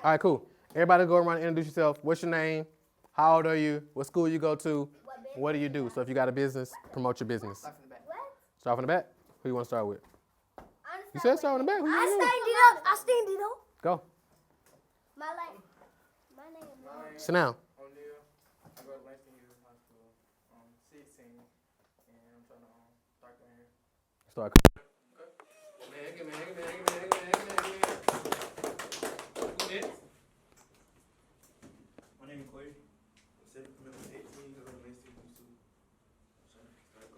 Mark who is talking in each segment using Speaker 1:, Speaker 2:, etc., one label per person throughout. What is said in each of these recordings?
Speaker 1: All right, cool. Everybody go around and introduce yourself. What's your name? How old are you? What school you go to? What do you do? So if you got a business, promote your business.
Speaker 2: Start from the back.
Speaker 1: Start from the back? Who you want to start with? You said start from the back. Who you
Speaker 3: I
Speaker 1: want?
Speaker 3: stand it up.
Speaker 1: Go.
Speaker 3: My name is
Speaker 1: Sit down.
Speaker 2: O'Neal. I go to Langston Youth High School. 16, and I'm trying to start down here.
Speaker 1: Start.
Speaker 2: Give me a hand. Who next?
Speaker 4: My name is Quay.
Speaker 2: I'm 18. I go to Langston Youth too. Start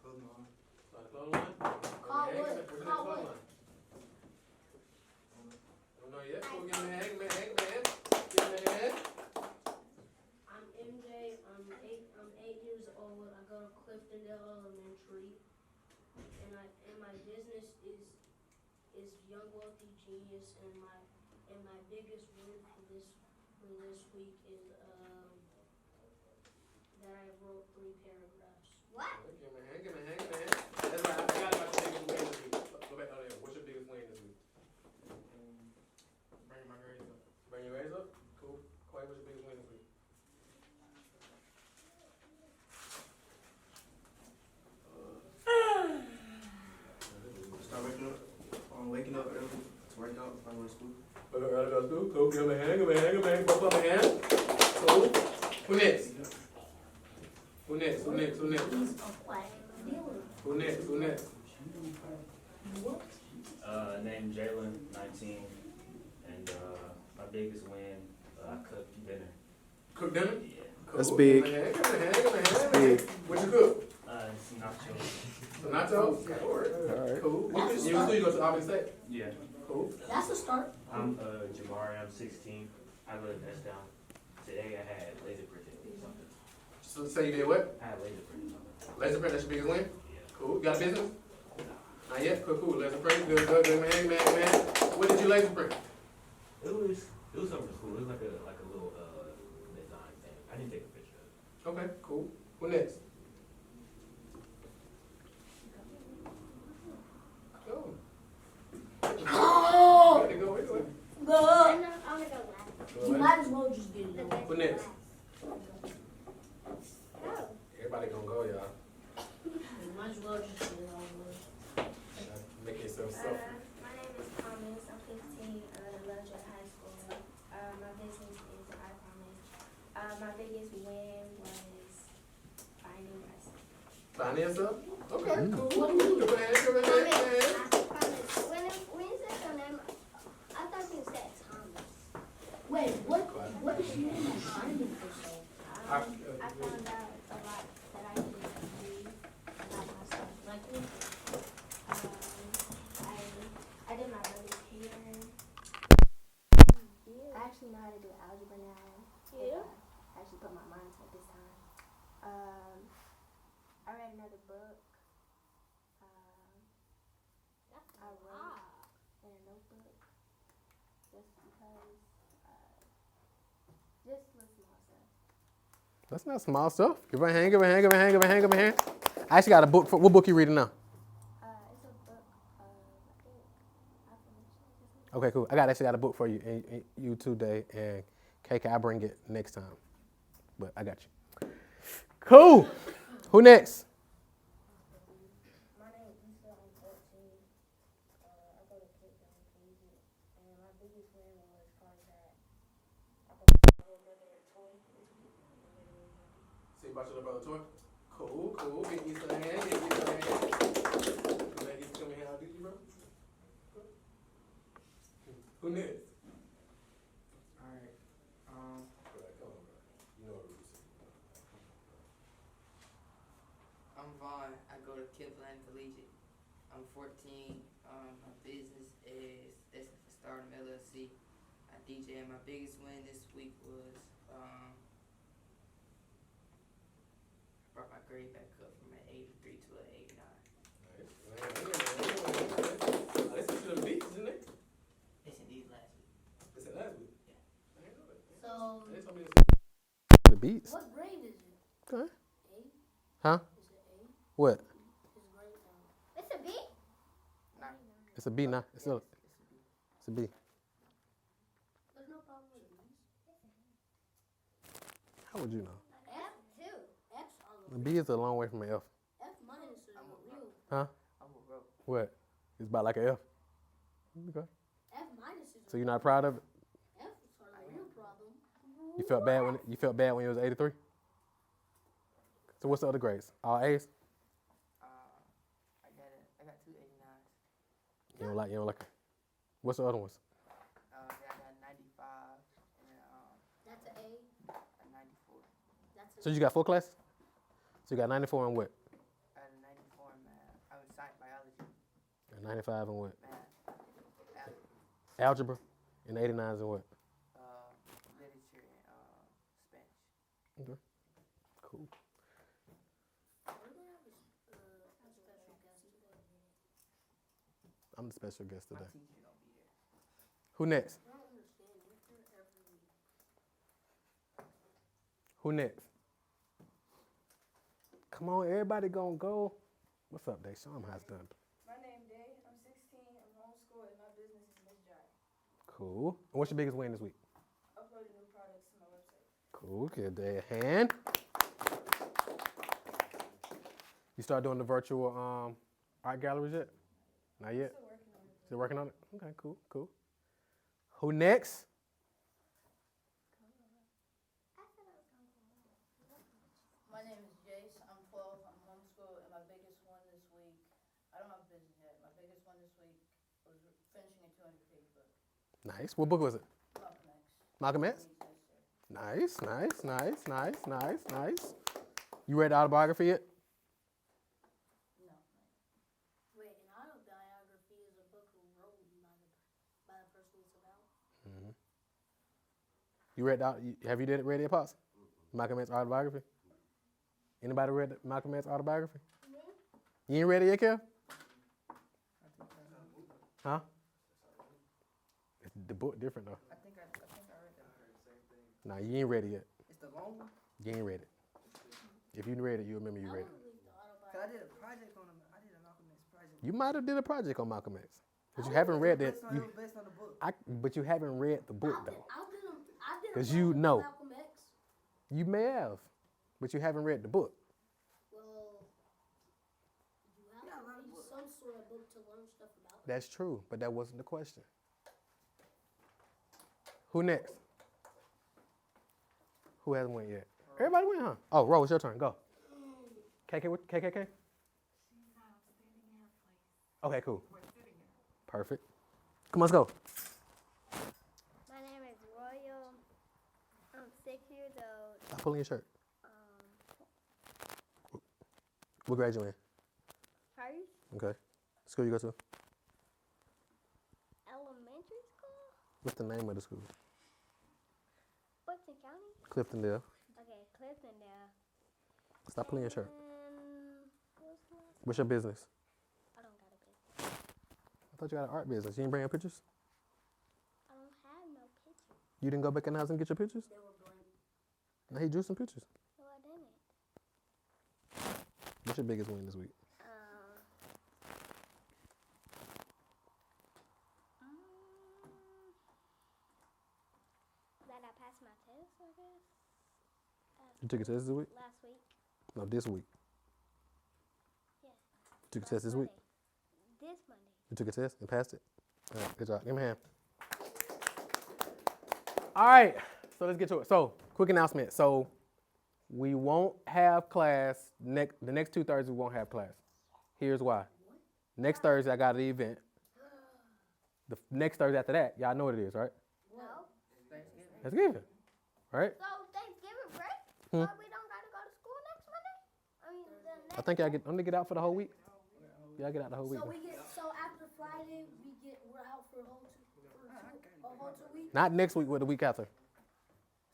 Speaker 2: clothing line.
Speaker 1: Start clothing line. What's your next clothing line? Don't know yet. Cool. Give me a hand. Give me a hand. Give me a hand.
Speaker 5: I'm MJ. I'm 8 years old. I go to Cliftondale Elementary, and my business is Young Wealthy Genius, and my biggest win for this week is that I wrote 3 paragraphs.
Speaker 3: What?
Speaker 1: Give me a hand. Give me a hand. Give me a hand. That's right. I forgot about your biggest win this week. Go back on there. What's your biggest win this week?
Speaker 2: Bring my grades up.
Speaker 1: Bring your grades up. Cool. Quay, what's your biggest win this week?
Speaker 4: Start waking up early to work out before I go to school.
Speaker 1: Gotta go to school. Cool. Give me a hand. Give me a hand. Give me a hand. Both of my hand. Cool. Who next? Who next? Who next? Who next? Who next? Who next?
Speaker 6: Named Jalen, 19, and my biggest win, I cooked dinner.
Speaker 1: Cook dinner?
Speaker 6: Yeah.
Speaker 1: Cool. That's big.
Speaker 6: Big.
Speaker 1: What you cook?
Speaker 6: Some nachos.
Speaker 1: Some nachos? Okay, all right. Cool. You go to Albany State?
Speaker 6: Yeah.
Speaker 1: Cool.
Speaker 3: That's a start.
Speaker 6: I'm Jamari, I'm 16. I live in Down. Today I had laser printing something.
Speaker 1: So say you did what?
Speaker 6: I had laser printing something.
Speaker 1: Laser print, that's your biggest win?
Speaker 6: Yeah.
Speaker 1: Cool. You got a business? Not yet? Cool. Laser print, good, man. What did you laser print?
Speaker 6: It was something cool. It was like a little design thing. I didn't take a picture of it.
Speaker 1: Okay, cool. Who next? Go.
Speaker 3: Oh!
Speaker 1: Go.
Speaker 3: Go. You
Speaker 1: Go.
Speaker 3: might as well just get it over.
Speaker 1: Who next? Everybody gonna go, y'all.
Speaker 5: You might as well just get it over with.
Speaker 1: Make yourself suffer.
Speaker 7: My name is Thomas. I'm 15. I go to Lovejoy High School. My business is I Promise. My biggest win was finding myself.
Speaker 1: Find yourself? Okay, cool.
Speaker 3: What do you do?
Speaker 1: Give a hand.
Speaker 7: I promise. When you said your name, I thought you said Thomas.
Speaker 3: Wait, what is your name? Finding yourself.
Speaker 7: I found out a lot that I didn't read about myself. Like I did my brother's hair. I actually know how to do algebra now.
Speaker 3: Yeah.
Speaker 7: I actually put my mind to it this time. I read another book. I wrote in a notebook just because, just listen myself.
Speaker 1: That's not small stuff. Give her a hand. I actually got a book. What book you reading now?
Speaker 7: It's a book of, I think, affirmations.
Speaker 1: Okay, cool. I actually got a book for you, and you too, Day, and KK. I'll bring it next time, but I got you. Cool. Who next?
Speaker 7: My name is Issa. I'm 14. I go to Cape Town Collegiate, and my biggest win was probably that I bought my little brother a toy.
Speaker 1: So you brought your little brother toy? Cool. Get Issa a hand. Let Issa come in here. How do you, bro? Who next?
Speaker 2: Alright.
Speaker 1: Come on, bro. You know what it is.
Speaker 8: I'm Vaughn. I go to Kipland Collegiate. I'm 14. My business is Destined for Stardom LLC. I DJ, and my biggest win this week was I brought my grade back up from an 83 to an 89.
Speaker 1: This is the beats, isn't it?
Speaker 8: It's indeed last week.
Speaker 1: It's in last week.
Speaker 8: Yeah.
Speaker 1: I didn't know that.
Speaker 3: So,
Speaker 1: They told me it's the beats.
Speaker 3: what grade is it?
Speaker 1: Okay.
Speaker 3: A?
Speaker 1: Huh?
Speaker 3: Is it A?
Speaker 1: What?
Speaker 3: His grade now.
Speaker 7: It's a B?
Speaker 1: It's a B now. It's a B.
Speaker 3: There's no
Speaker 1: How would you know?
Speaker 5: F too. F's are
Speaker 1: The B is a long way from an F.
Speaker 5: F minus is
Speaker 8: I'm a
Speaker 5: real.
Speaker 1: Huh?
Speaker 8: I'm a bro.
Speaker 1: What? It's about like an F. Okay.
Speaker 5: F minus is
Speaker 1: So you're not proud of it?
Speaker 5: F is sort of a real problem.
Speaker 1: You felt bad when you was 83? So what's the other grades? All A's?
Speaker 8: I got 289s.
Speaker 1: You don't like it. What's the other ones?
Speaker 8: I got 95 and
Speaker 5: That's an A.
Speaker 8: a 94.
Speaker 5: That's
Speaker 1: So you got 4 classes? So you got 94 in what?
Speaker 8: I got a 94 in math. I was science biology,
Speaker 1: And 95 in what?
Speaker 8: math, algebra,
Speaker 1: Algebra. And 89s in what?
Speaker 8: literature, and Spanish.
Speaker 1: Okay. Cool.
Speaker 5: We're gonna have a special guest today.
Speaker 1: I'm the special guest
Speaker 8: My
Speaker 1: today.
Speaker 8: teacher gonna be there.
Speaker 1: Who next?
Speaker 5: I don't understand. You're here every week.
Speaker 1: Who next? Come on, everybody gonna go. What's up, Day? Show them how it's done.
Speaker 7: My name Day. I'm 16. I'm homeschooled, and my business is Miss Jai.
Speaker 1: Cool. And what's your biggest win this week?
Speaker 7: Uploading new products to my website.
Speaker 1: Cool. Give Day a hand. You start doing the virtual art galleries yet? Not yet?
Speaker 7: Still working on it.
Speaker 1: Still working on it? Okay, cool, cool. Who next?
Speaker 9: My name is Jace. I'm 12. I'm homeschooled, and my biggest one this week, I don't have a business yet. My biggest one this week was finishing a 200-page book.
Speaker 1: Nice. What book was it?
Speaker 9: Malcolm X.
Speaker 1: Malcolm X? Nice, nice, nice, nice, nice, nice. You read the autobiography yet?
Speaker 9: No.
Speaker 5: Wait, an autobiography is a book written by the person it's about.
Speaker 1: You read have you read it, Pops? Malcolm X autobiography? Anybody read Malcolm X autobiography? You ain't read it yet, Kev? Huh? The book different though.
Speaker 8: I think I read that.
Speaker 1: Nah, you ain't read it yet.
Speaker 8: It's the long one.
Speaker 1: You ain't read it. If you read it, you remember you
Speaker 5: I
Speaker 1: read
Speaker 5: would
Speaker 1: it.
Speaker 5: read the
Speaker 8: Cause I did a project on him. I did a Malcolm X project.
Speaker 1: You might have did a project on Malcolm X, but you haven't read that.
Speaker 8: It was based on the book.
Speaker 1: But you haven't read the book though.
Speaker 5: I did a
Speaker 1: 'Cause you
Speaker 5: project
Speaker 1: know.
Speaker 5: on Malcolm X.
Speaker 1: You may have, but you haven't read the book.
Speaker 5: Well, you have
Speaker 8: Yeah, a
Speaker 5: to
Speaker 8: lot of
Speaker 5: read
Speaker 8: books.
Speaker 5: some sort of book to learn stuff about it.
Speaker 1: That's true, but that wasn't the question. Who next? Who hasn't went yet? Everybody went, huh? Oh, Ro, it's your turn. Go. KKK? Okay, cool. Perfect. Come on, let's go.
Speaker 7: My name is Royal. I'm 6 years old.
Speaker 1: Stop pulling your shirt. What grade you in?
Speaker 7: First,
Speaker 1: Okay. School you go to?
Speaker 7: elementary school,
Speaker 1: What's the name of the school?
Speaker 7: Fulton County.
Speaker 1: Cliftondale.
Speaker 7: Okay, Cliftondale.
Speaker 1: Stop pulling your shirt.
Speaker 7: And what's the last?
Speaker 1: What's your business?
Speaker 7: I don't got a business.
Speaker 1: I thought you got an art business. You didn't bring your pictures?
Speaker 7: I don't have no pictures.
Speaker 1: You didn't go back in the house and get your pictures?
Speaker 5: They were blank.
Speaker 1: No, he drew some pictures.
Speaker 7: No, I didn't.
Speaker 1: What's your biggest win this week?
Speaker 7: That I passed my test, I guess.
Speaker 1: You took a test this week?
Speaker 7: Last week.
Speaker 1: No, this week.
Speaker 7: Yeah.
Speaker 1: You took a test this week?
Speaker 7: This Monday.
Speaker 1: You took a test and passed it? All right, good job. Give me a hand. All right, so let's get to it. So, quick announcement. So, we won't have class. The next 2 Thursdays, we won't have class. Here's why. Next Thursday, I got an event. The next Thursday after that, y'all know what it is, right?
Speaker 7: No.
Speaker 8: Thanksgiving.
Speaker 1: Thanksgiving, right?
Speaker 7: So Thanksgiving break?
Speaker 1: Hmm.
Speaker 7: So we don't gotta go to school next Monday? I mean, the next.
Speaker 1: I think y'all get, I'm gonna get out for the whole week. Y'all get out the whole week.
Speaker 5: So after Friday, we're out for a whole 2 weeks.
Speaker 1: Not next week, but the week after.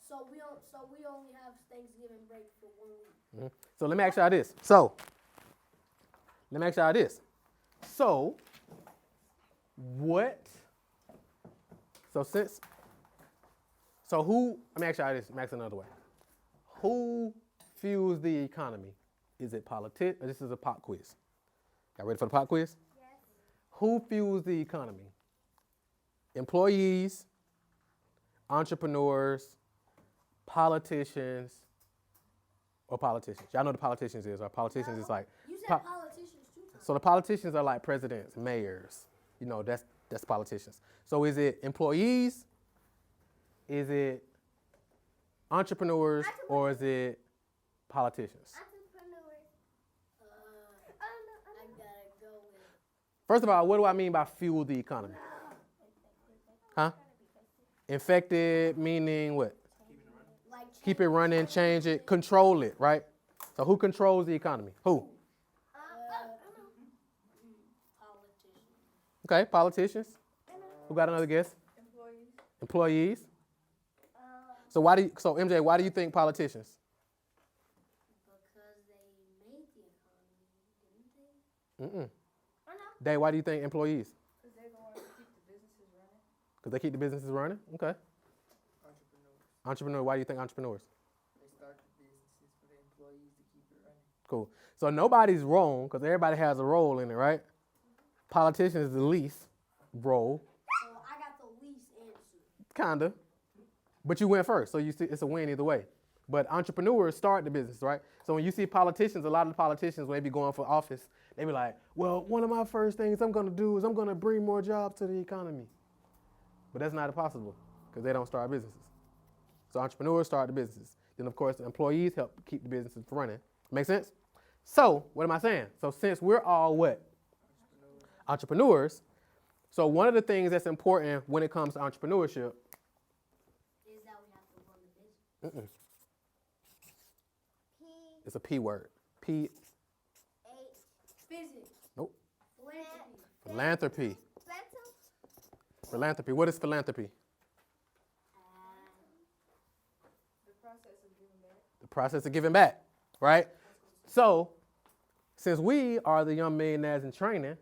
Speaker 5: So we only have Thanksgiving break for 1 week.
Speaker 1: So let me ask y'all this. Let me ask y'all this, Max, another way. Who fuels the economy? Is it politics, or this is a pop quiz? Y'all ready for the pop quiz?
Speaker 7: Yes.
Speaker 1: Who fuels the economy? Employees, entrepreneurs, politicians, or politicians? Y'all know what the politicians is, or politicians is like,
Speaker 5: You said
Speaker 1: po-
Speaker 5: politicians too.
Speaker 1: so the politicians are like presidents, mayors. You know, that's politicians. So is it employees? Is it entrepreneurs, or is it politicians?
Speaker 5: I gotta go with.
Speaker 1: First of all, what do I mean by fuel the economy? Huh? Infected meaning what?
Speaker 5: Like
Speaker 1: Keep it running, change it, control it, right? So who controls the economy? Who?
Speaker 5: politicians.
Speaker 1: Okay, politicians. Who got another guess?
Speaker 2: Employees.
Speaker 1: Employees. So MJ, why do you think politicians?
Speaker 5: Because they made the economy, didn't they?
Speaker 1: Dave, why do you think employees?
Speaker 2: Because they're going to keep the businesses running.
Speaker 1: Because they keep the businesses running? Okay.
Speaker 2: Entrepreneurs.
Speaker 1: Entrepreneur, why do you think entrepreneurs?
Speaker 2: They start the businesses for the employees to keep it running.
Speaker 1: Cool. So nobody's wrong because everybody has a role in it, right? Politicians is the least role,
Speaker 5: So I got the least answer.
Speaker 1: kinda. But you went first, so you see it's a win either way. But entrepreneurs start the business, right? So when you see politicians, a lot of the politicians, when they be going for office, they be like, well, one of my first things I'm gonna do is I'm gonna bring more jobs to the economy. But that's not possible because they don't start businesses. So entrepreneurs start the businesses. Then of course the employees help keep the businesses running. Make sense? So what am I saying? So since we're all what? Entrepreneurs. So one of the things that's important when it comes to entrepreneurship.
Speaker 5: Is that we have to run the business.
Speaker 1: It's a P word. P.
Speaker 5: Physics.
Speaker 1: Nope.
Speaker 5: Philanthropy.
Speaker 1: Philanthropy. Philanthropy. What is philanthropy?
Speaker 2: The process of giving back.
Speaker 1: The process of giving back, right? So, since we are the young millionaires in training,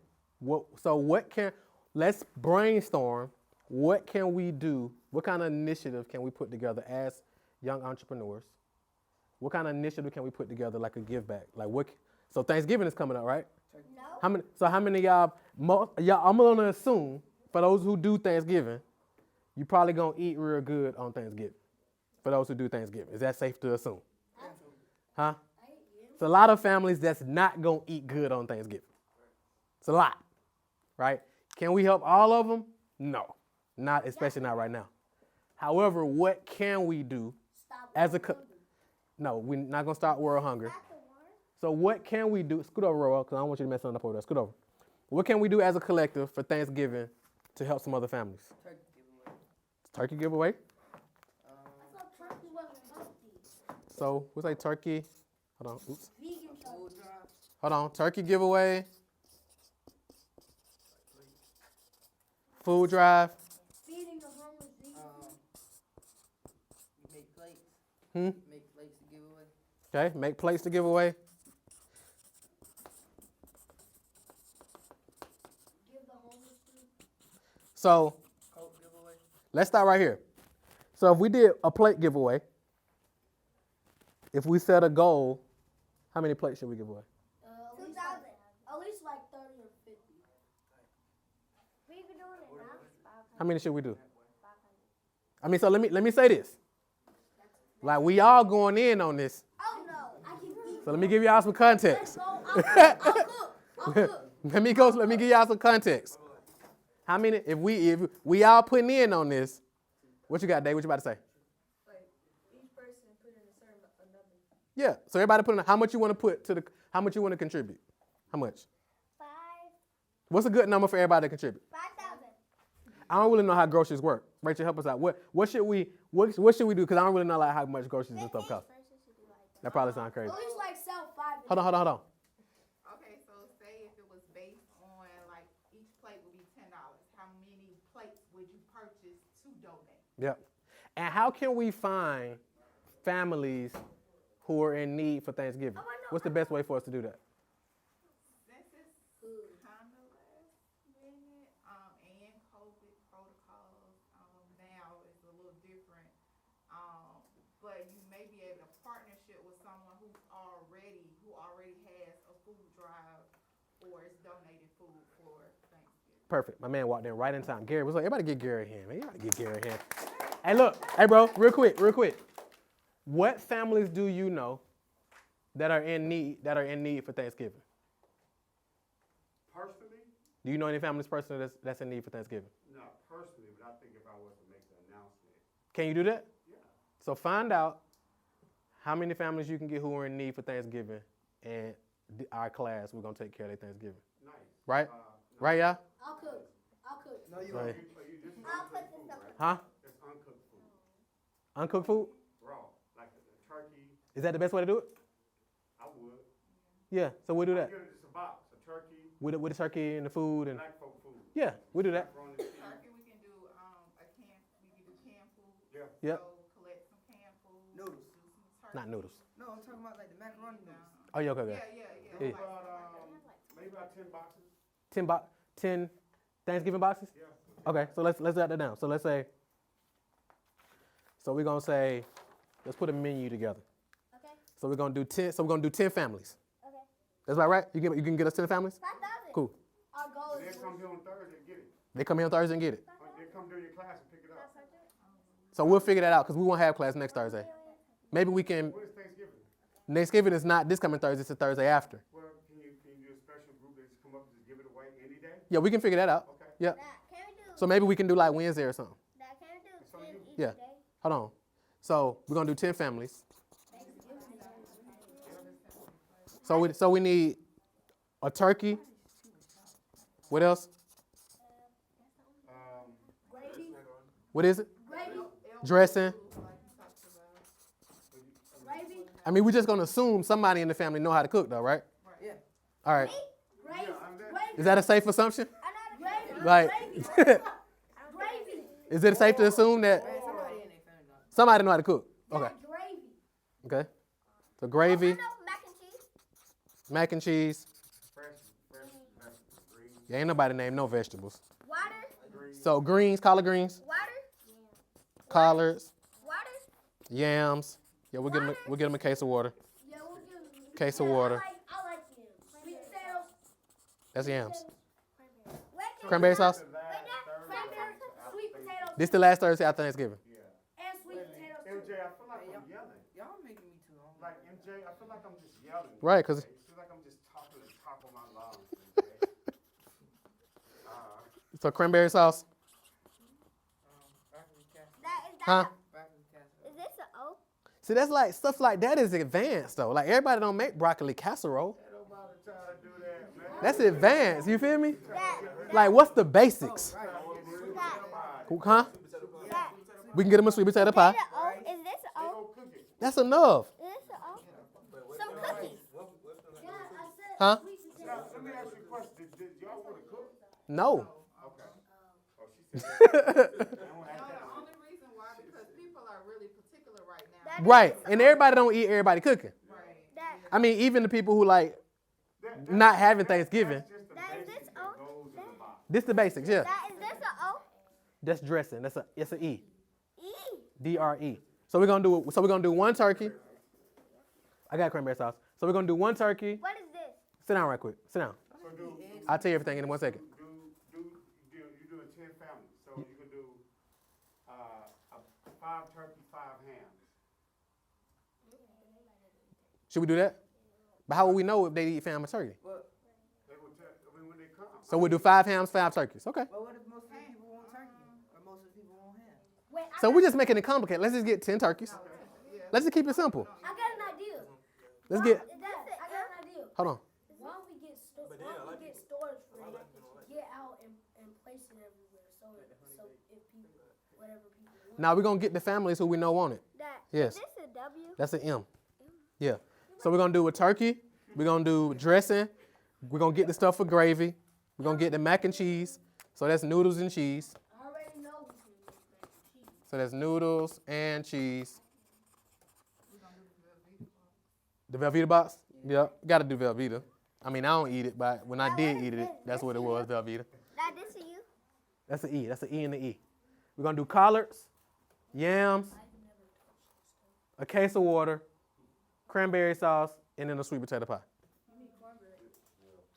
Speaker 1: let's brainstorm. What can we do? What kind of initiative can we put together as young entrepreneurs? What kind of initiative can we put together, like a give back? So Thanksgiving is coming up, right?
Speaker 5: No.
Speaker 1: How many of y'all, I'm gonna assume, for those who do Thanksgiving, you probably gonna eat real good on Thanksgiving. For those who do Thanksgiving. Is that safe to assume? Huh? It's a lot of families that's not gonna eat good on Thanksgiving. It's a lot, right? Can we help all of them? No, especially not right now. However, what can we do as a No, we're not gonna start world hunger. So what can we do? Scoot over, Roel, because I don't want you to mess something up over there. Scoot over. What can we do as a collective for Thanksgiving to help some other families?
Speaker 8: Turkey giveaway.
Speaker 1: Turkey giveaway.
Speaker 5: I thought turkey wasn't healthy.
Speaker 1: So what's like turkey? Hold on. Oops.
Speaker 5: Vegan
Speaker 8: Food
Speaker 5: turkey.
Speaker 8: drive.
Speaker 1: Hold on. Turkey giveaway. Food drive.
Speaker 5: Feeding the homeless vegan.
Speaker 8: We make plates.
Speaker 1: Hmm?
Speaker 8: Make plates to give away.
Speaker 1: Okay. Make plates to give away.
Speaker 5: Give the homeless food.
Speaker 1: So
Speaker 8: Coke giveaway.
Speaker 1: let's start right here. So if we did a plate giveaway, if we set a goal, how many plates should we give away?
Speaker 5: At least like 30 or 50.
Speaker 7: We can do it now.
Speaker 1: How many should we do? I mean, so let me say this. Like we all going in on this.
Speaker 5: Oh no, I can eat.
Speaker 1: So let me give y'all some context.
Speaker 5: So I'll cook.
Speaker 1: Let me give y'all some context. How many? If we all putting in on this, what you got, Dave? What you about to say?
Speaker 2: Like, each person put in a certain number.
Speaker 1: Yeah. So everybody put in how much you want to put to how much you want to contribute. How much?
Speaker 7: 5,000.
Speaker 1: What's a good number for everybody to contribute?
Speaker 7: 5,000.
Speaker 1: I don't really know how groceries work. Rachel, help us out. What should we do? Because I don't really know like how much groceries and stuff cost. That probably sounds crazy.
Speaker 5: At least like sell 5.
Speaker 1: Hold on.
Speaker 10: Okay, so say if it was based on like each plate would be $10, how many plates would you purchase to donate?
Speaker 1: Yep. And how can we find families who are in need for Thanksgiving? What's the best way for us to do that?
Speaker 10: Since it's kind of last minute, and COVID protocols, now is a little different. But you may be able to partnership with someone who already has a food drive or is donating food for Thanksgiving.
Speaker 1: Perfect. My man walked in right in time. Gary was like, everybody get Gary a hand, man. You gotta get Gary a hand. Hey, look. Hey, bro, real quick. What families do you know that are in need for Thanksgiving?
Speaker 11: Personally,
Speaker 1: Do you know any families personally that's in need for Thanksgiving?
Speaker 11: not personally, but I think if I was to make the announcement,
Speaker 1: Can you do that?
Speaker 11: yeah.
Speaker 1: So find out how many families you can get who are in need for Thanksgiving, and our class, we're going to take care of their Thanksgiving.
Speaker 11: Nice.
Speaker 1: Right?
Speaker 11: No,
Speaker 1: Right, y'all?
Speaker 5: I'll cook.
Speaker 4: No, you
Speaker 1: Right.
Speaker 11: this is
Speaker 7: I'll
Speaker 11: uncooked
Speaker 7: put
Speaker 11: food,
Speaker 7: this up.
Speaker 11: right?
Speaker 1: Huh?
Speaker 11: It's uncooked food,
Speaker 1: Uncooked food?
Speaker 11: raw, like a turkey.
Speaker 1: Is that the best way to do it?
Speaker 11: I would.
Speaker 1: Yeah, so we'll do
Speaker 11: I
Speaker 1: that.
Speaker 11: get it just a box, a turkey,
Speaker 1: With the turkey and the food. And
Speaker 11: black folk food.
Speaker 1: yeah, we'll do that.
Speaker 11: Macaroni and cheese.
Speaker 10: Turkey, we can do, we can do canned food.
Speaker 11: Yeah.
Speaker 1: Yep.
Speaker 10: So collect some canned food.
Speaker 4: Noodles.
Speaker 10: Do some turkey.
Speaker 1: Not noodles.
Speaker 4: No, I'm talking about like the macaroni noodles.
Speaker 1: Oh, yeah, okay, okay.
Speaker 10: Yeah.
Speaker 1: Yeah.
Speaker 11: Maybe about 10 boxes.
Speaker 1: 10 Thanksgiving boxes?
Speaker 11: Yeah.
Speaker 1: Okay, so let's jot that down. So let's say, so we're gonna say, let's put a menu together.
Speaker 7: Okay.
Speaker 1: So we're gonna do 10. So we're gonna do 10 families.
Speaker 7: Okay.
Speaker 1: That's about right. You can get us 10 families.
Speaker 7: 5,000.
Speaker 1: Cool.
Speaker 7: Our goal
Speaker 11: They
Speaker 7: is.
Speaker 11: come here on Thursday and get it.
Speaker 1: They come here on Thursday and get it.
Speaker 11: They come during your class and pick it up.
Speaker 1: So we'll figure that out because we won't have class next Thursday. Maybe we can.
Speaker 11: When is Thanksgiving?
Speaker 1: Thanksgiving is not this coming Thursday. It's the Thursday after.
Speaker 11: Well, can you do a special group that just come up and just give it away any day?
Speaker 1: Yeah, we can figure that out.
Speaker 11: Okay.
Speaker 1: Yeah.
Speaker 7: Can we do?
Speaker 1: So maybe we can do like Wednesday or something.
Speaker 7: Can we do
Speaker 11: So
Speaker 7: 10
Speaker 11: you-
Speaker 7: each
Speaker 1: Yeah.
Speaker 7: day?
Speaker 1: Hold on. So we're gonna do 10 families. So we need a turkey. What else?
Speaker 7: Gravy.
Speaker 1: What is it?
Speaker 7: Gravy.
Speaker 1: Dressing.
Speaker 7: Gravy.
Speaker 1: I mean, we're just gonna assume somebody in the family know how to cook, though, right?
Speaker 4: Yeah.
Speaker 1: All right.
Speaker 7: Gravy.
Speaker 1: Is that a safe assumption?
Speaker 7: Gravy.
Speaker 1: Like,
Speaker 7: Gravy.
Speaker 1: is it safe to assume that
Speaker 4: Hey, somebody in their family know.
Speaker 1: somebody know how to cook? Okay.
Speaker 7: Gravy.
Speaker 1: Okay. So gravy,
Speaker 7: No, mac and cheese.
Speaker 1: mac and cheese.
Speaker 11: Fresh vegetables, green,
Speaker 1: Yeah, ain't nobody named no vegetables.
Speaker 7: Water.
Speaker 11: green.
Speaker 1: So greens, collard greens,
Speaker 7: Water.
Speaker 1: collards,
Speaker 7: Water.
Speaker 1: yams. Yeah, we'll get them a case of water.
Speaker 7: Yeah, we'll give.
Speaker 1: Case of water.
Speaker 7: I like you. Sweet potatoes.
Speaker 1: That's yams.
Speaker 7: Wait,
Speaker 1: Cranberry sauce.
Speaker 11: The last Thursday
Speaker 7: Cranberry,
Speaker 11: after
Speaker 7: sweet
Speaker 11: Thanksgiving.
Speaker 7: potatoes,
Speaker 1: This the last Thursday after Thanksgiving.
Speaker 11: Yeah.
Speaker 7: and sweet potatoes.
Speaker 11: MJ, I feel like I'm yelling.
Speaker 4: Y'all making me too hungry.
Speaker 11: Like MJ, I feel like I'm just yelling.
Speaker 1: Right, 'cause-
Speaker 11: It feels like I'm just talking at the top of my lungs. MJ.
Speaker 1: So cranberry sauce.
Speaker 4: Broccoli casserole.
Speaker 7: That is
Speaker 1: Huh?
Speaker 4: Broccoli casserole.
Speaker 7: Is this an O?
Speaker 1: See, that's like stuff like that is advanced though. Like everybody don't make broccoli casserole.
Speaker 11: Ain't nobody trying to do that, man.
Speaker 1: That's advanced. You feel me?
Speaker 7: That.
Speaker 1: Like what's the basics?
Speaker 7: That.
Speaker 1: Huh?
Speaker 7: That.
Speaker 1: We can get them a sweet potato pie.
Speaker 7: Is this an O? Is this an O?
Speaker 11: Go cook it.
Speaker 1: That's enough.
Speaker 7: Is this an O? Some cookies. Yeah, I said
Speaker 1: Huh?
Speaker 7: sweet
Speaker 11: Now,
Speaker 7: potatoes.
Speaker 11: let me ask you a question. Did y'all want to cook?
Speaker 1: No.
Speaker 11: Okay. Oh, she said that. I don't
Speaker 10: No,
Speaker 11: have
Speaker 10: the
Speaker 11: that.
Speaker 10: only reason why, because people are really particular right now.
Speaker 1: Right. And everybody don't eat everybody cooking.
Speaker 10: Right.
Speaker 7: That.
Speaker 1: I mean, even the people who like not having Thanksgiving.
Speaker 11: That's just the
Speaker 7: That is
Speaker 11: basic
Speaker 7: this
Speaker 11: that
Speaker 7: O?
Speaker 11: goes in the box.
Speaker 1: This the basics, yeah.
Speaker 7: That is this an O?
Speaker 1: That's dressing. It's an E.
Speaker 7: E.
Speaker 1: DRE. So we're gonna do one turkey. I got cranberry sauce. So we're gonna do one turkey.
Speaker 7: What is this?
Speaker 1: Sit down right quick. Sit down.
Speaker 11: So do
Speaker 1: I'll tell you everything in 1 second.
Speaker 11: you doing 10 families. So you can do 5 turkey, 5 hams.
Speaker 1: Should we do that? But how will we know if they eat ham or turkey?
Speaker 4: But,
Speaker 11: They will tell, I mean, when they come.
Speaker 1: So we'll do 5 hams, 5 turkeys. Okay.
Speaker 4: but what if most of the people want turkey? Or most of the people want ham?
Speaker 7: Wait,
Speaker 1: So we're just making it complicated. Let's just get 10 turkeys. Let's just keep it simple.
Speaker 7: I got an idea.
Speaker 1: Let's get.
Speaker 7: That's it. I got an idea.
Speaker 1: Hold on.
Speaker 5: Why don't we get storage for it, get out and place it everywhere, so if people, whatever people want.
Speaker 1: Now we're gonna get the families who we know want it.
Speaker 7: That.
Speaker 1: Yes.
Speaker 7: Is this a W?
Speaker 1: That's an M. Yeah. So we're gonna do a turkey. We're gonna do dressing. We're gonna get the stuff for gravy. We're gonna get the mac and cheese. So that's noodles and cheese.
Speaker 5: I already know we can make mac and cheese.
Speaker 1: So that's noodles and cheese. The Velveeta box? Yeah, gotta do Velveeta. I mean, I don't eat it, but when I did eat it, that's what it was, Velveeta.
Speaker 7: That this to you?
Speaker 1: That's an E. That's an E and the E. We're gonna do collards, yams, a case of water, cranberry sauce, and then a sweet potato pie.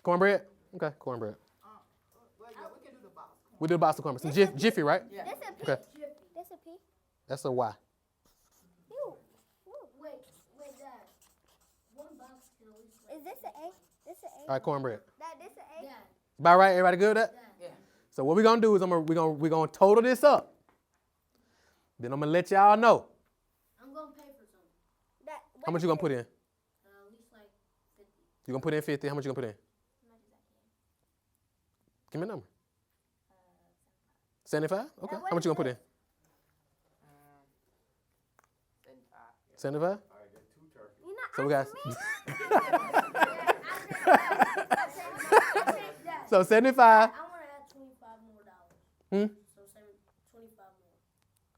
Speaker 1: Cornbread? Okay, cornbread.
Speaker 10: Well, yeah, we can do the box.
Speaker 1: We do a box of cornbread. Some Jiffy, right?
Speaker 4: Yeah.
Speaker 7: This a P?
Speaker 1: Okay.
Speaker 7: This a P?
Speaker 1: That's a Y.
Speaker 7: You.
Speaker 5: Wait, Dad. One box
Speaker 7: Is this an A? This an A?
Speaker 1: All right, cornbread.
Speaker 7: That this an A?
Speaker 5: Yeah.
Speaker 1: About right? Everybody good with that?
Speaker 8: Yeah.
Speaker 1: So what we're gonna do is we're gonna total this up. Then I'm gonna let y'all know
Speaker 5: I'm gonna pay for some.
Speaker 7: That,
Speaker 1: how much you gonna put in.
Speaker 5: At least like 50.
Speaker 1: You gonna put in 50. How much you gonna put in?
Speaker 5: As much as I can.
Speaker 1: Give me a number. 75. Okay.
Speaker 7: what
Speaker 1: How much
Speaker 7: is
Speaker 1: you gonna put in?
Speaker 8: 75.
Speaker 1: 75.
Speaker 11: All right, that's 2 turkeys.
Speaker 7: You not
Speaker 1: So we got.
Speaker 7: I said that.
Speaker 1: So 75.
Speaker 5: I want to add $25 more. So 25 more.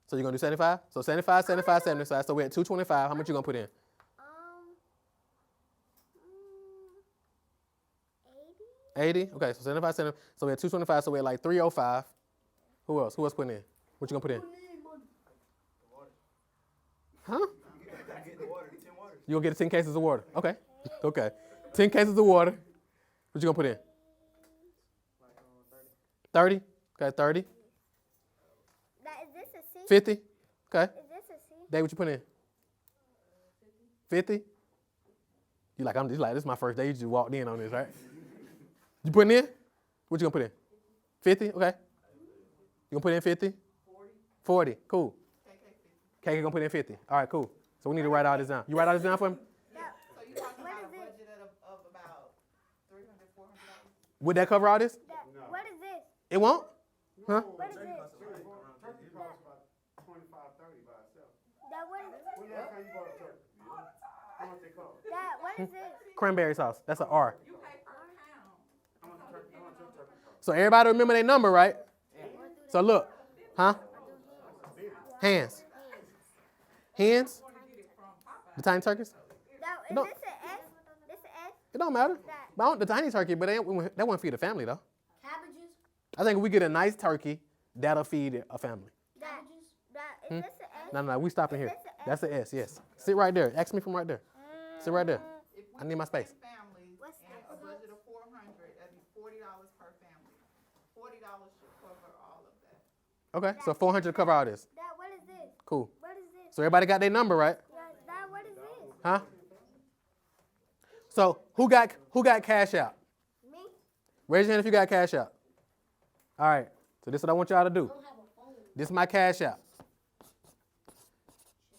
Speaker 1: So you're gonna do 75. So 75, 75, 75. So we're at 225. How much you gonna put in?
Speaker 7: 80.
Speaker 1: 80. Okay. So 75, 75. So we're at 225. So we're at like 305. Who else? Who else putting in? What you gonna put in? Huh?
Speaker 4: I get the water, 10 waters.
Speaker 1: You gonna get 10 cases of water? Okay. Okay. 10 cases of water. What you gonna put in?
Speaker 2: Like
Speaker 1: 30.
Speaker 2: 30.
Speaker 1: Okay. 30.
Speaker 7: That is this a C?
Speaker 1: 50. Okay.
Speaker 7: Is this a C?
Speaker 1: Dave, what you put in? 50. You like this is my first day. You just walked in on this, right? You putting in? What you gonna put in? 50. Okay. You gonna put in 50? 40. Cool. KK gonna put in 50. All right, cool. So we need to write all this down. You write all this down for me?
Speaker 10: So you talking about a budget of about $300, $400?
Speaker 1: Would that cover all this?
Speaker 7: That, what is this?
Speaker 1: It won't? Huh?
Speaker 7: What is this?
Speaker 11: Turkey costs about 25, 30 by itself.
Speaker 7: That what is this?
Speaker 11: When last time you bought a turkey? How much they cost?
Speaker 7: That what is this?
Speaker 1: Cranberry sauce. That's an R.
Speaker 10: You pay per pound.
Speaker 11: How much your turkey cost?
Speaker 1: So everybody remember their number, right? So look. Huh? Hands. Hands? The tiny turkeys?
Speaker 7: That, is
Speaker 1: No.
Speaker 7: this an S? This an S?
Speaker 1: It don't matter.
Speaker 7: That.
Speaker 1: But I want the tiny turkey, but that won't feed a family, though.
Speaker 5: Cabbages?
Speaker 1: I think if we get a nice turkey, that'll feed a family.
Speaker 7: That. That is this an S?
Speaker 1: No, we stopping here.
Speaker 7: Is this an S?
Speaker 1: That's an S, yes. Sit right there. Ask me from right there. Sit right there.
Speaker 10: If we
Speaker 1: I need my
Speaker 10: do 10
Speaker 1: space.
Speaker 10: families
Speaker 7: What's
Speaker 10: and a budget of 400, that'd be $40 per family. $40 should cover all of that.
Speaker 1: Okay, so 400 to cover all this.
Speaker 7: That what is this?
Speaker 1: Cool.
Speaker 7: What is this?
Speaker 1: So everybody got their number, right?
Speaker 7: Yeah, that what is this?
Speaker 1: Huh? So who got cash out?
Speaker 7: Me?
Speaker 1: Raise your hand if you got cash out. All right. So this is what I want y'all to do.
Speaker 5: I don't have a phone.
Speaker 1: This is my cash out.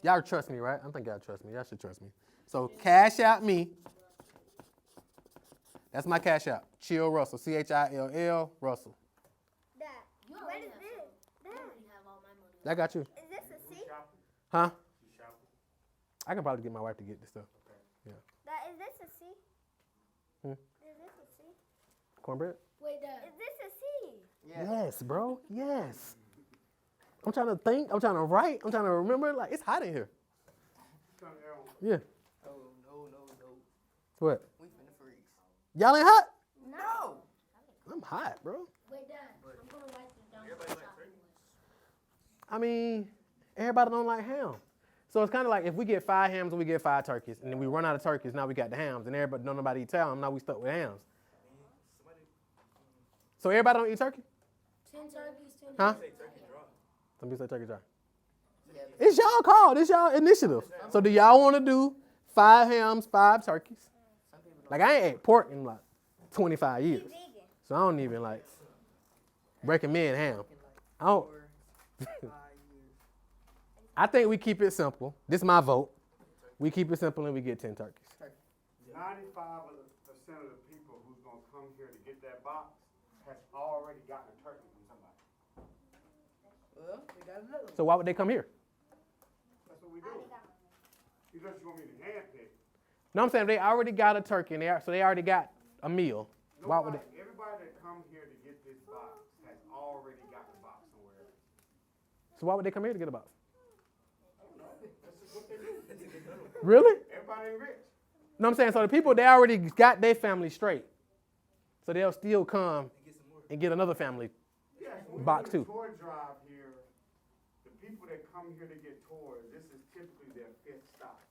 Speaker 1: Y'all trust me, right? I think y'all trust me. Y'all should trust me. So cash out me. That's my cash out. Chill Russell. CHILL Russell.
Speaker 7: That.
Speaker 5: You
Speaker 7: What
Speaker 5: already
Speaker 7: is
Speaker 5: have
Speaker 7: this?
Speaker 5: some. You
Speaker 7: That.
Speaker 5: already have all my money.
Speaker 1: I got you.
Speaker 7: Is this a C?
Speaker 1: Huh?
Speaker 11: You shopping?
Speaker 1: I can probably get my wife to get this stuff.
Speaker 7: That is this a C?
Speaker 1: Hmm.
Speaker 7: Is this a C?
Speaker 1: Cornbread?
Speaker 5: Wait, Dad.
Speaker 7: Is this a C?
Speaker 1: Yes, bro. Yes. I'm trying to think. I'm trying to write. I'm trying to remember. Like, it's hot in here. Yeah.
Speaker 8: Oh, no.
Speaker 1: What?
Speaker 8: We finna freeze.
Speaker 1: Y'all ain't hot?
Speaker 8: No.
Speaker 1: I'm hot, bro.
Speaker 5: Wait, Dad. I'm going to write this down. For the shopping list.
Speaker 1: I mean, everybody don't like ham. So it's kind of like if we get 5 hams and we get 5 turkeys, and then we run out of turkeys, now we got the hams, and everybody don't nobody eat ham, now we stuck with hams. So everybody don't eat turkey?
Speaker 5: 10 turkeys, 10
Speaker 1: Huh?
Speaker 5: turkeys.
Speaker 1: Some people say turkey dry.
Speaker 8: Yeah.
Speaker 1: It's y'all call. It's y'all initiative. So do y'all want to do 5 hams, 5 turkeys?
Speaker 8: Some people don't.
Speaker 1: Like I ain't ate pork in like 25 years.
Speaker 7: Vegan.
Speaker 1: So I don't even like recommend ham. I don't.
Speaker 8: 4, 5 years.
Speaker 1: I think we keep it simple. This is my vote. We keep it simple and we get 10 turkeys.
Speaker 11: 95% of the people who's gonna come here to get that box has already gotten a turkey from somebody.
Speaker 8: Well, we got another one.
Speaker 1: So why would they come here?
Speaker 11: That's what we do. Because you want me to handpick.
Speaker 1: No, I'm saying they already got a turkey in there, so they already got a meal. Why would they?
Speaker 11: Everybody that come here to get this box has already got the box somewhere else.
Speaker 1: So why would they come here to get a box?
Speaker 11: That's just what they do.
Speaker 1: Really?
Speaker 11: Everybody ain't rich.
Speaker 1: No, I'm saying so the people they already got their family straight, so they'll still come and get another family.
Speaker 11: Yes, when we
Speaker 1: Box
Speaker 11: do
Speaker 1: too.
Speaker 11: the toy drive here, the people that come here to get toys, this is typically their 5th stop.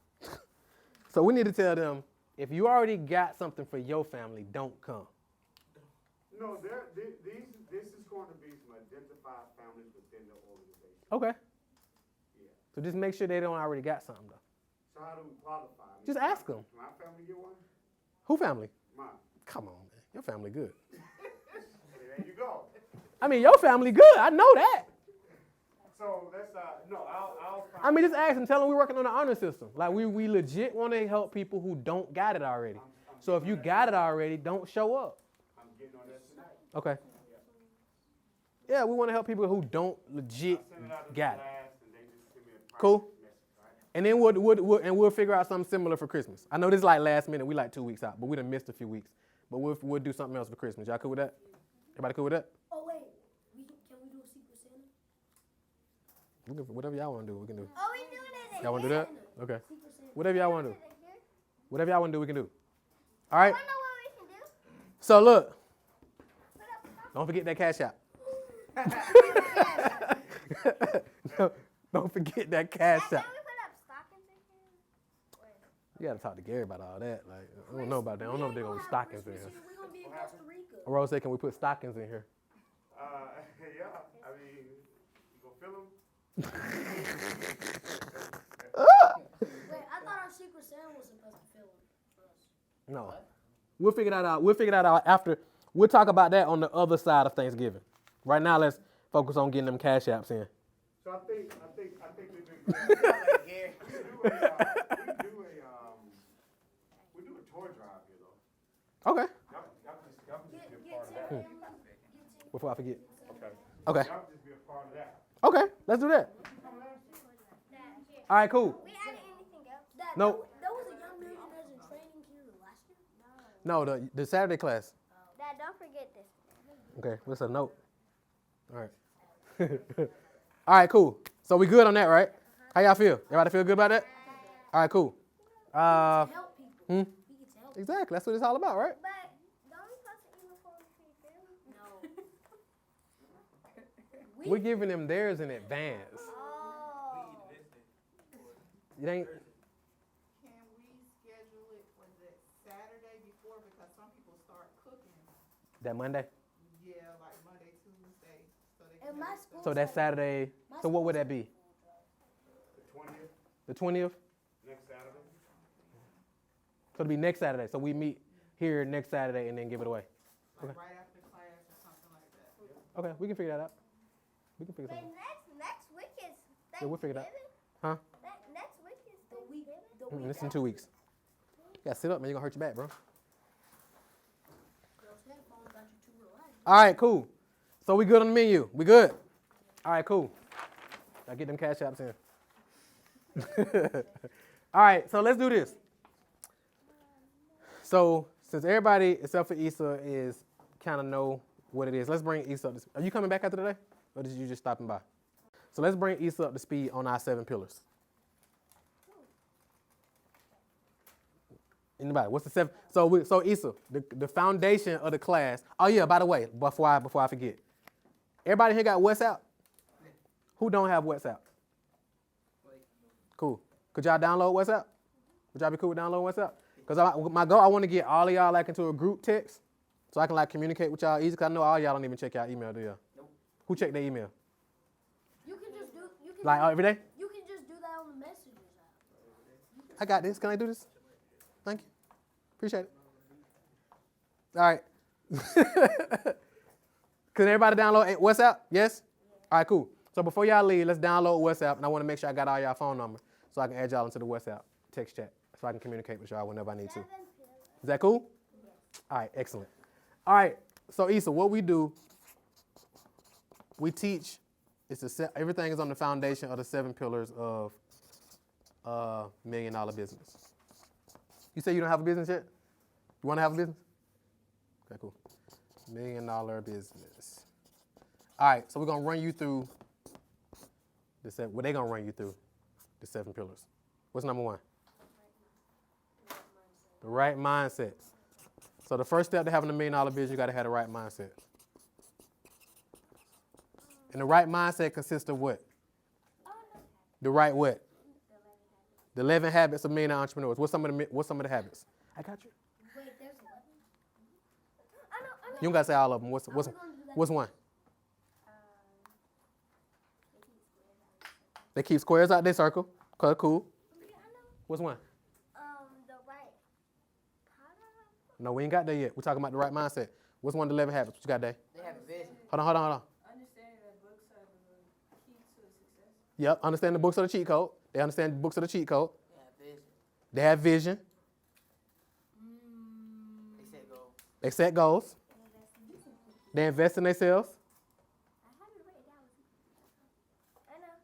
Speaker 1: So we need to tell them if you already got something for your family, don't come.
Speaker 11: No, this is going to be some identified families within the organization.
Speaker 1: Okay.
Speaker 11: Yeah.
Speaker 1: So just make sure they don't already got something though.
Speaker 11: So how do we qualify?
Speaker 1: Just ask 'em.
Speaker 11: Can my family get one?
Speaker 1: Who family?
Speaker 11: Mine.
Speaker 1: Come on, man. Your family good.
Speaker 11: There you go.
Speaker 1: I mean, your family good. I know that.
Speaker 11: So let's no, I'll
Speaker 1: I mean, just ask them. Tell them we're working on the honor system. Like we legit want to help people who don't got it already. So if you got it already, don't show up.
Speaker 11: I'm getting on that tonight.
Speaker 1: Okay. Yeah, we want to help people who don't legit
Speaker 11: I'll send it out to the
Speaker 1: got it.
Speaker 11: class and they just send me a private
Speaker 1: Cool.
Speaker 11: message, right?
Speaker 1: And then we'll figure out something similar for Christmas. I know this is like last minute. We like 2 weeks out, but we done missed a few weeks. But we'll do something else for Christmas. Y'all cool with that? Everybody cool with that?
Speaker 5: Oh wait, can we do a Secret Santa?
Speaker 1: Whatever y'all want to do, we can do.
Speaker 7: Oh, we doing it in
Speaker 1: Y'all want to do that? Okay.
Speaker 5: Secret Santa.
Speaker 1: Whatever y'all want to do.
Speaker 7: here?
Speaker 1: Whatever y'all want to do, we can do. All right.
Speaker 7: I know what we can do.
Speaker 1: So look,
Speaker 7: Put up stuff.
Speaker 1: don't forget that cash out. Don't forget that cash
Speaker 7: Can
Speaker 1: out.
Speaker 7: we put up stockings in here?
Speaker 1: You gotta talk to Gary about all that. Like, I don't know about that. I don't know if they're gonna be stockings in here.
Speaker 5: We're gonna be in Costa Rica.
Speaker 1: Rose said, can we put stockings in here?
Speaker 11: Yeah, I mean, you gonna fill them?
Speaker 5: Wait, I thought our Secret Santa was supposed to fill it for us.
Speaker 1: No. We'll figure that out. We'll figure that out after. We'll talk about that on the other side of Thanksgiving. Right now, let's focus on getting them cash apps in.
Speaker 11: So I think we've been good. We do a tour drive here though.
Speaker 1: Okay.
Speaker 11: Y'all can just be a part of that.
Speaker 1: Before I forget.
Speaker 11: Okay.
Speaker 1: Okay.
Speaker 11: Y'all can just be a part of that.
Speaker 1: Okay. Let's do that. All right. Cool.
Speaker 7: We added anything else?
Speaker 5: Dad,
Speaker 1: No.
Speaker 5: That was a Young Millionaires in Training here last year?
Speaker 1: No, the Saturday class.
Speaker 7: Dad, don't forget this.
Speaker 1: Okay. What's a note? All right. All right. Cool. So we good on that, right? How y'all feel? Everybody feel good about that? All right. Cool.
Speaker 5: Help people.
Speaker 1: Hmm?
Speaker 5: We get to help.
Speaker 1: Exactly. That's what it's all about, right?
Speaker 7: But don't we supposed to eat before we feed them?
Speaker 5: No.
Speaker 1: We're giving them theirs in advance.
Speaker 7: Oh.
Speaker 1: It ain't.
Speaker 10: Can we schedule it for the Saturday before, because some people start cooking,
Speaker 1: That Monday.
Speaker 10: yeah, like Monday, Tuesday, so they
Speaker 5: And
Speaker 10: can.
Speaker 5: my
Speaker 10: have it
Speaker 5: school.
Speaker 1: So that's Saturday. So what would that be?
Speaker 11: The 20th,
Speaker 1: The 20th?
Speaker 11: next Saturday.
Speaker 1: So it'll be next Saturday. So we meet here next Saturday and then give it away.
Speaker 10: Like
Speaker 1: Okay.
Speaker 10: right after class or something like that.
Speaker 1: Okay, we can figure that out. We can figure
Speaker 7: Wait,
Speaker 1: something.
Speaker 7: next week is Thanksgiving?
Speaker 1: Yeah, we'll figure it out. Huh?
Speaker 7: Next week is
Speaker 5: The week.
Speaker 7: Thanksgiving?
Speaker 5: The week.
Speaker 1: It's in 2 weeks. You gotta sit up, man. You're gonna hurt your back, bro.
Speaker 5: Those headphones got you too relaxed.
Speaker 1: All right, cool. So we good on the menu. We good? All right, cool. I get them cash apps in. All right, so let's do this. So since everybody except for Issa is kind of know what it is, let's bring Issa up. Are you coming back after today, or did you just stopping by? So let's bring Issa up to speed on our 7 pillars. Anybody? What's the 7? So Issa, the foundation of the class. Oh yeah, by the way, before I forget, everybody here got WhatsApp? Who don't have WhatsApp? Cool. Could y'all download WhatsApp? Would y'all be cool with downloading WhatsApp? Because my goal, I want to get all of y'all like into a group text so I can like communicate with y'all easy. Because I know all y'all don't even check y'all email, do y'all? Nope. Who check their email?
Speaker 5: You can just do. You can.
Speaker 1: Like every day?
Speaker 5: You can just do that on the messages app.
Speaker 1: I got this. Can I do this? Thank you. Appreciate it. All right. Can everybody download WhatsApp? Yes? All right, cool. So before y'all leave, let's download WhatsApp, and I want to make sure I got all y'all phone numbers so I can add y'all into the WhatsApp text chat so I can communicate with y'all whenever I need to. Is that cool? All right, excellent. All right, so Issa, what we do, we teach, everything is on the foundation of the 7 pillars of $1 million business. You say you don't have a business yet? You want to have a business? Okay, cool. $1 million business. All right, so we're going to run you through the 7. What they going to run you through? The 7 pillars. What's number 1? The right mindset. So the first step to having $1 million business, you got to have the right mindset. And the right mindset consists of what? The right what? The 11 habits of millionaire entrepreneurs. What's some of the habits? I got you.
Speaker 5: Wait, there's 11.
Speaker 1: You don't got to say all of them. What's one? They keep squares out their circle. Okay, cool. What's one?
Speaker 7: The right
Speaker 1: No, we ain't got there yet. We're talking about the right mindset. What's one of the 11 habits? What you got there?
Speaker 8: They have a vision.
Speaker 1: Hold on.
Speaker 2: Understanding that books are the key to success.
Speaker 1: Yep, understand the books of the cheat code. They understand the books of the cheat code.
Speaker 8: They have vision.
Speaker 1: They have vision.
Speaker 8: They set goals.
Speaker 1: They set goals. They invest in themselves.
Speaker 7: I haven't written down. I know.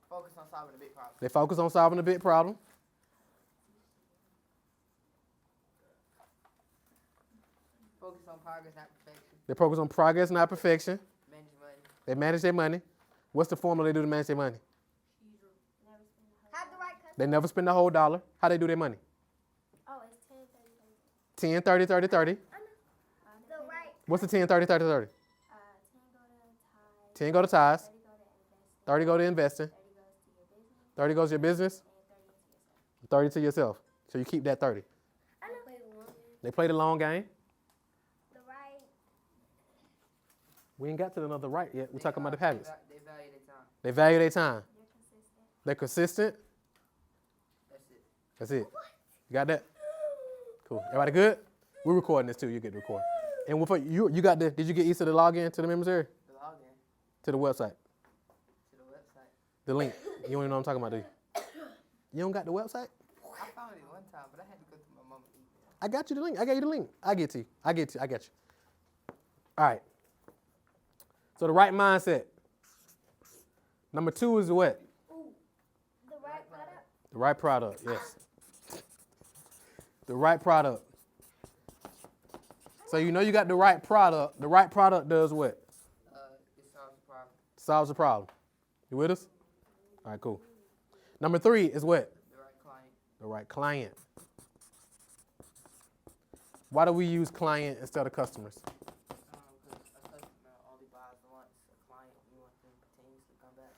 Speaker 8: Focus on solving a big problem.
Speaker 1: They focus on solving a big problem.
Speaker 8: Focus on progress, not perfection.
Speaker 1: They focus on progress, not perfection.
Speaker 8: Manage money.
Speaker 1: They manage their money. What's the formula they do to manage their money?
Speaker 7: Have the right customer.
Speaker 1: They never spend the whole dollar. How they do their money?
Speaker 7: Oh, it's 10, 30, 30.
Speaker 1: 10, 30, 30, 30.
Speaker 7: The right.
Speaker 1: What's the 10, 30, 30, 30?
Speaker 7: 10
Speaker 1: 10 go to ties.
Speaker 7: 30 go to
Speaker 1: 30 go to
Speaker 7: investing.
Speaker 1: investing.
Speaker 7: 30 goes to your
Speaker 1: 30 goes to your business.
Speaker 7: business. And 30 into
Speaker 1: 30 to
Speaker 7: yourself.
Speaker 1: yourself. So you keep that 30.
Speaker 7: I know.
Speaker 1: They play the long game.
Speaker 7: The right.
Speaker 1: We ain't got to another right yet. We're talking about the habits.
Speaker 8: They value their time.
Speaker 1: They value their time.
Speaker 7: They're consistent.
Speaker 1: They're consistent.
Speaker 8: That's it.
Speaker 1: That's it. You got that? Cool. Everybody good? We're recording this too. You get to record. And before you got the, did you get Issa to log in to the members area?
Speaker 8: The login
Speaker 1: To the website?
Speaker 8: to the website.
Speaker 1: The link. You don't even know what I'm talking about, do you? You don't got the website?
Speaker 8: I found it one time, but I had to go through my mama's email.
Speaker 1: I got you the link. I got you the link. I get to you. I got you. All right. So the right mindset. Number 2 is what?
Speaker 7: The right product.
Speaker 1: The right product, yes. The right product. So you know you got the right product. The right product does what?
Speaker 8: It solves the problem.
Speaker 1: Solves the problem. You with us? All right, cool. Number 3 is what?
Speaker 8: The right client.
Speaker 1: The right client. Why do we use client instead of customers?
Speaker 8: Because a customer only buys once. A client, we want them to continuously come back.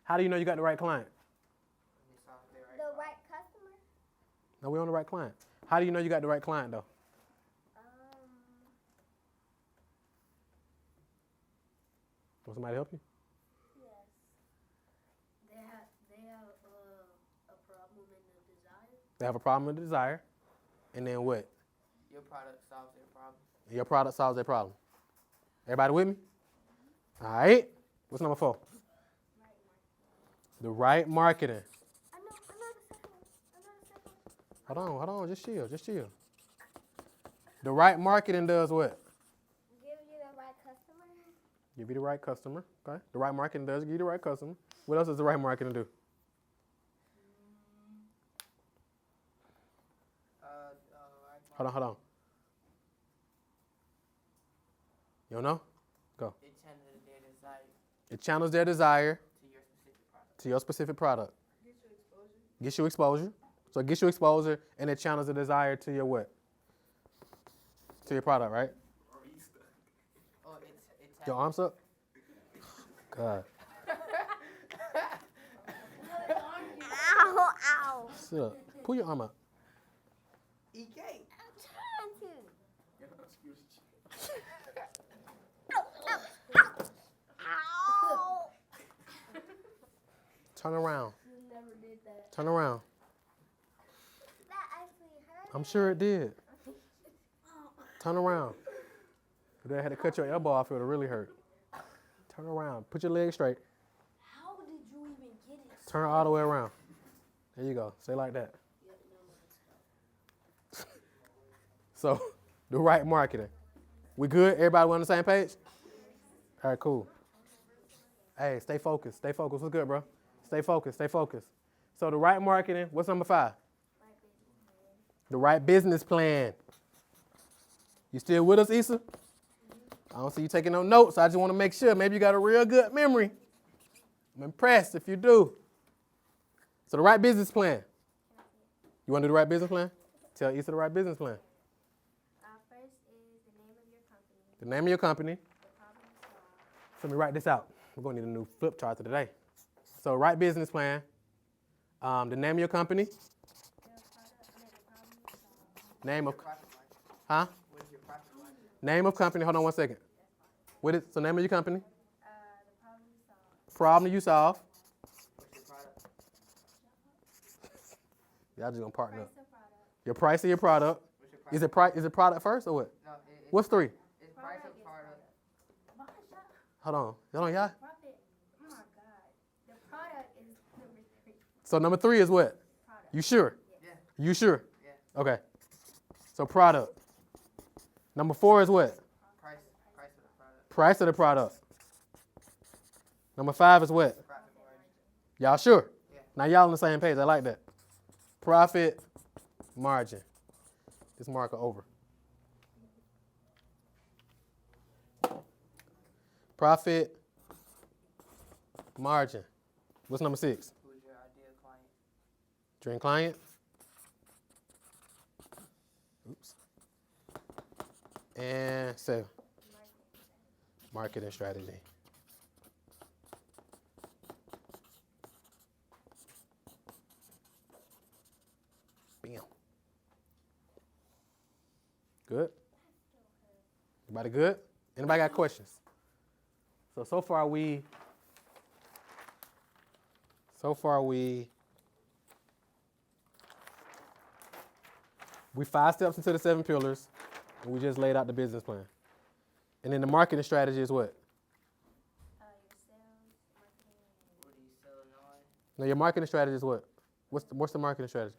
Speaker 1: How do you know you got the right client?
Speaker 8: When they solve their right
Speaker 7: The
Speaker 8: problem.
Speaker 7: right customer.
Speaker 1: No, we're on the right client. How do you know you got the right client, though? Want somebody to help you?
Speaker 7: Yes.
Speaker 5: They have a problem and a desire.
Speaker 1: They have a problem with the desire. And then what?
Speaker 8: Your product solves their problem.
Speaker 1: Your product solves their problem. Everybody with me? All right. What's number 4? The right marketing.
Speaker 7: I know the second one.
Speaker 1: Hold on. Just chill. The right marketing does what?
Speaker 7: Give you the right customer.
Speaker 1: Give you the right customer. Okay. The right marketing does give you the right customer. What else does the right marketing do?
Speaker 8: Right
Speaker 1: Hold on. You don't know? Go.
Speaker 8: It channels their desire
Speaker 1: It channels their desire
Speaker 8: to your specific product.
Speaker 1: to your specific product. Gets you exposure. So it gets you exposure, and it channels the desire to your what? To your product, right?
Speaker 8: Oh, it's
Speaker 1: Your arms up? God.
Speaker 7: Ow.
Speaker 1: Sit up. Pull your arm up.
Speaker 8: EK.
Speaker 7: I'm trying to. Ow.
Speaker 1: Turn around.
Speaker 5: You never did that.
Speaker 1: Turn around.
Speaker 7: That actually hurt.
Speaker 1: I'm sure it did. Turn around. If they had to cut your elbow off, it would have really hurt. Turn around. Put your legs straight.
Speaker 5: How did you even get it?
Speaker 1: Turn all the way around. There you go. Stay like that. So, the right marketing. We good? Everybody on the same page? All right, cool. Hey, stay focused. What's good, bro? Stay focused. So, the right marketing, what's number 5? The right business plan. You still with us, Issa? I don't see you taking no notes. I just want to make sure. Maybe you got a real good memory. I'm impressed if you do. So the right business plan. You want to do the right business plan? Tell Issa the right business plan.
Speaker 7: First is the name of your company.
Speaker 1: The name of your company.
Speaker 7: The problem solved.
Speaker 1: So let me write this out. We're going to need a new flip chart today. So right business plan. The name of your company.
Speaker 7: The problem solved.
Speaker 1: Name of,
Speaker 8: Profit margin.
Speaker 1: huh?
Speaker 8: What is your profit margin?
Speaker 1: Name of company. Hold on 1 second. What is, so name of your company.
Speaker 7: The problem solved.
Speaker 1: Problem you solve.
Speaker 8: What's your product?
Speaker 1: Y'all just gonna partner up.
Speaker 7: Price of product.
Speaker 1: Your price of your product.
Speaker 8: What's your price?
Speaker 1: Is it price? Is it product first or what?
Speaker 8: No,
Speaker 1: What's 3?
Speaker 8: It's price of product.
Speaker 1: Hold on, y'all.
Speaker 7: Profit. Oh my God. The product is number 3.
Speaker 1: So number 3 is what?
Speaker 7: Product.
Speaker 1: You sure?
Speaker 8: Yeah.
Speaker 1: You sure?
Speaker 8: Yeah.
Speaker 1: Okay. So product. Number 4 is what?
Speaker 8: Price of the product.
Speaker 1: Price of the product. Number 5 is what?
Speaker 8: Profit margin.
Speaker 1: Y'all sure?
Speaker 8: Yeah.
Speaker 1: Now y'all on the same page. I like that. Profit margin. This marker over. Profit margin. What's number 6?
Speaker 8: Who's your ideal client?
Speaker 1: Dream client. Oops. And 7. Marketing strategy. Bam. Good? Everybody good? Anybody got questions? So far we 5 steps into the 7 pillars, and we just laid out the business plan. And then the marketing strategy is what?
Speaker 7: Your sales, marketing.
Speaker 8: What are you selling on?
Speaker 1: Now your marketing strategy is what? What's the marketing strategy?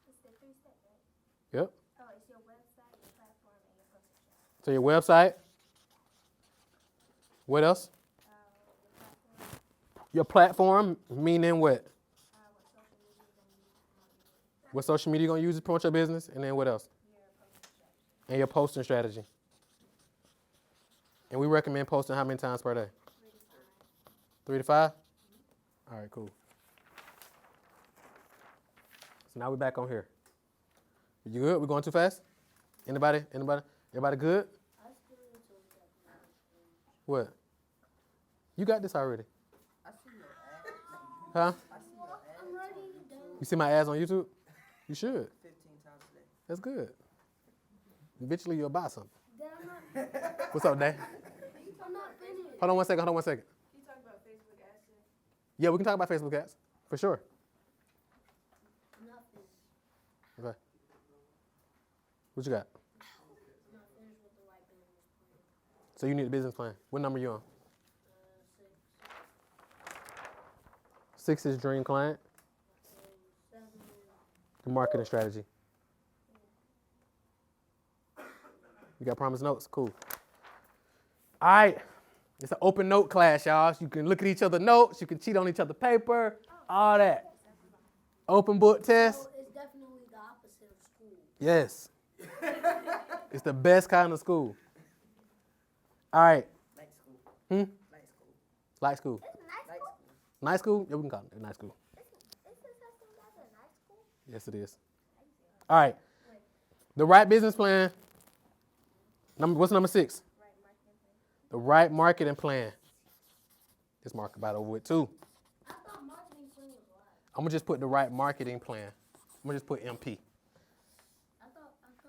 Speaker 7: It's the 3 steps, right?
Speaker 1: Yep.
Speaker 7: Oh, it's your website, your platform, and your posting strategy.
Speaker 1: So your website. What else?
Speaker 7: Your platform.
Speaker 1: Your platform, meaning what?
Speaker 7: What social media you're going to use to promote
Speaker 1: What social media you gonna use to promote your business? And then what else?
Speaker 7: your posting strategy.
Speaker 1: And your posting strategy. And we recommend posting how many times per day? 3 to 5? All right, cool. So now we're back on here. You good? We going too fast? Anybody? Everybody good? What? You got this already.
Speaker 8: I see your ads.
Speaker 1: Huh?
Speaker 8: I see your ads.
Speaker 1: You see my ads on YouTube? You should.
Speaker 8: 15 times a day.
Speaker 1: That's good. Eventually you'll buy something.
Speaker 7: Then I'm not,
Speaker 1: What's up, Dan?
Speaker 7: I'm not finished.
Speaker 1: Hold on one second.
Speaker 10: Can you talk about Facebook ads?
Speaker 1: Yeah, we can talk about Facebook ads. For sure.
Speaker 7: I'm not finished.
Speaker 1: Okay. What you got?
Speaker 7: I'm not finished with the right business plan.
Speaker 1: So you need a business plan. What number you on?
Speaker 7: 6.
Speaker 1: 6 is dream client.
Speaker 7: 7.
Speaker 1: The marketing strategy. You got promise notes? Cool. All right. It's an open note class, y'all. You can look at each other's notes. You can cheat on each other's paper. All that. Open book test.
Speaker 7: So it's definitely the opposite of school.
Speaker 1: Yes. It's the best kind of school. All right.
Speaker 8: Night school.
Speaker 1: Hmm?
Speaker 8: Night school.
Speaker 1: Light school.
Speaker 8: Night school.
Speaker 1: Night school? Yeah, we can call it night school.
Speaker 7: Is this something that's a nice school?
Speaker 1: Yes, it is. All right. The right business plan. What's number 6?
Speaker 7: Right marketing plan.
Speaker 1: The right marketing plan. This market about over with too.
Speaker 7: I thought marketing plan was last.
Speaker 1: I'm gonna just put the right marketing plan. I'm gonna just put MP.
Speaker 7: I thought the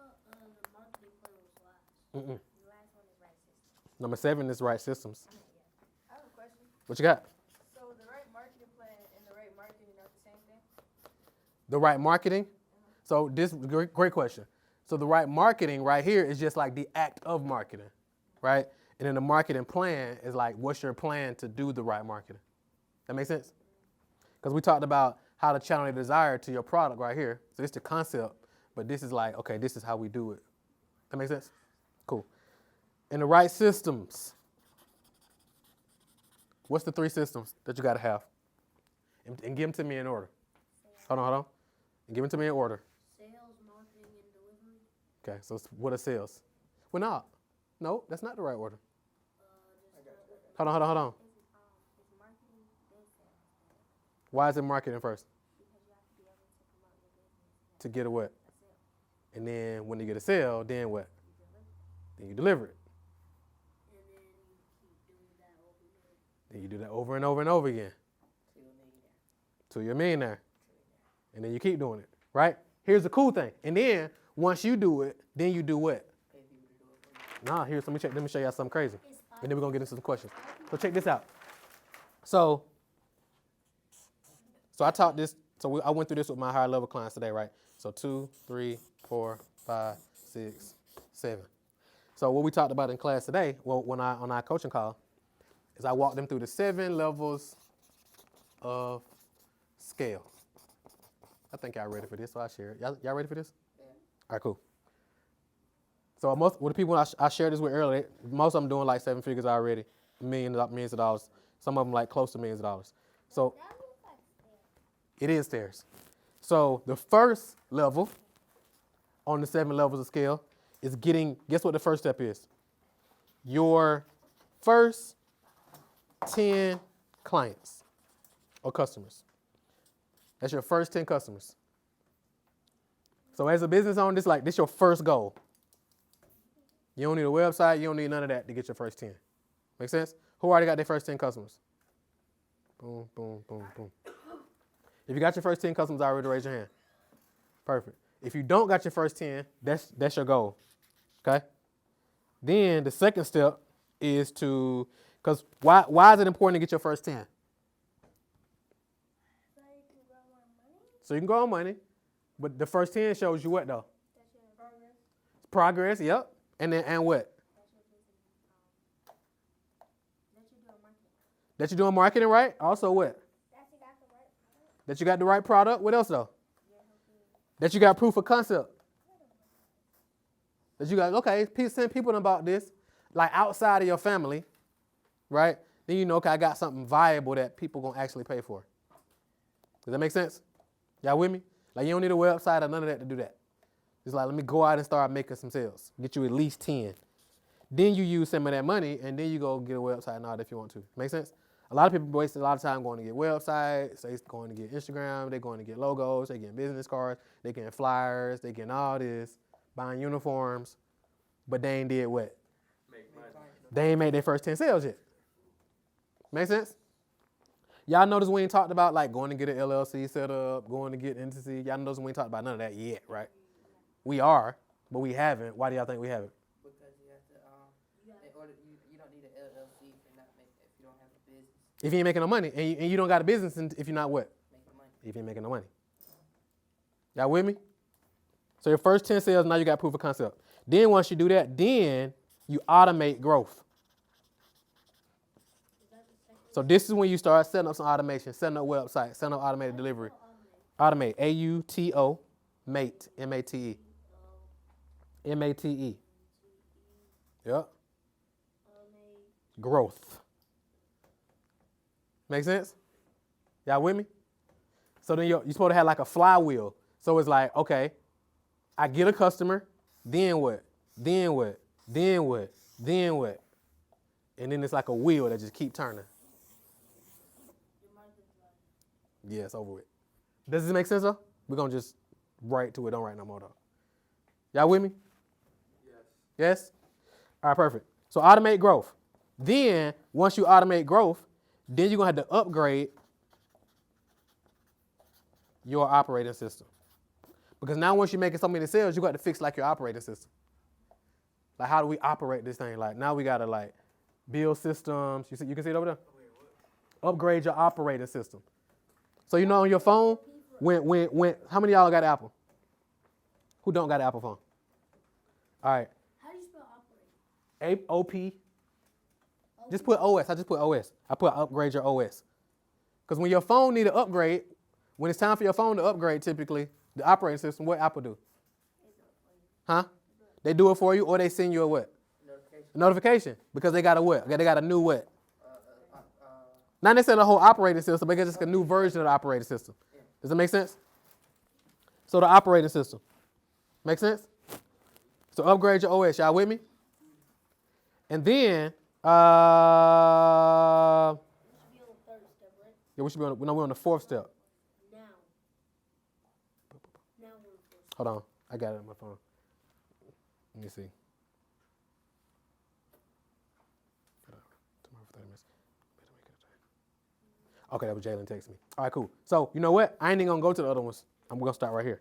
Speaker 7: marketing plan was last.
Speaker 1: Mm-mm.
Speaker 7: The last one is right system.
Speaker 1: Number 7 is right systems.
Speaker 10: I have a question.
Speaker 1: What you got?
Speaker 10: So the right marketing plan and the right marketing are the same thing?
Speaker 1: The right marketing. So this great question. So the right marketing right here is just like the act of marketing, right? And then the marketing plan is like, what's your plan to do the right marketing? That makes sense? Because we talked about how to channel your desire to your product right here. So it's the concept, but this is like, okay, this is how we do it. That makes sense? Cool. And the right systems. What's the 3 systems that you got to have? And give them to me in order. Hold on. And give them to me in order.
Speaker 7: Sales, marketing, and delivery.
Speaker 1: Okay, so what are sales? Well, no, that's not the right order. Hold on.
Speaker 7: It's marketing, then sales.
Speaker 1: Why is it marketing first?
Speaker 7: Because you have to be able to promote your business.
Speaker 1: To get a what?
Speaker 7: A sale.
Speaker 1: And then when you get a sale, then what? Then you deliver it.
Speaker 7: And then you keep doing that over and over.
Speaker 1: Then you do that over and over and over again. Till you're a millionaire. And then you keep doing it, right? Here's the cool thing. And then once you do it, then you do what? Nah, let me show y'all something crazy. And then we're gonna get into some questions. So check this out. So I taught this So I went through this with my higher level clients today, right? So 2, 3, 4, 5, 6, 7. So what we talked about in class today, well, on our coaching call, is I walked them through the 7 levels of scale. I think y'all ready for this, so I share it. Y'all ready for this?
Speaker 8: Yeah.
Speaker 1: All right, cool. So most with the people I shared this with earlier, most of them doing like 7 figures already, millions of dollars. Some of them like close to millions of dollars. So it is theirs. So the first level on the 7 levels of scale is getting, guess what the first step is? Your first 10 clients or customers. That's your first 10 customers. So as a business owner, this your first goal. You don't need a website. You don't need none of that to get your first 10. Make sense? Who already got their first 10 customers? Boom, boom, boom, boom. If you got your first 10 customers already, raise your hand. Perfect. If you don't got your first 10, that's your goal. Okay? Then the second step is to, because why is it important to get your first 10? So you can grow money, but the first 10 shows you what though? Progress, yep. And what? That you're doing marketing right. Also what? That you got the right product. What else though? That you got proof of concept. That you got, okay, send people about this, like outside of your family, right? Then you know, okay, I got something viable that people gonna actually pay for. Does that make sense? Y'all with me? Like you don't need a website or none of that to do that. It's like, let me go out and start making some sales. Get you at least 10. Then you use some of that money and then you go get a website and all that if you want to. Make sense? A lot of people waste a lot of time going to get websites. They're going to get Instagram. They're going to get logos. They're getting business cards. They're getting flyers. They're getting all this, buying uniforms. But they ain't did what?
Speaker 6: Make money.
Speaker 1: They ain't made their first 10 sales yet. Make sense? Y'all notice we ain't talked about like going to get an LLC set up, going to get entity. Y'all notice we ain't talked about none of that yet, right? We are, but we haven't. Why do y'all think we haven't?
Speaker 8: Because you have to, in order, you don't need an LLC if you don't have a business.
Speaker 1: If you ain't making no money, and you don't got a business, if you're not what?
Speaker 8: Making money.
Speaker 1: If you ain't making no money. Y'all with me? So your first 10 sales, now you got proof of concept. Then once you do that, then you automate growth. So this is when you start setting up some automation, setting up websites, setting up automated delivery. Automate, A-U-T-O, mate, M-A-T-E. M-A-T-E. Yep. Growth. Make sense? Y'all with me? So then you're supposed to have like a flywheel. So it's like, okay, I get a customer, then what? Then what? Then what? Then what? And then it's like a wheel that just keep turning. Yeah, it's over with. Does this make sense though? We're going to just write to it. Don't write no more though. Y'all with me?
Speaker 2: Yes.
Speaker 1: Yes? All right, perfect. So automate growth. Then once you automate growth, then you're going to have to upgrade your operating system. Because now once you're making so many sales, you got to fix like your operating system. Like how do we operate this thing? Like now we got to like build systems. You can see it over there? Upgrade your operating system. So you know on your phone, when how many of y'all got Apple? Who don't got an Apple phone? All right.
Speaker 5: How do you spell operate?
Speaker 1: A-O-P. Just put OS. I just put OS. I put upgrade your OS. Because when your phone need an upgrade, when it's time for your phone to upgrade, typically, the operating system, what Apple do? Huh? They do it for you or they send you a what? Notification. Because they got a what? They got a new what? Not necessarily the whole operating system, but it's just a new version of the operating system. Does that make sense? So the operating system. Make sense? So upgrade your OS. Y'all with me? And then, yeah, we should be on, no, we're on the 4th step.
Speaker 5: Now we're on the 4th.
Speaker 1: Hold on. I got it on my phone. Let me see. Tomorrow for 30 minutes. Okay, that was Jalen texting me. All right, cool. So, you know what? I ain't even going to go to the other ones. I'm going to start right here.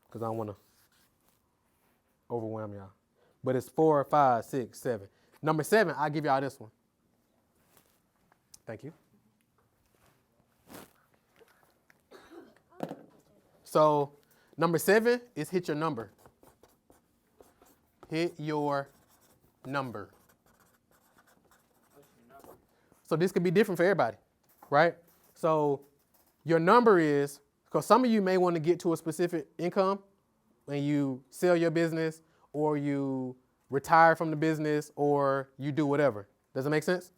Speaker 1: Because I don't want to overwhelm y'all. But it's 4, 5, 6, 7. Number 7, I'll give y'all this one. Thank you. So number 7 is hit your number. Hit your number.
Speaker 8: What's your number?
Speaker 1: So this could be different for everybody, right? So your number is, because some of you may want to get to a specific income when you sell your business or you retire from the business or you do whatever. Does it make sense?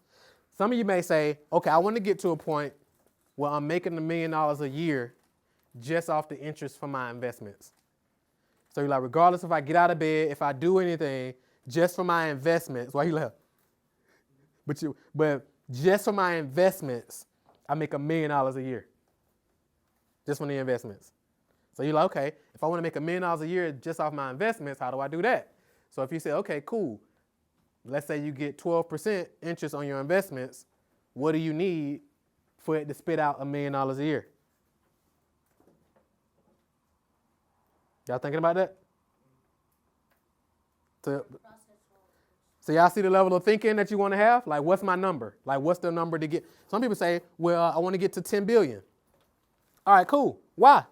Speaker 1: Some of you may say, okay, I want to get to a point where I'm making $1 million a year just off the interest from my investments. So you're like, regardless if I get out of bed, if I do anything, just for my investments, why you laugh? But just for my investments, I make $1 million a year. Just from the investments. So you're like, okay, if I want to make $1 million a year just off my investments, how do I do that? So if you say, okay, cool. Let's say you get 12% interest on your investments. What do you need for it to spit out $1 million a year? Y'all thinking about that? So y'all see the level of thinking that you want to have? Like, what's my number? Like, what's the number to get? Some people say, well, I want to get to 10 billion. All right, cool. Why?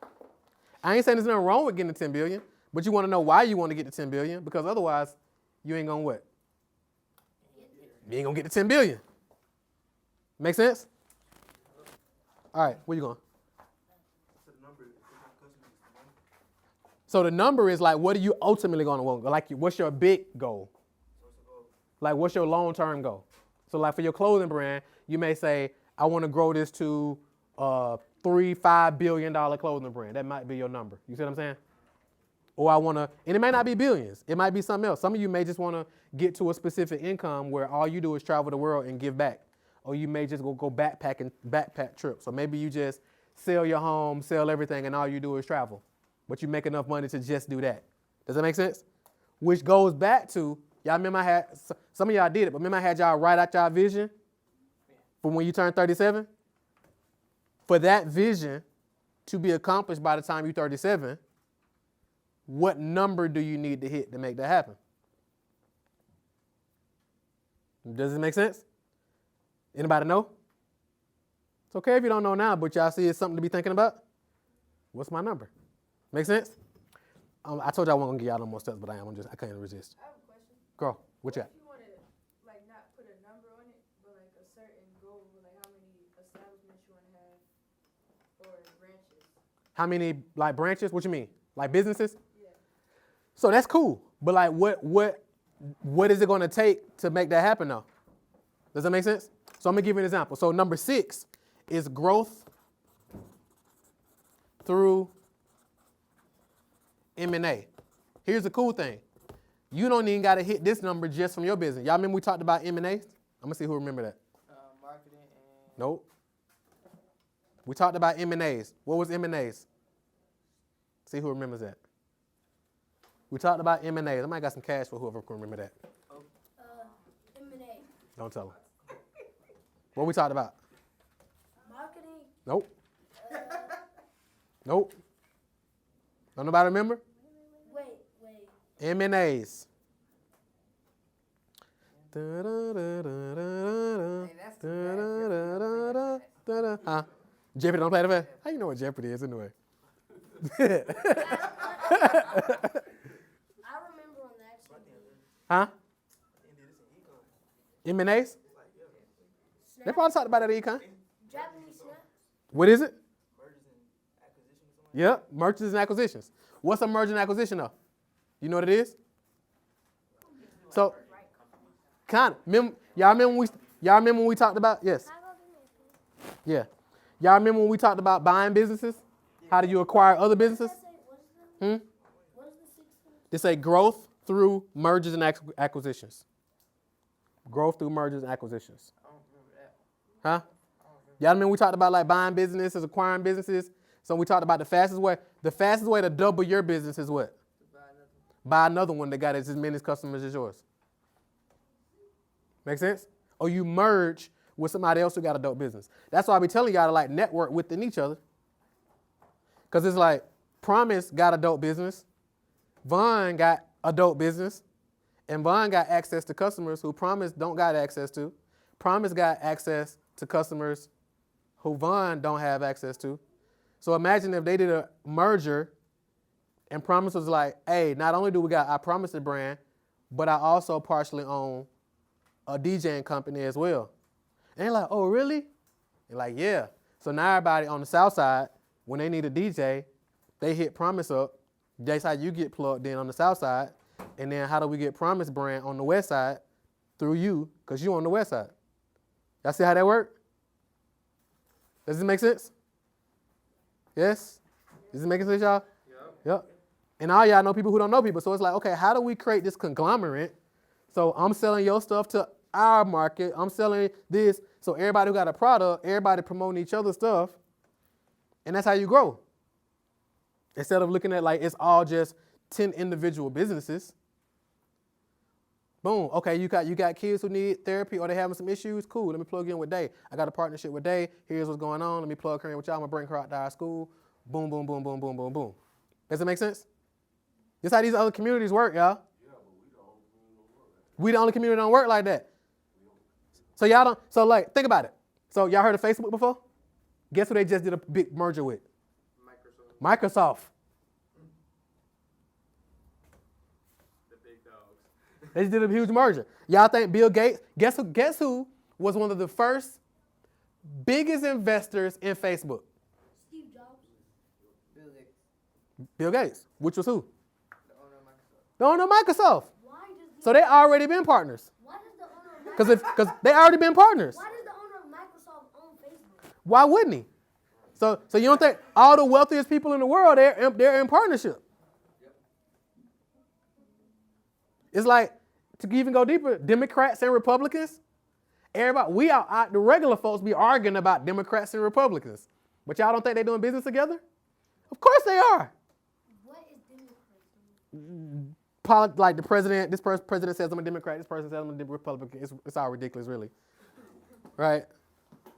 Speaker 1: I ain't saying there's nothing wrong with getting to 10 billion, but you want to know why you want to get to 10 billion, because otherwise you ain't going to what? You ain't going to get to 10 billion. Make sense? All right, where you going? So the number is like, what are you ultimately going to want? Like, what's your big goal? Like, what's your long-term goal? So like for your clothing brand, you may say, I want to grow this to $3-5 billion clothing brand. That might be your number. You see what I'm saying? Or I want to, and it may not be billions. It might be something else. Some of you may just want to get to a specific income where all you do is travel the world and give back. Or you may just go backpack trips. So maybe you just sell your home, sell everything, and all you do is travel. But you make enough money to just do that. Does that make sense? Which goes back to, y'all remember some of y'all did it, but remember I had y'all write out y'all vision from when you turned 37? For that vision to be accomplished by the time you're 37, what number do you need to hit to make that happen? Does it make sense? Anybody know? It's okay if you don't know now, but y'all see it's something to be thinking about. What's my number? Make sense? I told you I wasn't going to give y'all no more steps, but I can't resist.
Speaker 10: I have a question.
Speaker 1: Girl, what you got?
Speaker 10: If you want to, like, not put a number on it, but, like, a certain goal, like how many establishments you want to have or branches.
Speaker 1: How many, like, branches? What you mean? Like businesses?
Speaker 10: Yeah.
Speaker 1: So that's cool. But, like, what is it going to take to make that happen, though? Does that make sense? So I'm going to give you an example. So number 6 is growth through M&A. Here's the cool thing. You don't even got to hit this number just from your business. Y'all remember we talked about M&As? I'm going to see who remember that.
Speaker 8: Marketing and...
Speaker 1: Nope. We talked about M&As. What was M&As? See who remembers that. We talked about M&As. I might got some cash for whoever can remember that.
Speaker 5: M&A.
Speaker 1: Don't tell them. What we talked about?
Speaker 5: Marketing.
Speaker 1: Nope. Nope. Don't nobody remember?
Speaker 5: Wait.
Speaker 1: M&As. Huh? Jeopardy don't play the fast? How you know what Jeopardy is anyway?
Speaker 5: I remember on that.
Speaker 1: Huh? M&As? They probably talked about it at Econ.
Speaker 5: Japanese snacks.
Speaker 1: What is it? Yep, mergers and acquisitions. What's a merger and acquisition of? You know what it is? So, kind of. Y'all remember when we talked about? Yes. Yeah. Y'all remember when we talked about buying businesses? How do you acquire other businesses?
Speaker 5: What is the 6th one?
Speaker 1: They say growth through mergers and acquisitions. Growth through mergers and acquisitions.
Speaker 8: I don't remember that.
Speaker 1: Huh? Y'all remember we talked about like buying businesses, acquiring businesses? So we talked about the fastest way. The fastest way to double your business is what? Buy another one that got as many customers as yours. Make sense? Or you merge with somebody else who got a dope business. That's why I be telling y'all to like network within each other. Because it's like Promise got a dope business. Vaughn got a dope business. And Vaughn got access to customers who Promise don't got access to. Promise got access to customers who Vaughn don't have access to. So imagine if they did a merger and Promise was like, hey, not only do we got I Promise the brand, but I also partially own a DJing company as well. And they're like, oh, really? They're like, yeah. So now everybody on the south side, when they need a DJ, they hit Promise up. That's how you get plugged in on the south side. And then how do we get Promise brand on the west side? Through you, because you on the west side. Y'all see how that work? Does it make sense? Yes? Is it making sense, y'all? Yep. And all y'all know people who don't know people. So it's like, okay, how do we create this conglomerate? So I'm selling your stuff to our market. I'm selling this. So everybody who got a product, everybody promoting each other's stuff. And that's how you grow. Instead of looking at like it's all just 10 individual businesses. Boom. Okay, you got kids who need therapy or they having some issues. Cool. Let me plug in with Day. I got a partnership with Day. Here's what's going on. Let me plug her in with y'all. I'm gonna bring her out to our school. Boom, boom, boom, boom, boom, boom, boom. Does it make sense? This how these other communities work, y'all. Yeah, but we the only community that don't work like that. So y'all don't. So like, think about it. So y'all heard of Facebook before? Guess who they just did a big merger with? Microsoft. They just did a huge merger. Y'all think Bill Gates, guess who was one of the first biggest investors in Facebook?
Speaker 5: Steve Jobs.
Speaker 1: Bill Gates, which was who?
Speaker 8: The owner of Microsoft.
Speaker 1: The owner of Microsoft.
Speaker 5: Why does
Speaker 1: So they already been partners.
Speaker 5: why does the owner of
Speaker 1: Because they already been partners.
Speaker 5: why does the owner of Microsoft own Facebook?
Speaker 1: Why wouldn't he? So you don't think all the wealthiest people in the world, they're in partnership? It's like, to even go deeper, Democrats and Republicans, everybody, the regular folks be arguing about Democrats and Republicans. But y'all don't think they're doing business together? Of course they are.
Speaker 5: What is Democrat?
Speaker 1: Like the president, president says I'm a Democrat, this person says I'm a Republican. It's all ridiculous, really. Right?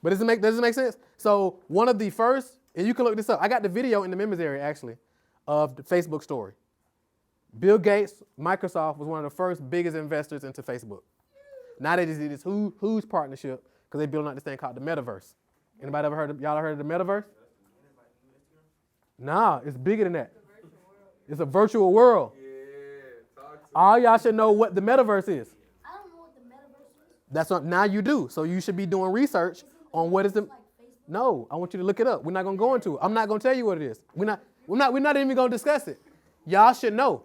Speaker 1: But does it make sense? So one of the first, and you can look this up. I got the video in the members area, actually, of the Facebook story. Bill Gates, Microsoft, was one of the first biggest investors into Facebook. Now they just did this huge partnership because they're building out this thing called the metaverse. Anybody ever heard of the metaverse? Nah, it's bigger than that. It's a virtual world. All y'all should know what the metaverse is.
Speaker 5: I don't know what the metaverse is.
Speaker 1: That's what now you do. So you should be doing research on what is the.
Speaker 5: Like Facebook?
Speaker 1: No, I want you to look it up. We're not gonna go into it. I'm not gonna tell you what it is. We're not even gonna discuss it. Y'all should know.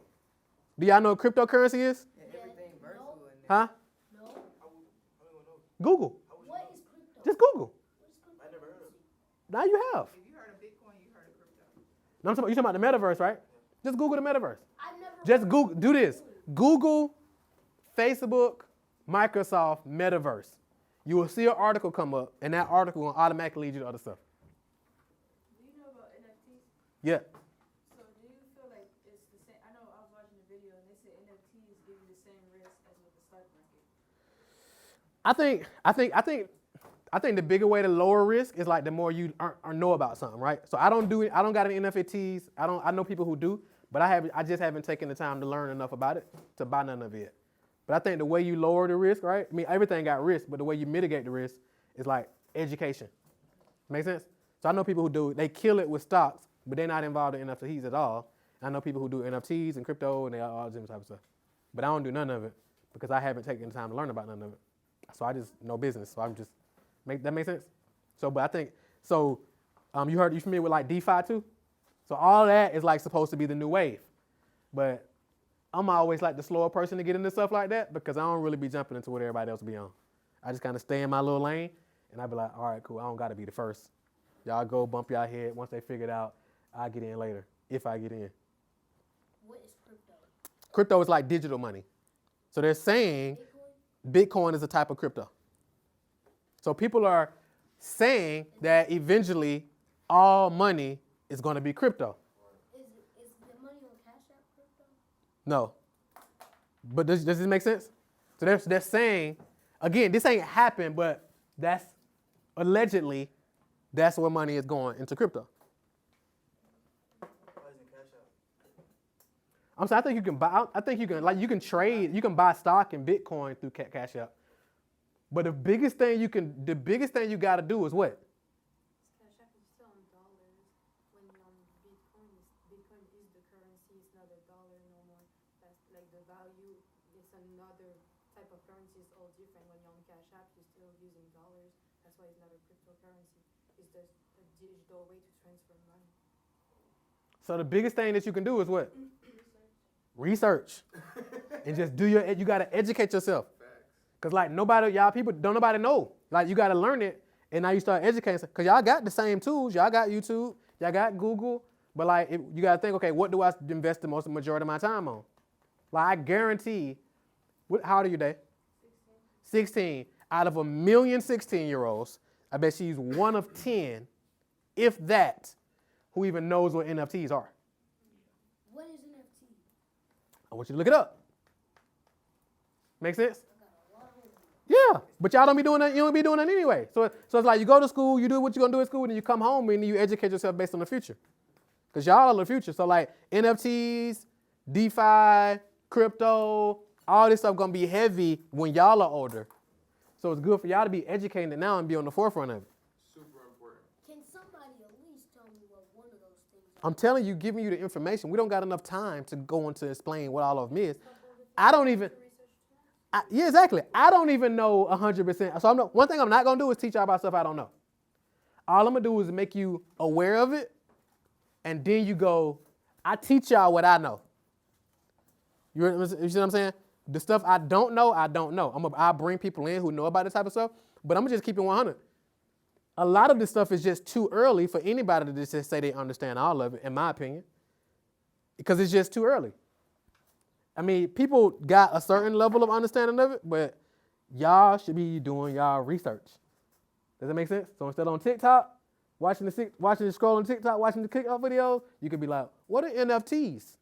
Speaker 1: Do y'all know what cryptocurrency is?
Speaker 8: Yeah, everything virtual in there.
Speaker 1: Huh?
Speaker 5: No.
Speaker 1: Google.
Speaker 5: What is crypto?
Speaker 1: Just Google.
Speaker 5: What is crypto?
Speaker 1: Now you have.
Speaker 10: If you heard of Bitcoin, you heard of crypto.
Speaker 1: No, you're talking about the metaverse, right? Just Google the metaverse.
Speaker 5: I've never
Speaker 1: Just Google. Do this. Google Facebook, Microsoft, metaverse. You will see an article come up, and that article will automatically lead you to other stuff.
Speaker 9: Do you know about NFTs?
Speaker 1: Yeah.
Speaker 9: So do you feel like it's the same? I know I was watching a video and they said NFTs give you the same risk as with the stock market.
Speaker 1: I think the bigger way to lower risk is like the more you know about something, right? So I don't got any NFTs. I know people who do, but I just haven't taken the time to learn enough about it to buy none of it. But I think the way you lower the risk, right? I mean, everything got risk, but the way you mitigate the risk is like education. Make sense? So I know people who do, they kill it with stocks, but they're not involved in NFTs at all. And I know people who do NFTs and crypto and all different type of stuff. But I don't do none of it because I haven't taken the time to learn about none of it. So I just know business. So I'm just, that make sense? So, but I think, so you familiar with like DeFi too? So all that is like supposed to be the new wave. But I'm always like the slower person to get into stuff like that because I don't really be jumping into what everybody else be on. I just kind of stay in my little lane and I be like, all right, cool. I don't got to be the first. Y'all go bump y'all head. Once they figure it out, I'll get in later if I get in.
Speaker 5: What is crypto?
Speaker 1: Crypto is like digital money. So they're saying Bitcoin is a type of crypto. So people are saying that eventually all money is going to be crypto.
Speaker 5: Is the money on Cash App crypto?
Speaker 1: No. But does this make sense? So they're saying, again, this ain't happened, but that's allegedly, that's where money is going into crypto. I'm sorry, I think you can trade, you can buy stock in Bitcoin through Cash App. But the biggest thing you got to do is what?
Speaker 9: Cash App is still in dollars.
Speaker 7: why it's not a cryptocurrency. It's just a digital way to transfer money.
Speaker 1: So the biggest thing that you can do is what? Research. And just you got to educate yourself. Because like don't nobody know. Like you got to learn it. And now you start educating. Because y'all got the same tools. Y'all got YouTube. Y'all got Google. But like you got to think, okay, what do I invest the majority of my time on? Like I guarantee, how old are you, Day? 16. Out of 1,000,000 16-year-olds, I bet she's one of 10, if that, who even knows what NFTs are.
Speaker 5: What is NFT?
Speaker 1: I want you to look it up. Make sense? Yeah, but y'all don't be doing that. You don't be doing that anyway. So it's like you go to school, you do what you're gonna do at school, and then you come home and you educate yourself based on the future. Because y'all are the future. So like NFTs, DeFi, crypto, all this stuff gonna be heavy when y'all are older. So it's good for y'all to be educated now and be on the forefront of it.
Speaker 4: Super important.
Speaker 5: Can somebody at least tell me what one of those things are?
Speaker 1: I'm telling you, giving you the information. We don't got enough time to go on to explain what all of them is. I don't even. Yeah, exactly. I don't even know 100%. So one thing I'm not gonna do is teach y'all about stuff I don't know. All I'm gonna do is make you aware of it, and then you go. I teach y'all what I know. You see what I'm saying? The stuff I don't know, I don't know. I bring people in who know about this type of stuff, but I'm gonna just keep it 100. A lot of this stuff is just too early for anybody to just say they understand all of it, in my opinion, because it's just too early. I mean, people got a certain level of understanding of it, but y'all should be doing y'all research. Does that make sense? So instead on TikTok, scrolling TikTok, watching the kick-off videos, you could be like, what are NFTs?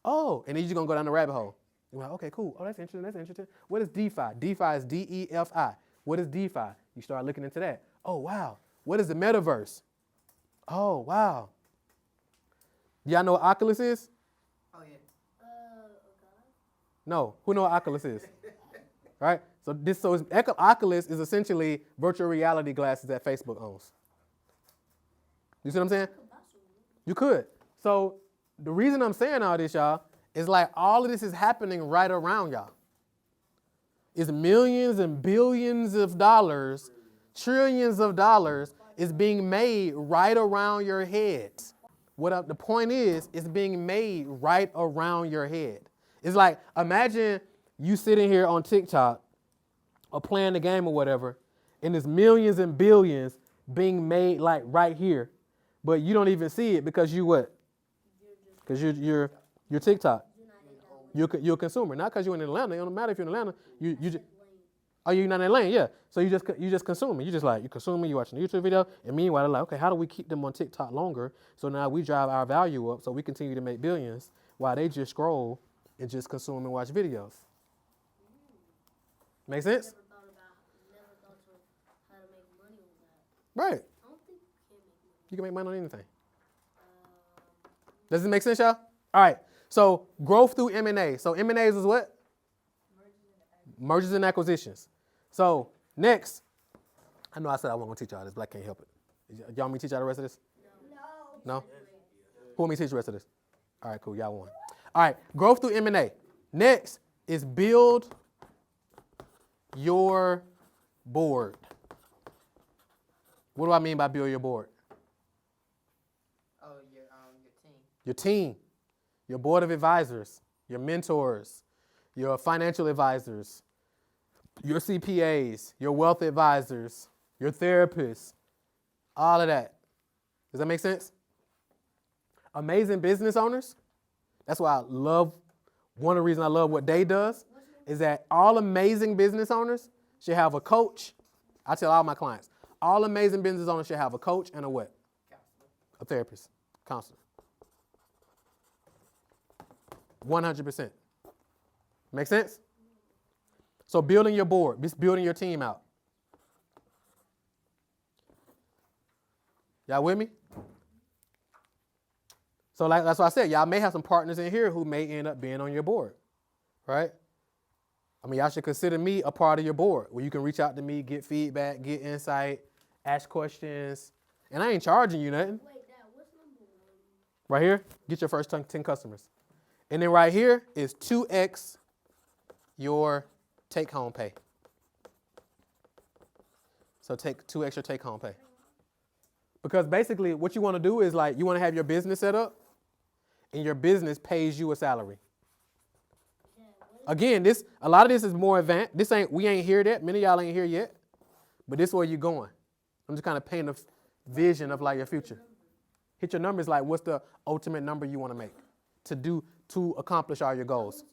Speaker 1: Oh, and then you're just gonna go down the rabbit hole. You're like, okay, cool. Oh, that's interesting. What is DeFi? DeFi is DEFI. What is DeFi? You start looking into that. Oh, wow. What is the metaverse? Oh, wow. Y'all know what Oculus is?
Speaker 8: Oh yeah.
Speaker 1: No. Who know what Oculus is? Right? So Oculus is essentially virtual reality glasses that Facebook owns. You see what I'm saying? You could. So the reason I'm saying all this, y'all, is like all of this is happening right around y'all. It's millions and billions of dollars, trillions of dollars is being made right around your head. The point is, it's being made right around your head. It's like, imagine you sitting here on TikTok or playing the game or whatever, and there's millions and billions being made like right here, but you don't even see it because you what? Because you're TikTok. You're a consumer, not because you're in Atlanta. It don't matter if you're in Atlanta. You just, oh, you're not in Atlanta, yeah. So you just consuming. You consuming. You watching a YouTube video, and meanwhile, they're like, okay, how do we keep them on TikTok longer? So now we drive our value up, so we continue to make billions while they just scroll and just consume and watch videos. Make sense?
Speaker 5: Never thought of how to make money with that.
Speaker 1: Right.
Speaker 5: I don't think you can make money.
Speaker 1: You can make money on anything. Does it make sense, y'all? All right. So growth through M&A. So M&As is what? Mergers and acquisitions. So next, I know I said I wasn't going to teach y'all this, but I can't help it. Y'all want me to teach y'all the rest of this? No. No? Who want me to teach the rest of this? All right, cool. Y'all won. All right. Growth through M&A. Next is build your board. What do I mean by build your board?
Speaker 8: Oh, your team.
Speaker 1: Your team, your board of advisors, your mentors, your financial advisors, your CPAs, your wealth advisors, your therapists, all of that. Does that make sense? Amazing business owners. That's why one of the reasons I love what Day does is that all amazing business owners should have a coach. I tell all my clients, all amazing business owners should have a coach and a what?
Speaker 8: Counselor.
Speaker 1: A therapist, counselor. 100%. Make sense? So building your board, building your team out. Y'all with me? So that's why I said, y'all may have some partners in here who may end up being on your board, right? I mean, y'all should consider me a part of your board where you can reach out to me, get feedback, get insight, ask questions. And I ain't charging you nothing.
Speaker 5: Wait, Dad, what's number 1?
Speaker 1: Right here, get your first 10 customers. And then right here is 2x your take-home pay. So take 2 extra take-home pay. Because basically what you want to do is like you want to have your business set up and your business pays you a salary. Again, a lot of this is more advanced. We ain't here yet. Many of y'all ain't here yet. But this is where you're going. I'm just kind of painting a vision of like your future. Hit your numbers like what's the ultimate number you want to make to accomplish all your goals.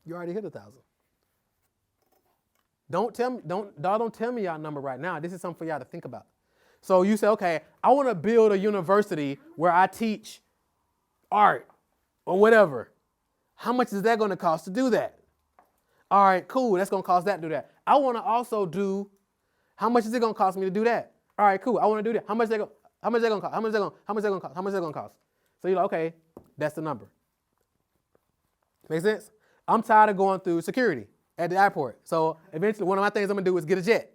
Speaker 1: You already hit 1,000. Don't tell me y'all number right now. This is something for y'all to think about. So you say, okay, I want to build a university where I teach art or whatever. How much is that going to cost to do that? All right, cool. That's going to cost that to do that. I want to also do, how much is it going to cost me to do that? All right, cool. I want to do that. How much is that going to cost? How much is that going to cost? So you're like, okay, that's the number. Make sense? I'm tired of going through security at the airport. So eventually one of my things I'm going to do is get a jet.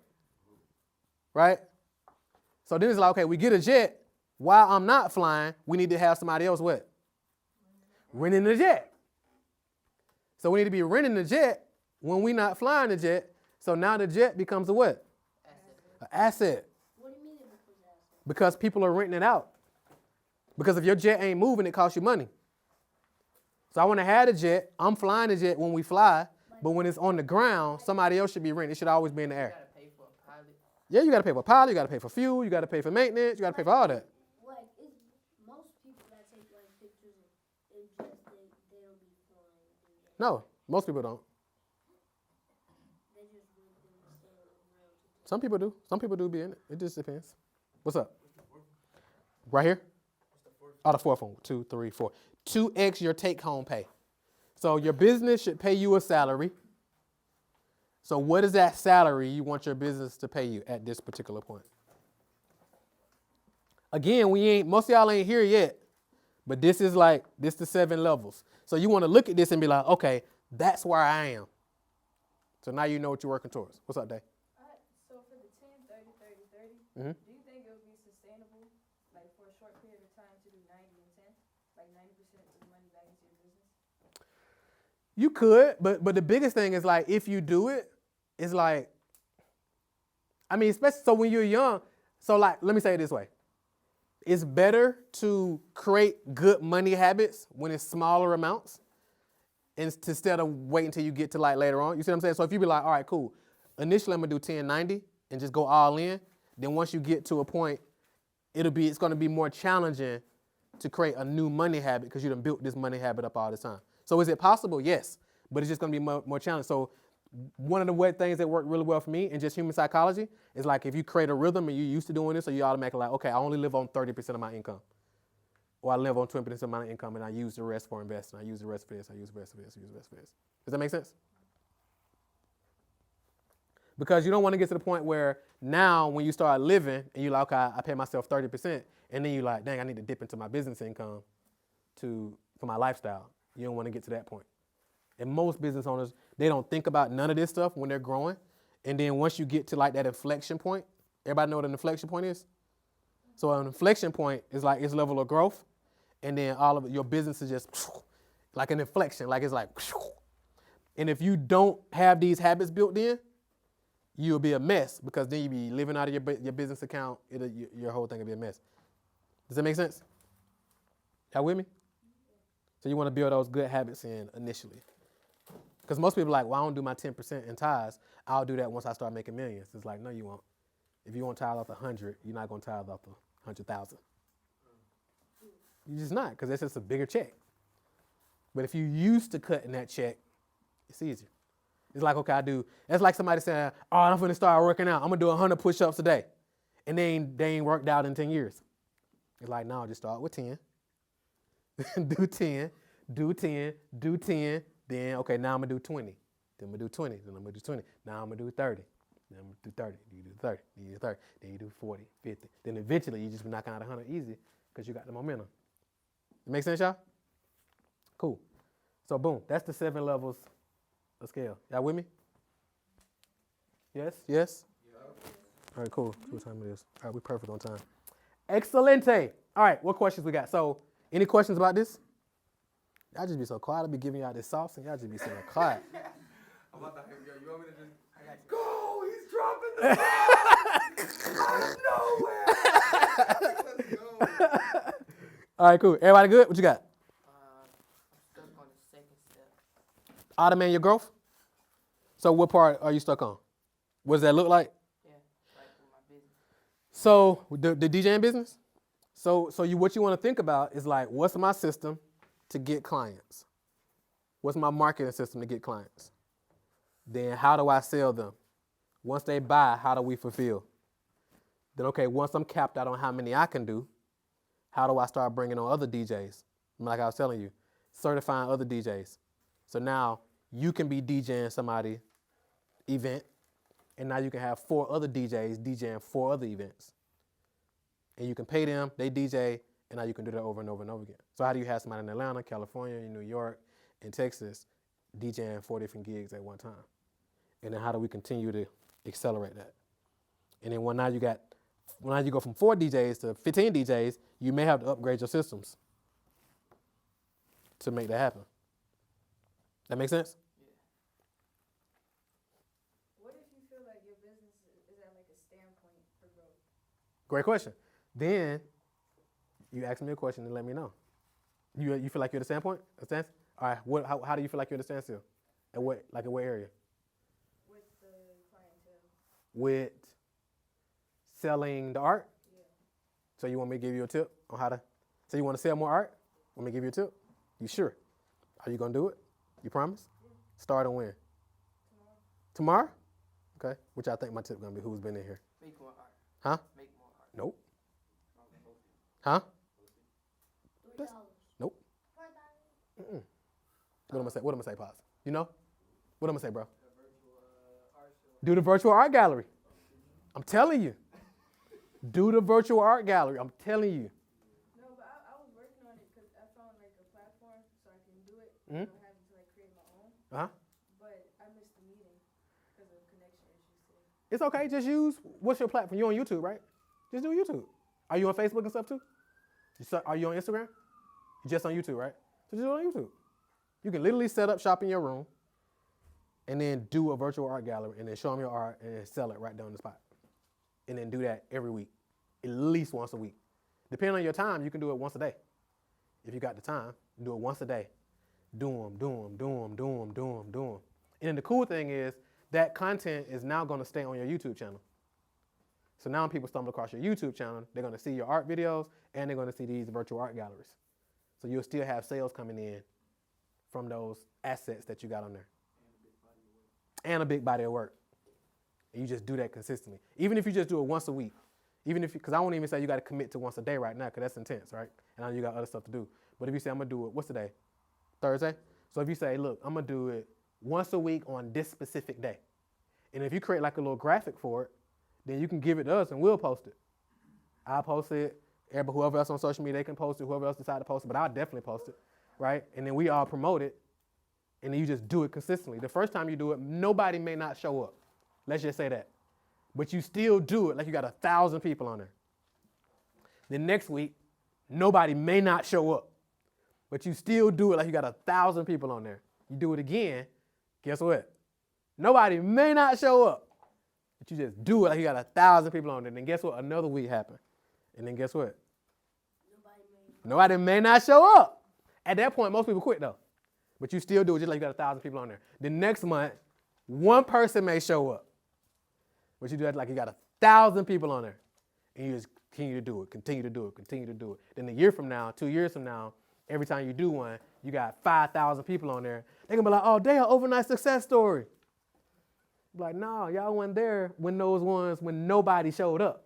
Speaker 1: Right? So then it's like, okay, we get a jet. While I'm not flying, we need to have somebody else what? Renting the jet. So we need to be renting the jet when we're not flying the jet. So now the jet becomes a what? An asset.
Speaker 5: What do you mean it becomes an asset?
Speaker 1: Because people are renting it out. Because if your jet ain't moving, it costs you money. So I want to have the jet. I'm flying the jet when we fly. But when it's on the ground, somebody else should be renting. It should always be in the air.
Speaker 8: You gotta pay for a pilot.
Speaker 1: Yeah, you got to pay for a pilot. You got to pay for fuel. You got to pay for maintenance. You got to pay for all that.
Speaker 5: Like, it's most people that take like pictures in jets, they don't be flying in jets.
Speaker 1: No, most people don't.
Speaker 5: They just rent them and stay on the ground.
Speaker 1: Some people do. Some people do be in it. It just depends. What's up? Right here? Oh, the fourth one. 2, 3, 4. 2x your take-home pay. So your business should pay you a salary. So what is that salary you want your business to pay you at this particular point? Again, most of y'all ain't here yet, but this the 7 levels. So you want to look at this and be like, okay, that's where I am. So now you know what you're working towards. What's up, Dave?
Speaker 2: So for the 10, 30, 30, 30,
Speaker 1: Mhm.
Speaker 2: do you think it would be sustainable, like for a short period of time, to do 90 and 10? Like 90% of the money back into your business?
Speaker 1: You could, but the biggest thing is like if you do it, it's like, I mean, especially so when you're young. So like, let me say it this way. It's better to create good money habits when it's smaller amounts instead of waiting until you get to like later on. You see what I'm saying? So if you be like, all right, cool. Initially, I'm going to do 1090 and just go all in. Then once you get to a point, it's going to be more challenging to create a new money habit because you done built this money habit up all the time. So is it possible? Yes, but it's just going to be more challenging. So one of the things that worked really well for me in just human psychology is like if you create a rhythm and you're used to doing this, so you automatically like, okay, I only live on 30% of my income. Or I live on 20% of my income and I use the rest for investing. I use the rest for this, I use the rest for this, I use the rest for this. Does that make sense? Because you don't want to get to the point where now when you start living and you're like, okay, I pay myself 30%, and then you're like, dang, I need to dip into my business income for my lifestyle. You don't want to get to that point. And most business owners, they don't think about none of this stuff when they're growing. And then once you get to like that inflection point, everybody know what an inflection point is? So an inflection point is like its level of growth. And then all of your business is just like an inflection, like it's like. And if you don't have these habits built in, you'll be a mess because then you'll be living out of your business account. Your whole thing will be a mess. Does that make sense? Y'all with me? So you want to build those good habits in initially. Because most people are like, well, I don't do my 10% in tithes. I'll do that once I start making millions. It's like, no, you won't. If you want to tithe off 100, you're not going to tithe off the 100,000. You're just not, because that's just a bigger check. But if you're used to cutting that check, it's easier. It's like, okay, that's like somebody saying, oh, I'm going to start working out. I'm going to do 100 push-ups a day. And they ain't worked out in 10 years. It's like, no, just start with 10. do 10, do 10, do 10. Then, okay, now I'm going to do 20. Then I'm going to do 20. Then I'm going to do 20. Now I'm going to do 30. Then I'm going to do 30. Then you do 30. Then you do 30. Then you do 40, 50. Then eventually you just be knocking out 100 easy because you got the momentum. It make sense, y'all? Cool. So, boom. That's the 7 levels of scale. Y'all with me? Yes? Yes? Yeah. All right, cool. What time it is? All right, we're perfect on time. Excelente. All right, what questions we got? So, any questions about this? Y'all just be so quiet. I'll be giving y'all this sauce and y'all just be sitting quiet.
Speaker 4: I'm about to, you want me to just go? He's dropping
Speaker 1: All right, cool. Everybody good? What you got?
Speaker 8: I'm stuck on the second step.
Speaker 1: Automate your growth. So what part are you stuck on? What does that look like?
Speaker 8: Yeah, like with my business.
Speaker 1: So the DJing business. So what you want to think about is like, what's my system to get clients? What's my marketing system to get clients? Then how do I sell them? Once they buy, how do we fulfill? Then okay, once I'm capped out on how many I can do, how do I start bringing on other DJs? Like I was telling you, certifying other DJs. So now you can be DJing somebody event, and now you can have 4 other DJs DJing 4 other events. And you can pay them, they DJ, and now you can do that over and over and over again. So how do you have somebody in Atlanta, California, New York, and Texas DJing 4 different gigs at one time? And then how do we continue to accelerate that? And then when you go from 4 DJs to 15 DJs, you may have to upgrade your systems to make that happen. That make sense?
Speaker 10: What if you feel like your business is at like a standpoint for growth?
Speaker 1: Great question. Then you ask me a question and let me know. You feel like you're at a standpoint? A stance? All right. How do you feel like you're at a standstill? In what area?
Speaker 10: With the clientele.
Speaker 1: With selling the art?
Speaker 10: Yeah.
Speaker 1: So you want me to give you a tip on how to? So you want to sell more art? Want me to give you a tip? You sure? Are you gonna do it? You promise?
Speaker 10: Yeah.
Speaker 1: Start and when?
Speaker 10: Tomorrow.
Speaker 1: Tomorrow? Okay. Which I think my tip gonna be who's been in here.
Speaker 8: Make more art.
Speaker 1: Huh?
Speaker 8: Make more art.
Speaker 1: Nope. Huh?
Speaker 5: $3.
Speaker 1: Nope.
Speaker 5: $4.
Speaker 1: Mm-mm. What am I gonna say? What am I gonna say, Pops? You know? What am I gonna say, bro? Do the virtual art gallery. I'm telling you. Do the virtual art gallery. I'm telling you.
Speaker 10: No, but I was working on it because I found like a platform so I can do it
Speaker 1: Mhm.
Speaker 10: without having to like create my own.
Speaker 1: Uh-huh.
Speaker 10: But I missed the meeting because of connection issues today.
Speaker 1: It's okay. Just use, what's your platform? You're on YouTube, right? Just do YouTube. Are you on Facebook and stuff too? Are you on Instagram? You're just on YouTube, right? So just do it on YouTube. You can literally set up shop in your room and then do a virtual art gallery and then show them your art and then sell it right down the spot. And then do that every week, at least once a week. Depending on your time, you can do it once a day. If you got the time, do it once a day. Do them. And then the cool thing is that content is now going to stay on your YouTube channel. So now when people stumble across your YouTube channel, they're going to see your art videos and they're going to see these virtual art galleries. So you'll still have sales coming in from those assets that you got on there. And a big body of work. And you just do that consistently. Even if you just do it once a week. Because I won't even say you got to commit to once a day right now because that's intense, right? And I know you got other stuff to do. But if you say, I'm going to do it, what's the day? Thursday? So if you say, look, I'm going to do it once a week on this specific day. And if you create like a little graphic for it, then you can give it to us and we'll post it. I'll post it. Whoever else on social media, they can post it. Whoever else decide to post it, but I'll definitely post it, right? And then we all promote it, and then you just do it consistently. The first time you do it, nobody may not show up. Let's just say that. But you still do it like you got 1,000 people on there. The next week, nobody may not show up, but you still do it like you got 1,000 people on there. You do it again, guess what? Nobody may not show up. But you just do it like you got 1,000 people on there. Then guess what? Another week happened. And then guess what? Nobody may not show up. At that point, most people quit though. But you still do it just like you got 1,000 people on there. The next month, one person may show up. But you do that like you got 1,000 people on there. And you just continue to do it, continue to do it, continue to do it. Then a year from now, 2 years from now, every time you do one, you got 5,000 people on there. They're going to be like, oh, they are overnight success story. Like, no, y'all weren't there when those ones, when nobody showed up.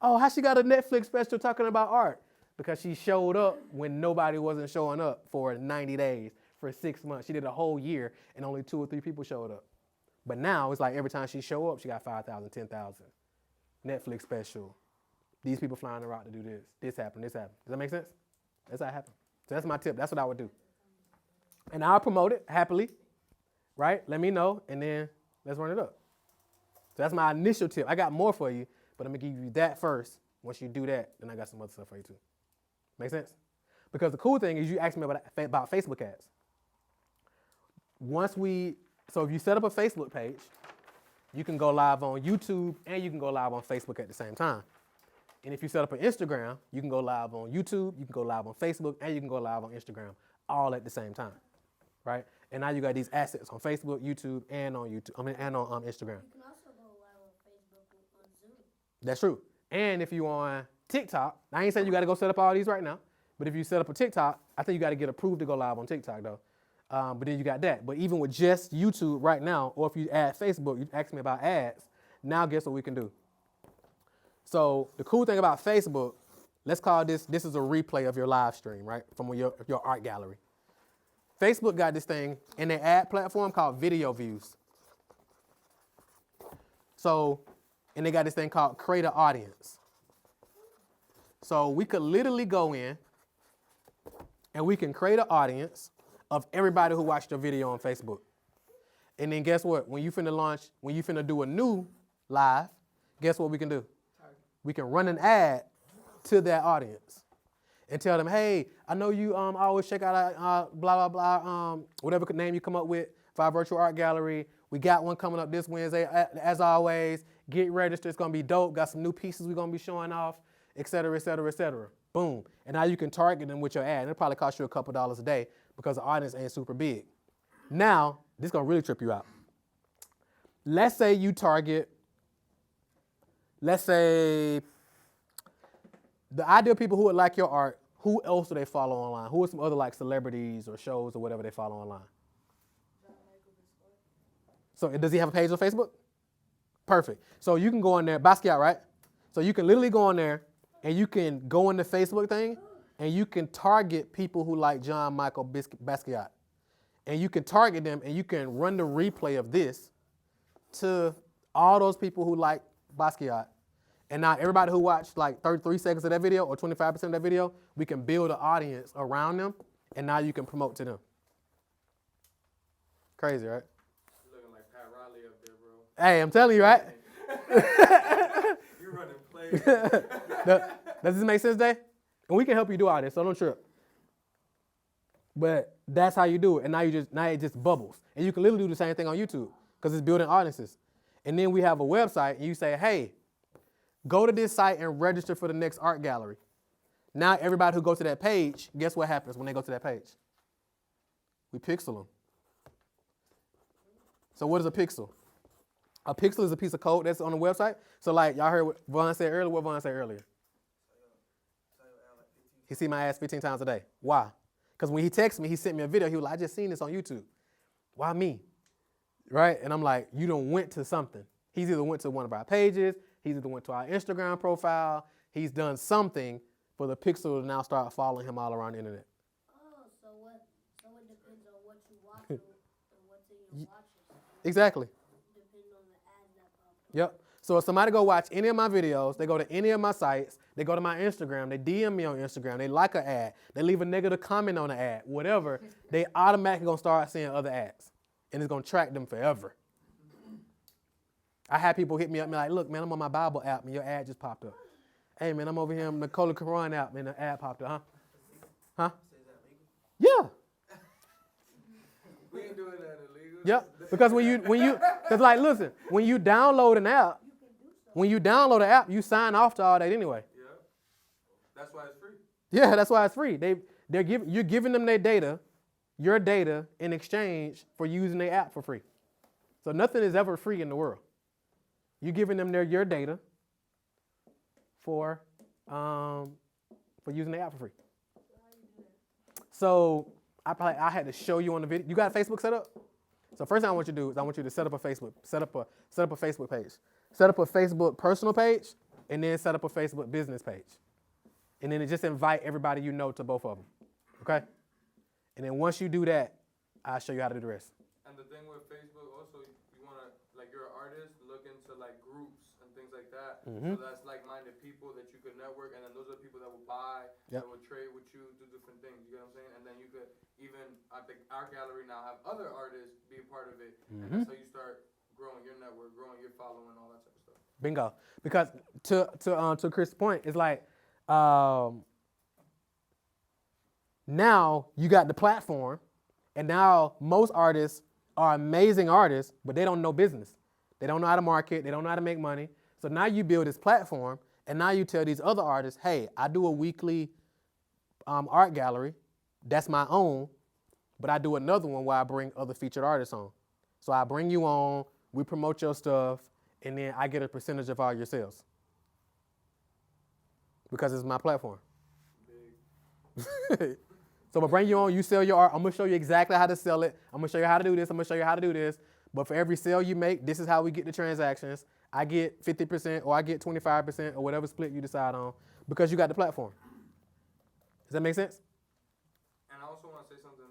Speaker 1: Oh, how she got a Netflix special talking about art? Because she showed up when nobody wasn't showing up for 90 days, for 6 months. She did a whole year and only 2 or 3 people showed up. But now it's like every time she show up, she got 5,000, 10,000. Netflix special. These people flying around to do this. This happened, this happened. Does that make sense? That's how it happened. So that's my tip. That's what I would do. And I'll promote it happily, right? Let me know, and then let's run it up. So that's my initial tip. I got more for you, but I'm going to give you that first. Once you do that, then I got some other stuff for you too. Make sense? Because the cool thing is you asked me about Facebook ads. So if you set up a Facebook page, you can go live on YouTube and you can go live on Facebook at the same time. And if you set up an Instagram, you can go live on YouTube, you can go live on Facebook, and you can go live on Instagram all at the same time, right? And now you got these assets on Facebook, YouTube, and on and on Instagram.
Speaker 5: You can also go live on Facebook on Zoom.
Speaker 1: That's true. And if you're on TikTok, I ain't saying you got to go set up all these right now, but if you set up a TikTok, I think you got to get approved to go live on TikTok though. But then you got that. But even with just YouTube right now, or if you add Facebook, you asked me about ads. Now guess what we can do? So the cool thing about Facebook, let's call this is a replay of your live stream, right? From your art gallery. Facebook got this thing in their ad platform called video views. So, and they got this thing called create an audience. So we could literally go in and we can create an audience of everybody who watched your video on Facebook. And then guess what? When you finna do a new live, guess what we can do? We can run an ad to that audience and tell them, hey, I know you always check out blah, blah, blah, whatever name you come up with for our virtual art gallery. We got one coming up this Wednesday. As always, get registered. It's going to be dope. Got some new pieces we're going to be showing off, et cetera, et cetera, et cetera. Boom. And now you can target them with your ad. And it'll probably cost you a couple dollars a day because the audience ain't super big. Now, this is going to really trip you out. Let's say you target, let's say the ideal people who would like your art, who else do they follow online? Who are some other like celebrities or shows or whatever they follow online? So does he have a page on Facebook? Perfect. So you can go in there, Basquiat, right? So you can literally go in there and you can go in the Facebook thing and you can target people who like John Michael Basquiat. And you can target them and you can run the replay of this to all those people who like Basquiat. And now everybody who watched like 33 seconds of that video or 25% of that video, we can build an audience around them and now you can promote to them. Crazy, right?
Speaker 2: Looking like Pat Riley up there, bro.
Speaker 1: Hey, I'm telling you, right?
Speaker 2: You running plays.
Speaker 1: Does this make sense, Dave? And we can help you do all this, so don't trip. But that's how you do it. And now it just bubbles. And you can literally do the same thing on YouTube because it's building audiences. And then we have a website and you say, hey, go to this site and register for the next art gallery. Now everybody who goes to that page, guess what happens when they go to that page? We pixel them. So what is a pixel? A pixel is a piece of code that's on the website. So like y'all heard what Vaughn said earlier. What Vaughn said earlier? He see my ass 15 times a day. Why? Because when he texted me, he sent me a video. He was like, I just seen this on YouTube. Why me? Right? And I'm like, you done went to something. He's either went to one of our pages. He's either went to our Instagram profile. He's done something for the pixel to now start following him all around the internet.
Speaker 5: Oh, so it depends on what you watch and what's in your watches.
Speaker 1: Exactly.
Speaker 5: Depending on the ads that pop up.
Speaker 1: Yep. So if somebody go watch any of my videos, they go to any of my sites, they go to my Instagram, they DM me on Instagram, they like an ad, they leave a negative comment on the ad, whatever, they automatically gonna start seeing other ads. And it's gonna track them forever. I had people hit me up and be like, look, man, I'm on my Bible app and your ad just popped up. Hey, man, I'm over here on the Nicola Quran app and the ad popped up, huh? Yeah.
Speaker 2: We ain't doing that illegal.
Speaker 1: Yep. Because because like, listen, when you download an app, you sign off to all that anyway.
Speaker 2: Yeah. That's why it's free.
Speaker 1: Yeah, that's why it's free. You're giving them their data, your data, in exchange for using their app for free. So nothing is ever free in the world. You're giving them your data for using the app for free. So I had to show you on the video. You got a Facebook set up? So first thing I want you to do is I want you to set up a Facebook page. Set up a Facebook personal page and then set up a Facebook business page. And then just invite everybody you know to both of them. Okay? And then once you do that, I'll show you how to do the rest.
Speaker 2: And the thing with Facebook also, you want to, like you're an artist, look into like groups and things like that.
Speaker 1: Mm-hmm.
Speaker 2: So that's like-minded people that you could network, and then those are the people that will buy,
Speaker 1: Yep.
Speaker 2: that will trade with you, do different things. You get what I'm saying? And then you could even, I think our gallery now have other artists be a part of it. And that's how you start growing your network, growing your following, all that type of stuff.
Speaker 1: Bingo. Because to Chris' point, it's like now you got the platform, and now most artists are amazing artists, but they don't know business. They don't know how to market. They don't know how to make money. So now you build this platform, and now you tell these other artists, hey, I do a weekly art gallery. That's my own, but I do another one where I bring other featured artists on. So I bring you on, we promote your stuff, and then I get a percentage of all your sales. Because it's my platform. So I'm gonna bring you on, you sell your art, I'm gonna show you exactly how to sell it. I'm gonna show you how to do this, I'm gonna show you how to do this. But for every sale you make, this is how we get the transactions. I get 50% or I get 25% or whatever split you decide on because you got the platform. Does that make sense?
Speaker 2: And I also want to say something,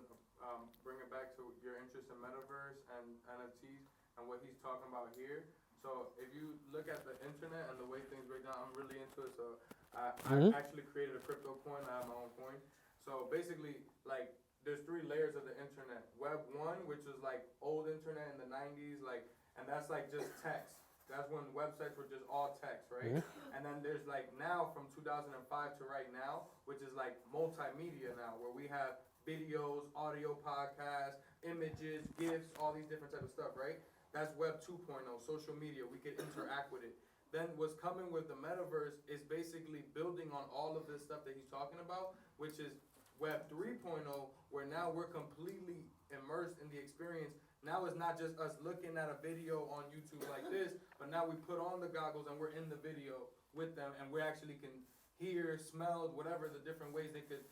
Speaker 2: bring it back to your interest in metaverse and NFTs and what he's talking about here. So if you look at the internet and the way things break down, I'm really into it. So I actually created a crypto coin. I have my own coin. So basically, like, there's 3 layers of the internet. Web 1, which was like old internet in the 90s, like, and that's like just text. That's when websites were just all text, right? Mm-hmm. And then there's like now from 2005 to right now, which is like multimedia now, where we have videos, audio podcasts, images, GIFs, all these different types of stuff, right? That's Web 2.0, social media. We could interact with it. Then what's coming with the metaverse is basically building on all of this stuff that he's talking about, which is Web 3.0, where now we're completely immersed in the experience. Now it's not just us looking at a video on YouTube like this, but now we put on the goggles and we're in the video with them, and we actually can hear, smell, whatever the different ways they could,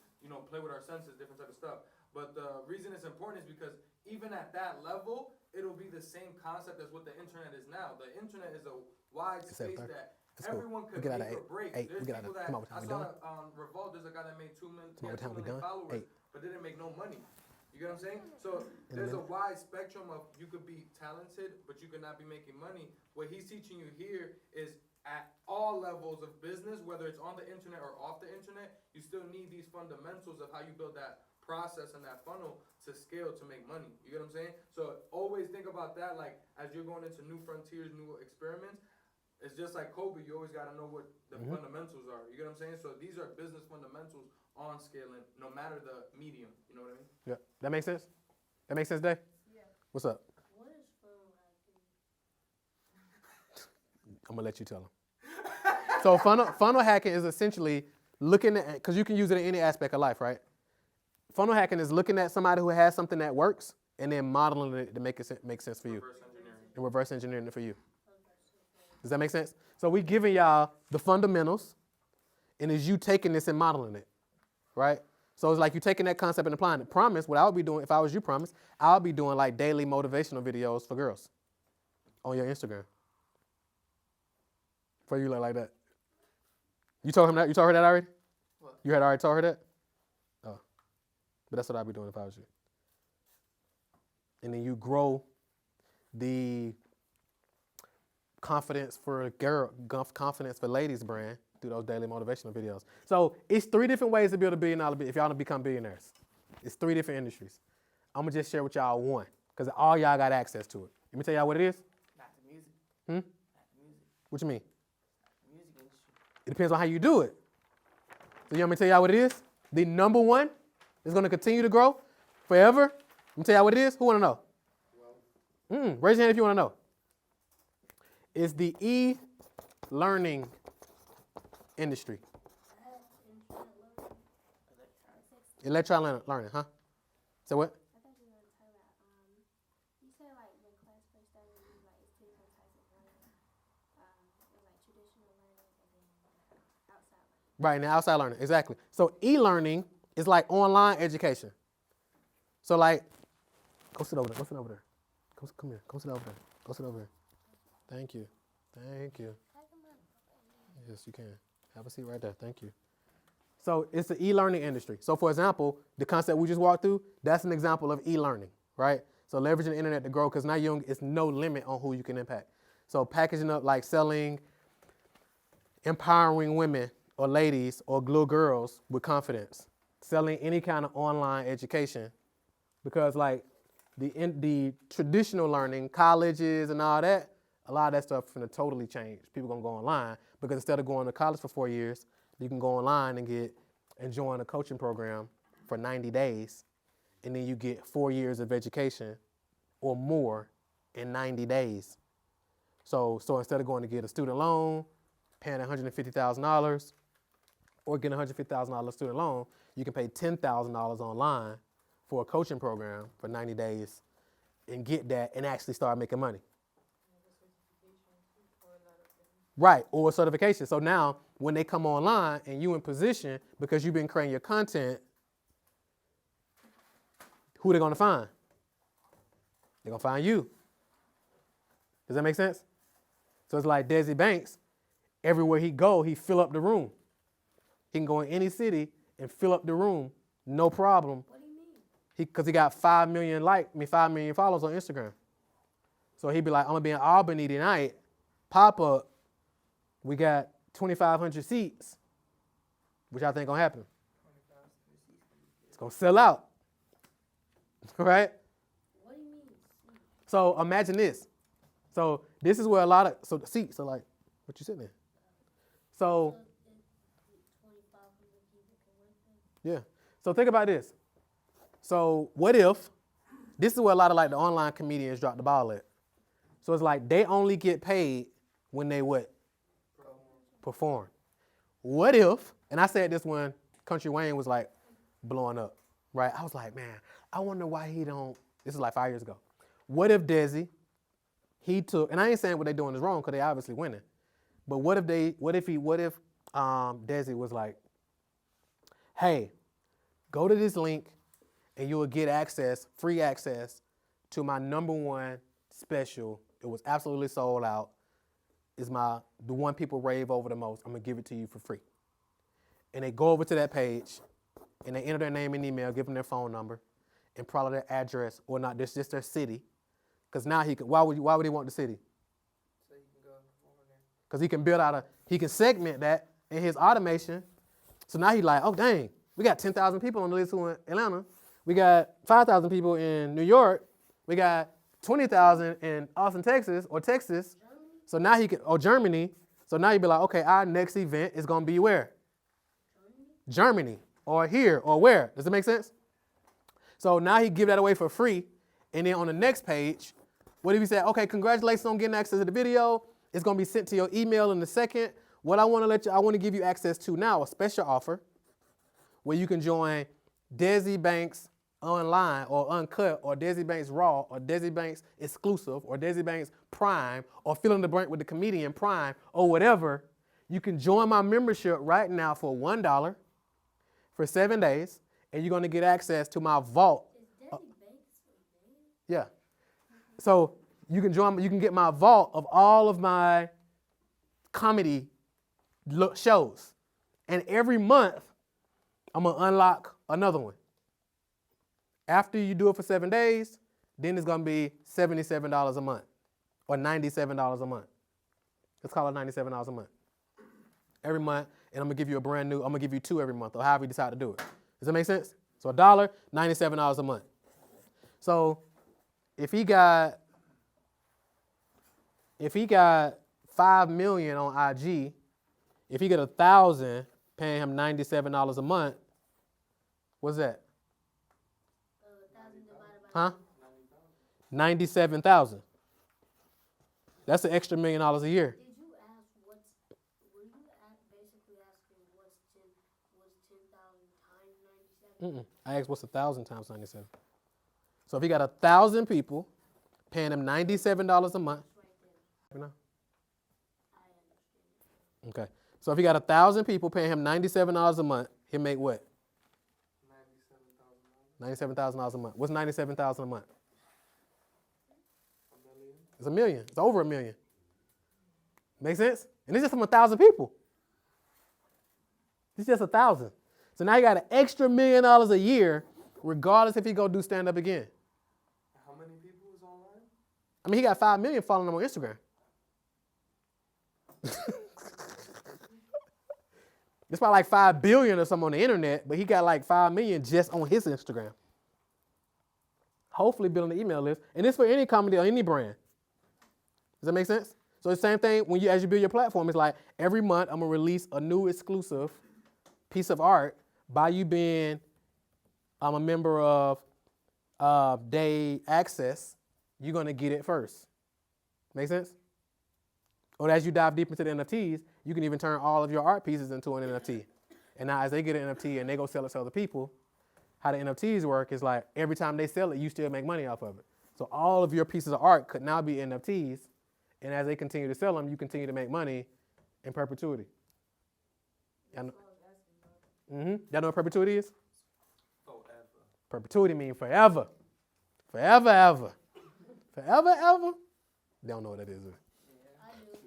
Speaker 2: play with our senses, different type of stuff. But the reason it's important is because even at that level, it'll be the same concept as what the internet is now. The internet is a wide space that everyone could make or break. There's people that, I saw on Revolt, there's a guy that made 2 million followers, but didn't make no money. You get what I'm saying? So there's a wide spectrum of, you could be talented, but you could not be making money. What he's teaching you here is at all levels of business, whether it's on the internet or off the internet, you still need these fundamentals of how you build that process and that funnel to scale to make money. You get what I'm saying? So always think about that, like, as you're going into new frontiers, new experiments. It's just like Kobe, you always got to know what the fundamentals are. You get what I'm saying? So these are business fundamentals on scaling, no matter the medium. You know what I mean?
Speaker 1: Yeah. That makes sense? That makes sense, Dave?
Speaker 5: Yeah.
Speaker 1: What's up?
Speaker 5: What is funnel hacking?
Speaker 1: I'm going to let you tell him. So funnel hacking is essentially looking at, because you can use it in any aspect of life, right? Funnel hacking is looking at somebody who has something that works and then modeling it to make it make sense for you.
Speaker 2: Reverse engineering.
Speaker 1: And reverse engineering it for you. Does that make sense? So we giving y'all the fundamentals, and it's you taking this and modeling it, right? So it's like you taking that concept and applying it. Promise, what I would be doing, if I was you, Promise, I would be doing like daily motivational videos for girls on your Instagram. For you look like that. You told him that? You told her that already?
Speaker 8: What?
Speaker 1: You had already told her that? Oh. But that's what I'd be doing if I was you. And then you grow the confidence for ladies brand through those daily motivational videos. So it's 3 different ways to build $1 billion if y'all want to become billionaires. It's 3 different industries. I'm going to just share with y'all one because all y'all got access to it. Let me tell y'all what it is.
Speaker 8: Not the music.
Speaker 1: Not
Speaker 8: the music.
Speaker 1: What you mean?
Speaker 8: The music industry.
Speaker 1: It depends on how you do it. So you want me to tell y'all what it is? The number one is going to continue to grow forever. Let me tell y'all what it is. Who want to know? Raise your hand if you want to know. It's the e-learning industry. Electronic learning, huh? So what?
Speaker 5: I thought you were going to talk about, you said like when class first started, it was like it's 2 different types of learning. It was like traditional learning and then outside learning.
Speaker 1: Right, now outside learning, exactly. So e-learning is like online education. So like, go sit over there, Come here, come sit over there. Go sit over there. Thank you. Yes, you can. Have a seat right there. Thank you. So it's the e-learning industry. So for example, the concept we just walked through, that's an example of e-learning, right? So leveraging the internet to grow because now it's no limit on who you can impact. So packaging up like selling, empowering women or ladies or little girls with confidence, selling any kind of online education because like the traditional learning, colleges and all that, a lot of that stuff is going to totally change. People going to go online because instead of going to college for 4 years, you can go online and join a coaching program for 90 days, and then you get 4 years of education or more in 90 days. So instead of going to get a student loan, paying $150,000, or getting a $150,000 student loan, you can pay $10,000 online for a coaching program for 90 days and get that and actually start making money. Right, or a certification. So now when they come online and you in position because you've been creating your content, who they gonna find? They're gonna find you. Does that make sense? So it's like Desi Banks, everywhere he go, he fill up the room. He can go in any city and fill up the room, no problem.
Speaker 5: What do you mean?
Speaker 1: Because he got 5 million 5 million followers on Instagram. So he'd be like, I'm gonna be in Albany tonight, pop up. We got 2,500 seats, which I think gonna happen. It's gonna sell out, right?
Speaker 5: What do you mean?
Speaker 1: So imagine this. So this is where a lot of the seats are like, what you sitting in? So
Speaker 5: 2,500 people can work
Speaker 1: yeah. So think about this. So what if this is where a lot of like the online comedians drop the ball at? So it's like they only get paid when they what? Perform. What if, and I said this when Country Wayne was like blowing up, right? I was like, man, I wonder why he don't, this is like 5 years ago. What if Desi, he took, and I ain't saying what they doing is wrong because they obviously winning, but what if Desi was like, hey, go to this link and you will get access, free access to my #1 special. It was absolutely sold out. Is the one people rave over the most. I'm gonna give it to you for free. And they go over to that page and they enter their name and email, give them their phone number, and probably their address, or not, just their city. Because now why would he want the city?
Speaker 8: So you can go over there.
Speaker 1: Because he can he can segment that in his automation. So now he's like, oh dang, we got 10,000 people on the list who in Atlanta. We got 5,000 people in New York. We got 20,000 in Austin, Texas, or Texas. So now Germany. So now you'd be like, okay, our next event is gonna be where? Germany, or here, or where? Does it make sense? So now he give that away for free, and then on the next page, what if he said, okay, congratulations on getting access to the video. It's gonna be sent to your email in a second. What I want to give you access to now, a special offer, where you can join Desi Banks Online or Uncut or Desi Banks Raw or Desi Banks Exclusive or Desi Banks Prime or Fill in the Blank with the Comedian Prime or whatever. You can join my membership right now for $1 for 7 days, and you're going to get access to my vault.
Speaker 5: Is Desi Banks
Speaker 1: Yeah. So you can get my vault of all of my comedy shows. And every month, I'm going to unlock another one. After you do it for 7 days, then it's going to be $77 a month or $97 a month. Let's call it $97 a month. Every month, and I'm going to give you I'm going to give you 2 every month, or however you decide to do it. Does that make sense? So $1, $97 a month. So if he got 5 million on IG, if he get 1,000 paying him $97 a month, what's that?
Speaker 5: 1,000 divided by
Speaker 1: Huh? 97,000. That's an extra $1 million a year.
Speaker 5: Did you ask were you basically asking what's 10,000 times 97?
Speaker 1: I asked what's 1,000 times 97. So if he got 1,000 people paying him $97 a month, you know? Okay. So if he got 1,000 people paying him $97 a month, he'll make what? $97,000 a month. What's $97,000 a month? It's $1 million. It's over $1 million. Make sense? And it's just from 1,000 people. It's just 1,000. So now he got an extra $1 million a year, regardless if he go do stand up again.
Speaker 2: How many people is online?
Speaker 1: I mean, he got 5 million following him on Instagram. It's probably like 5 billion or something on the internet, but he got like 5 million just on his Instagram. Hopefully building the email list. And this for any comedy or any brand. Does that make sense? So the same thing as you build your platform, it's like every month I'm gonna release a new exclusive piece of art by you being a member of Day Access. You're gonna get it first. Make sense? Or as you dive deep into the NFTs, you can even turn all of your art pieces into an NFT. And now as they get an NFT and they go sell it to other people, how the NFTs work is like every time they sell it, you still make money off of it. So all of your pieces of art could now be NFTs. And as they continue to sell them, you continue to make money in perpetuity. Y'all know what perpetuity is?
Speaker 2: Forever.
Speaker 1: Perpetuity means forever. Forever, ever. Forever, ever. They don't know what that is.
Speaker 9: I do.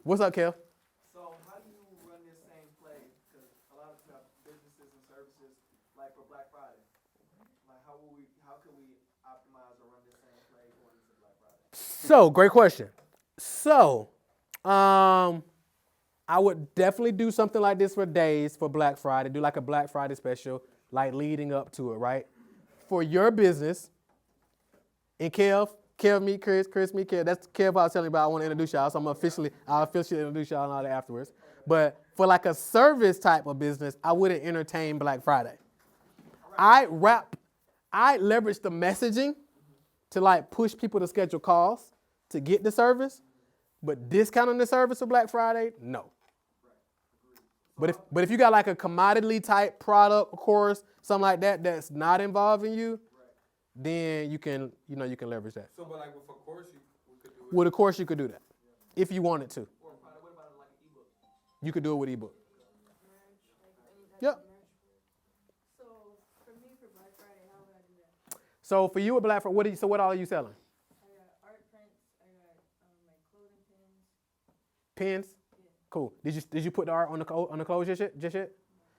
Speaker 1: What's up, Kel?
Speaker 12: So how do you run this same play? Because a lot of people have businesses and services like for Black Friday. Like how can we optimize or run this same play going into Black Friday?
Speaker 1: So, great question. So, I would definitely do something like this for days for Black Friday. Do like a Black Friday special, like leading up to it, right? For your business, and Kev meet Chris meet Kev. That's Kev I was telling you about. I want to introduce y'all, so I'll officially introduce y'all and all that afterwards. But for like a service type of business, I wouldn't entertain Black Friday. I leverage the messaging to like push people to schedule calls to get the service, but discounting the service for Black Friday, no. But if you got like a commodity type product, of course, something like that that's not involving you, then you can leverage that.
Speaker 2: So, but like with a course, we could do it.
Speaker 1: With a course, you could do that if you wanted to.
Speaker 12: Or what about like an ebook?
Speaker 1: You could do it with ebook. Yep.
Speaker 7: So for me, for Black Friday, how would I do that?
Speaker 1: So for you at Black Friday, what all are you selling?
Speaker 7: I got art prints. I got like clothing pins.
Speaker 1: Pens?
Speaker 7: Yeah.
Speaker 1: Cool. Did you put the art on the clothes just yet?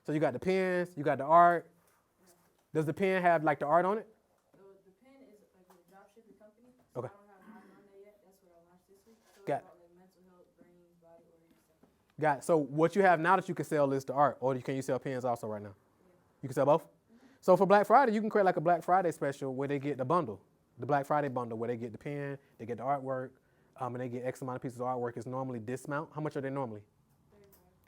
Speaker 1: So you got the pens, you got the art. Does the pen have like the art on it?
Speaker 7: The pen is like a dropshipping company.
Speaker 1: Okay.
Speaker 7: I don't have mine on there yet. That's what I launched this week. So
Speaker 1: Got
Speaker 7: it's about like mental health, brains, body orders, stuff.
Speaker 1: Got it. So what you have now that you can sell is the art, or can you sell pens also right now? You can sell both? So for Black Friday, you can create like a Black Friday special where they get the bundle, the Black Friday bundle, where they get the pen, they get the artwork, and they get X amount of pieces of artwork. It's normally dismount. How much are they normally?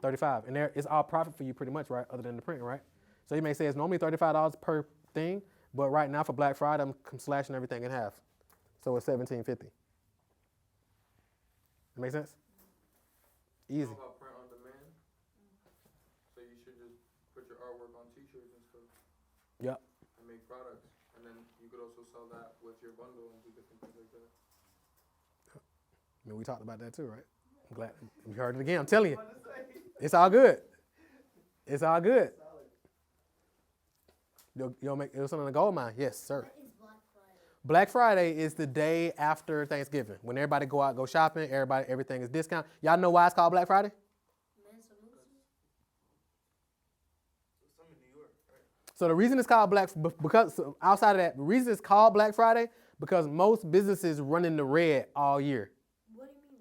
Speaker 1: 35. And it's all profit for you pretty much, right? Other than the print, right? So you may say it's normally $35 per thing, but right now for Black Friday, I'm slashing everything in half. So it's $17.50. That make sense? Easy.
Speaker 2: How about print on demand? So you should just put your artwork on t-shirts and stuff.
Speaker 1: Yep.
Speaker 2: And make products. And then you could also sell that with your bundle and do different things like that.
Speaker 1: I mean, we talked about that too, right? I'm glad you heard it again. I'm telling you. It's all good. It's all good. You'll make it was something in the gold mine. Yes, sir.
Speaker 5: What is Black Friday?
Speaker 1: Black Friday is the day after Thanksgiving. When everybody go out, go shopping, everything is discount. Y'all know why it's called Black Friday?
Speaker 4: Some in New York, right?
Speaker 1: So the reason it's called because outside of that, the reason it's called Black Friday because most businesses run in the red all year.
Speaker 5: What do you mean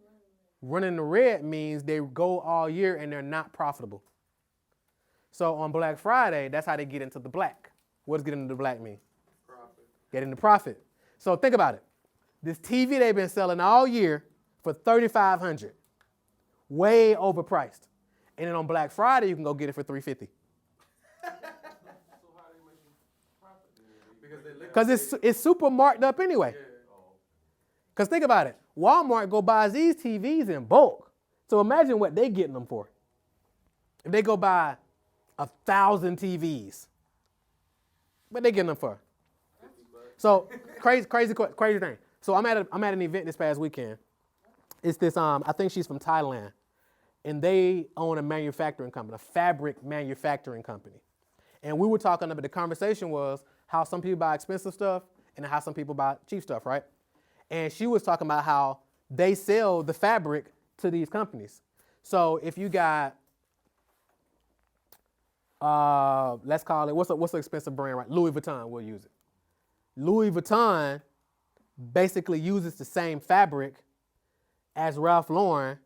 Speaker 5: running?
Speaker 1: Running the red means they go all year and they're not profitable. So on Black Friday, that's how they get into the black. What does getting into the black mean?
Speaker 2: Profit.
Speaker 1: Get into profit. So think about it. This TV they've been selling all year for $3,500, way overpriced. And then on Black Friday, you can go get it for $350. Because it's super marked up anyway. Because think about it. Walmart go buys these TVs in bulk. So imagine what they getting them for. If they go buy 1,000 TVs, what they getting them for? So crazy thing. So I'm at an event this past weekend. It's this I think she's from Thailand, and they own a manufacturing company, a fabric manufacturing company. And we were talking about the conversation was how some people buy expensive stuff and how some people buy cheap stuff, right? And she was talking about how they sell the fabric to these companies. So if you got let's call it, what's an expensive brand, right? Louis Vuitton, we'll use it. Louis Vuitton basically uses the same fabric as Ralph Lauren,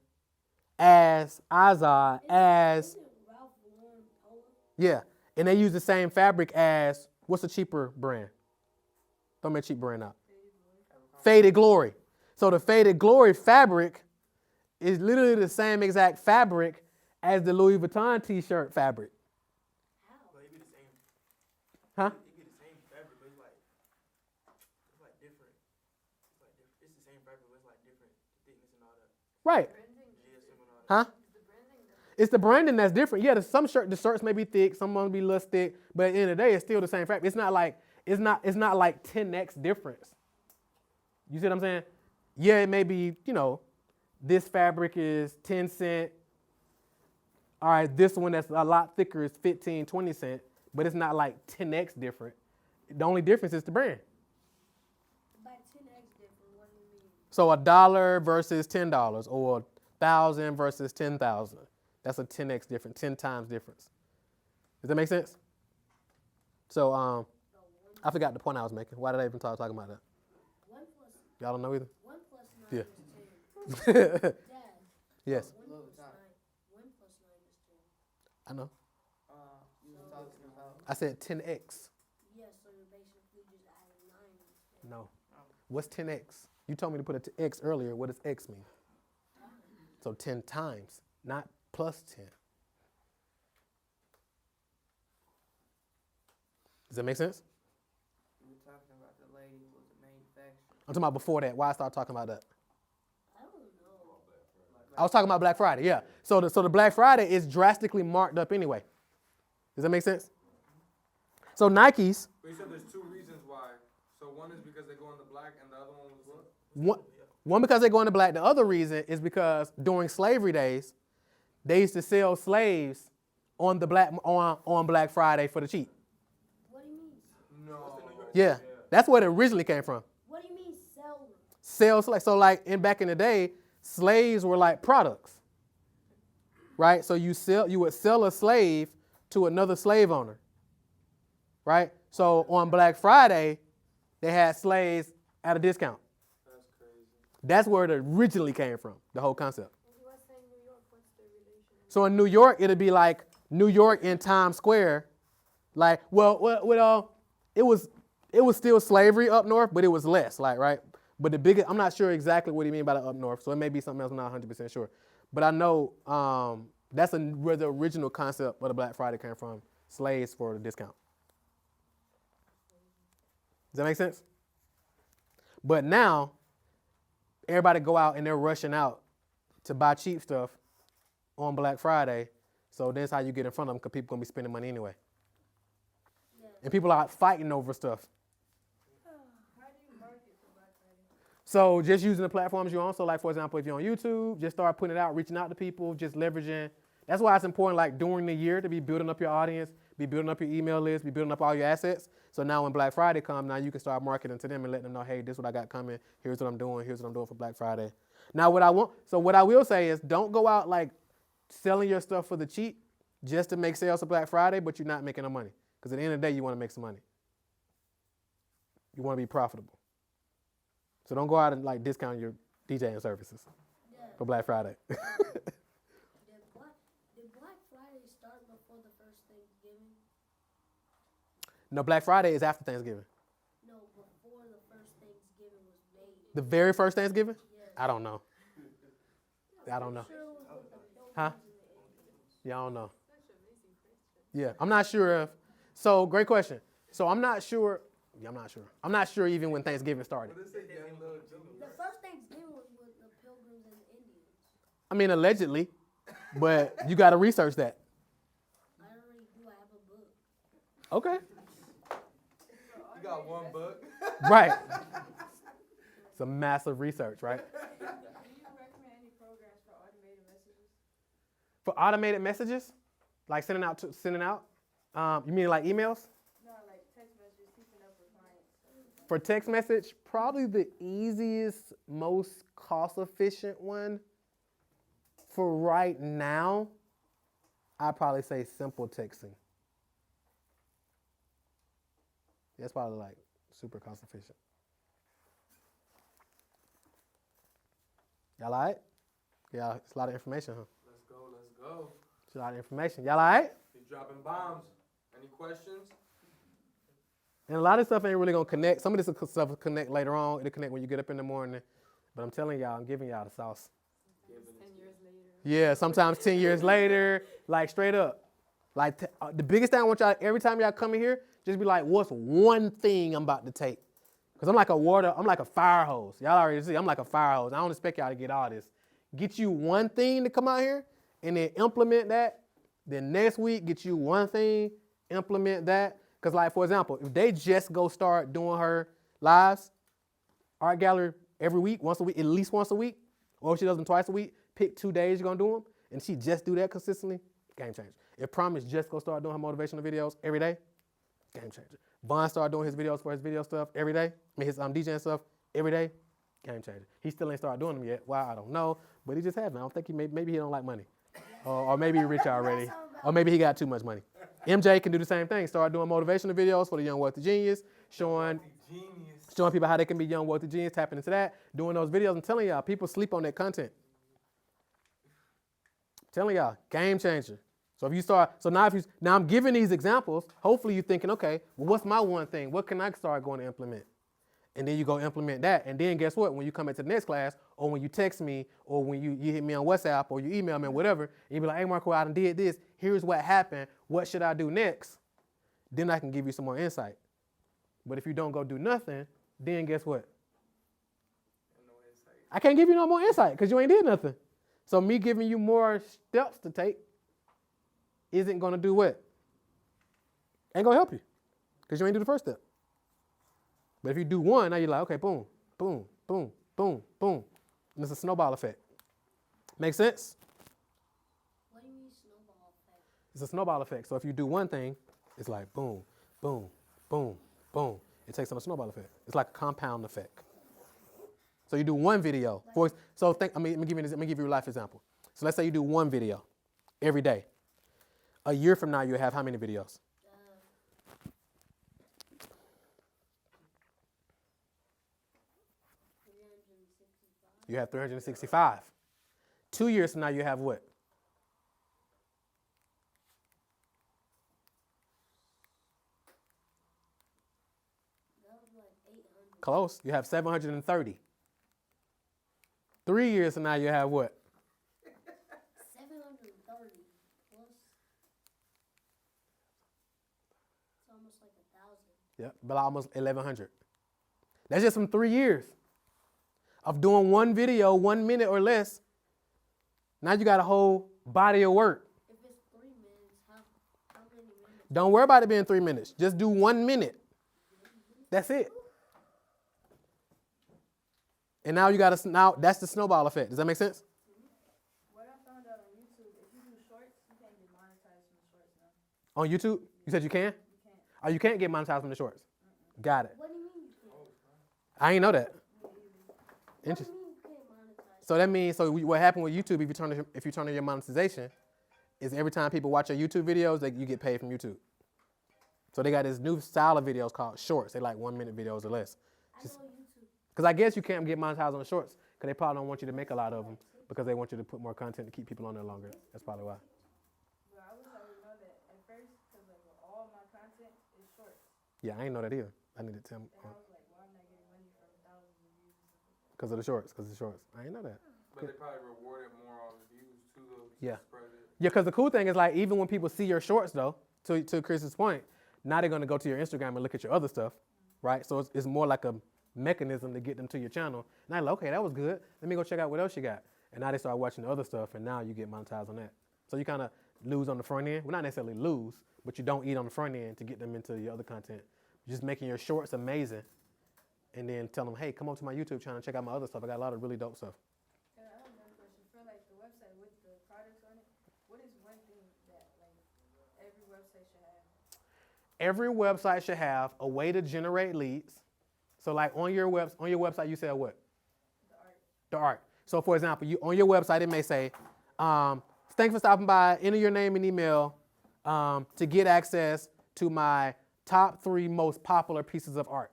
Speaker 1: as Azad, as,
Speaker 5: Ralph Lauren Polo?
Speaker 1: yeah. And they use the same fabric as, what's a cheaper brand? Throw me a cheap brand out. Faded Glory. So the Faded Glory fabric is literally the same exact fabric as the Louis Vuitton t-shirt fabric.
Speaker 4: But it be the same.
Speaker 1: Huh?
Speaker 4: It be the same fabric, but it's like different. It's the same fabric, but it's like different thickness and all that.
Speaker 1: Right. Huh? It's the branding that's different. Yeah, the shirts may be thick, some will be less thick, but at the end of the day, it's still the same fabric. It's not like 10x difference. You see what I'm saying? Yeah, it may be, this fabric is 10 cent. All right, this one that's a lot thicker is 15, 20 cent, but it's not like 10x different. The only difference is the brand.
Speaker 5: By 10x different, what do you mean?
Speaker 1: So $1 versus $10 or 1,000 versus 10,000. That's a 10x difference, 10 times difference. Does that make sense? So I forgot the point I was making. Why did I even start talking about that?
Speaker 5: 1 plus
Speaker 1: Y'all don't know either?
Speaker 5: 1 plus 9 is 10. Dad.
Speaker 1: Yes.
Speaker 5: 1 plus 9. 1 plus 9 is 10.
Speaker 1: I know.
Speaker 8: You was talking about.
Speaker 1: I said 10x.
Speaker 5: Yeah, so you're basically just adding 9.
Speaker 1: No. What's 10x? You told me to put an x earlier. What does x mean? So 10 times, not plus 10. Does that make sense?
Speaker 8: You were talking about the lady who was the manufacturer.
Speaker 1: I'm talking about before that. Why I started talking about that?
Speaker 5: I don't know.
Speaker 1: I was talking about Black Friday, yeah. So the Black Friday is drastically marked up anyway. Does that make sense? So Nikes.
Speaker 2: But you said there's 2 reasons why. So one is because they go into black, and the other one was what?
Speaker 1: One because they go into black. The other reason is because during slavery days, they used to sell slaves on Black Friday for the cheap.
Speaker 5: What do you mean?
Speaker 2: No.
Speaker 1: Yeah, that's where it originally came from.
Speaker 5: What do you mean sell them?
Speaker 1: Sell slaves. So like back in the day, slaves were like products, right? So you would sell a slave to another slave owner, right? So on Black Friday, they had slaves at a discount.
Speaker 2: That's crazy.
Speaker 1: That's where it originally came from, the whole concept.
Speaker 7: You were saying New York, what's the relation?
Speaker 1: So in New York, it'd be like New York in Times Square. Like, it was still slavery up north, but it was less, like, right? But I'm not sure exactly what he mean by the up north, so it may be something else. I'm not 100% sure. But I know that's where the original concept of the Black Friday came from, slaves for the discount. Does that make sense? But now, everybody go out and they're rushing out to buy cheap stuff on Black Friday. So that's how you get in front of them, because people going to be spending money anyway.
Speaker 5: Yeah.
Speaker 1: And people are fighting over stuff.
Speaker 7: How do you market for Black Friday?
Speaker 1: So just using the platforms you're on. So like, for example, if you're on YouTube, just start putting it out, reaching out to people, just leveraging. That's why it's important, like during the year, to be building up your audience, be building up your email list, be building up all your assets. So now when Black Friday comes, now you can start marketing to them and letting them know, hey, this is what I got coming. Here's what I'm doing. Here's what I'm doing for Black Friday. Now what I will say is, don't go out like selling your stuff for the cheap just to make sales for Black Friday, but you're not making no money. Because at the end of the day, you want to make some money. You want to be profitable. So don't go out and like discount your DJing services for Black Friday.
Speaker 5: Did Black Friday start before the first Thanksgiving?
Speaker 1: No, Black Friday is after Thanksgiving.
Speaker 5: No, before the first Thanksgiving was made.
Speaker 1: The very first Thanksgiving?
Speaker 5: Yes.
Speaker 1: I don't know. I don't know.
Speaker 5: Sure it was with the
Speaker 1: Huh?
Speaker 5: Pilgrims and the Indians.
Speaker 1: Yeah, I don't know.
Speaker 7: Such an amazing question.
Speaker 1: Yeah, I'm not sure if. So great question. So I'm not sure. Yeah, I'm not sure. I'm not sure even when Thanksgiving started.
Speaker 2: What is it, young little
Speaker 5: The first Thanksgiving was with the Pilgrims and the Indians.
Speaker 1: I mean, allegedly, but you got to research that.
Speaker 5: I already do. I have a book.
Speaker 1: Okay.
Speaker 2: You got one book.
Speaker 1: Right. It's a massive research, right?
Speaker 7: Do you recommend any programs for automated messages?
Speaker 1: For automated messages, like sending out. You mean like emails?
Speaker 7: No, like text messages, keeping up with clients.
Speaker 1: For text message, probably the easiest, most cost-efficient one for right now, I'd probably say simple texting. That's probably like super cost-efficient. Y'all all right? Yeah, it's a lot of information, huh?
Speaker 2: Let's go, let's go.
Speaker 1: It's a lot of information. Y'all all right?
Speaker 2: He's dropping bombs. Any questions?
Speaker 1: And a lot of stuff ain't really gonna connect. Some of this stuff will connect later on. It'll connect when you get up in the morning. But I'm telling y'all, I'm giving y'all the sauce.
Speaker 7: 10 years later.
Speaker 1: Yeah, sometimes 10 years later, like straight up. Like the biggest thing I want y'all, every time y'all come in here, just be like, what's one thing I'm about to take? Because I'm like a fire hose. Y'all already see, I'm like a fire hose. I don't expect y'all to get all this. get you one thing to come out here and then implement that. Then next week, get you one thing, implement that. Because like, for example, if they just go start doing her lives, art gallery every week, once a week, at least once a week, or if she does them twice a week, pick 2 days you're going to do them, and she just do that consistently, game changer. If Promise just go start doing her motivational videos every day, game changer. Vaughn start doing his videos for his video stuff every day, I mean his DJing stuff every day, game changer. He still ain't started doing them yet. Why, I don't know, but he just haven't. I don't think maybe he don't like money. Or maybe he rich already. Or maybe he got too much money. MJ can do the same thing. Start doing motivational videos for the Young Wealthy Genius, showing people how they can be young wealthy genius, tapping into that, doing those videos. I'm telling y'all, people sleep on that content. I'm telling y'all, game changer. So if you start, now I'm giving these examples. Hopefully you're thinking, okay, well, what's my one thing? What can I start going to implement? And then you go implement that. And then guess what? When you come into the next class, or when you text me, or when you hit me on WhatsApp, or you email me, or whatever, and you be like, hey, Marco, I done did this. Here's what happened. What should I do next? Then I can give you some more insight. But if you don't go do nothing, then guess what?
Speaker 2: No insight.
Speaker 1: I can't give you no more insight because you ain't did nothing. So me giving you more steps to take isn't going to do what? Ain't going to help you because you ain't do the first step. But if you do one, now you're like, okay, boom, boom, boom, boom, boom. And it's a snowball effect. Make sense?
Speaker 5: What do you mean snowball effect?
Speaker 1: It's a snowball effect. So if you do one thing, it's like boom, boom, boom, boom. It takes on a snowball effect. It's like a compound effect. So you do one video. Let me give you a life example. So let's say you do one video every day. A year from now, you'll have how many videos?
Speaker 5: 365.
Speaker 1: You have 365. 2 years from now, you have what?
Speaker 5: That was like 800.
Speaker 1: Close. You have 730. 3 years from now, you have what?
Speaker 5: 730 plus. It's almost like 1,000.
Speaker 1: Yeah, but almost 1,100. That's just from 3 years of doing one video, 1 minute or less. Now you got a whole body of work.
Speaker 5: If it's 3 minutes, how many minutes?
Speaker 1: Don't worry about it being 3 minutes. Just do 1 minute. That's it. And now that's the snowball effect. Does that make sense?
Speaker 9: What I found out on YouTube, if you do shorts, you can't get monetized from the shorts now.
Speaker 1: On YouTube? You said you can?
Speaker 9: You can't.
Speaker 1: Oh, you can't get monetized from the shorts. Got it.
Speaker 5: What do you mean you can't?
Speaker 1: I ain't know that.
Speaker 5: What do
Speaker 1: Interesting.
Speaker 5: you mean you can't monetize?
Speaker 1: So that means, what happened with YouTube, if you turn on your monetization, is every time people watch your YouTube videos, you get paid from YouTube. So they got this new style of videos called shorts. They like 1 minute videos or less.
Speaker 5: I know YouTube.
Speaker 1: Because I guess you can't get monetized on the shorts because they probably don't want you to make a lot of them because they want you to put more content to keep people on there longer. That's probably why.
Speaker 9: But I wish I would know that at first, because like all my content is shorts.
Speaker 1: Yeah, I ain't know that either. I need to tell them.
Speaker 9: And I was like, why am I getting money from thousands of views and stuff like that?
Speaker 1: Because of the shorts. I ain't know that.
Speaker 2: But they probably reward it more on views too, though.
Speaker 1: Yeah.
Speaker 2: Spread it.
Speaker 1: Yeah, because the cool thing is like even when people see your shorts though, to Chris's point, now they're going to go to your Instagram and look at your other stuff, right? So it's more like a mechanism to get them to your channel. And they're like, okay, that was good. Let me go check out what else you got. And now they start watching the other stuff, and now you get monetized on that. So you kind of lose on the front end. Well, not necessarily lose, but you don't eat on the front end to get them into your other content. Just making your shorts amazing, and then tell them, hey, come over to my YouTube channel and check out my other stuff. I got a lot of really dope stuff.
Speaker 9: I have another question. For like the website with the products on it, what is one thing that like every website should have?
Speaker 1: Every website should have a way to generate leads. So like on your website, you sell what?
Speaker 9: The art.
Speaker 1: The art. So for example, on your website, it may say, thanks for stopping by, enter your name and email to get access to my top 3 most popular pieces of art.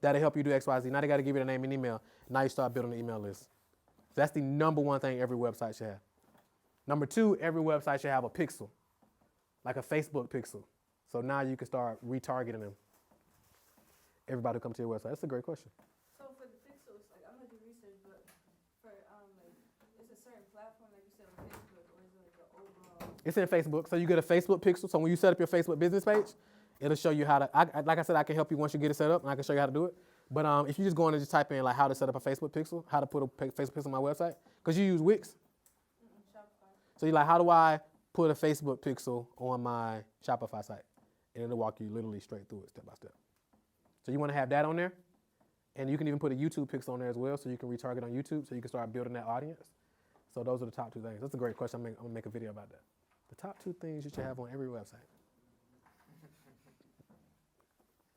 Speaker 1: That'll help you do X, Y, Z. Now they got to give you the name and email. Now you start building the email list. So that's the number one thing every website should have. Number 2, every website should have a pixel, like a Facebook pixel. So now you can start retargeting them. Everybody who comes to your website. That's a great question.
Speaker 9: So for the pixels, like I'm gonna do research, but for like it's a certain platform, like you said on Facebook, or is it like the overall?
Speaker 1: It's in Facebook. So you get a Facebook pixel. So when you set up your Facebook business page, it'll show you how to, like I said, I can help you once you get it set up, and I can show you how to do it. But if you just go in and just type in like how to set up a Facebook pixel, how to put a Facebook pixel on my website, because you use Wix. So you're like, how do I put a Facebook pixel on my Shopify site? And it'll walk you literally straight through it step by step. So you want to have that on there. And you can even put a YouTube pixel on there as well so you can retarget on YouTube so you can start building that audience. So those are the top 2 things. That's a great question. I'm going to make a video about that. The top 2 things you should have on every website.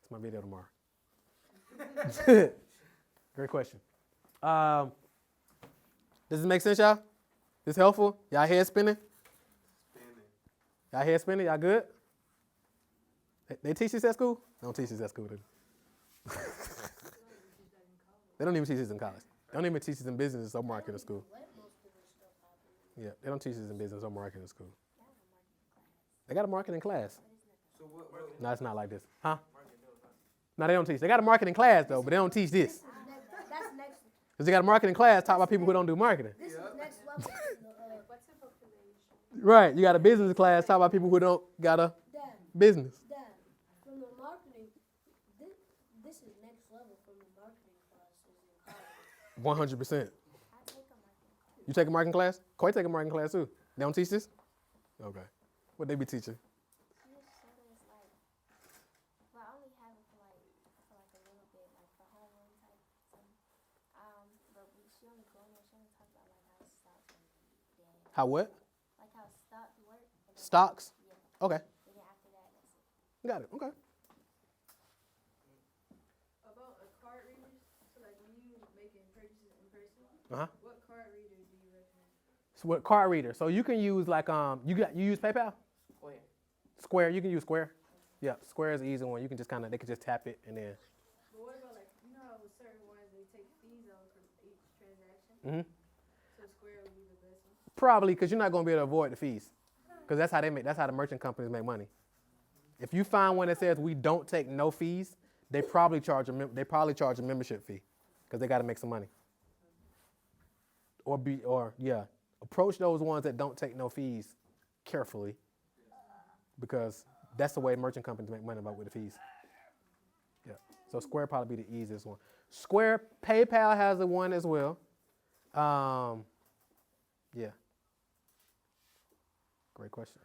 Speaker 1: It's my video tomorrow. Great question. Does this make sense, y'all? This helpful? Y'all head spinning? Y'all head spinning? Y'all good? They teach this at school? They don't teach this at school, do they? They don't even teach this in college. They don't even teach this in business or marketing school. Yeah, they don't teach this in business or marketing school. They got a marketing class.
Speaker 2: So what?
Speaker 1: No, it's not like this. Huh? No, they don't teach. They got a marketing class, though, but they don't teach this.
Speaker 3: That's next.
Speaker 1: Because they got a marketing class taught by people who don't do marketing.
Speaker 3: This is next level.
Speaker 7: What's the population?
Speaker 1: Right. You got a business class taught by people who don't got a
Speaker 5: Dad,
Speaker 1: business.
Speaker 5: Dad, from the marketing, this is next level from the marketing classes in college.
Speaker 1: 100%.
Speaker 7: I take a marketing class.
Speaker 1: You take a marketing class? Coy take a marketing class, too. They don't teach this? Okay. What they be teaching?
Speaker 7: She was sort of like, well, I only have it for like a little bit, like for homeroom type thing. But she only go in there, she only talk about like how stocks and then
Speaker 1: How what?
Speaker 7: like how stocks work. And then,
Speaker 1: Stocks?
Speaker 7: Yeah.
Speaker 1: Okay.
Speaker 7: And then after that, that's it.
Speaker 1: Got it. Okay.
Speaker 9: About a card readers, so like when you making purchases in person,
Speaker 1: Uh-huh.
Speaker 9: what card reader do you recommend?
Speaker 1: So what card reader? So you can use like you use PayPal? Square. You can use Square. Yeah, Square is an easy one. You can just they can just tap it and then.
Speaker 9: But what about like, you know how with certain ones they take fees out for each transaction?
Speaker 1: Mm-hmm.
Speaker 9: So Square would be the best one?
Speaker 1: Probably because you're not going to be able to avoid the fees. Because that's how the merchant companies make money. If you find one that says we don't take no fees, they probably charge a membership fee because they got to make some money. Approach those ones that don't take no fees carefully because that's the way merchant companies make money with the fees. Yeah. So Square probably be the easiest one. Square, PayPal has the one as well. Yeah. Great question.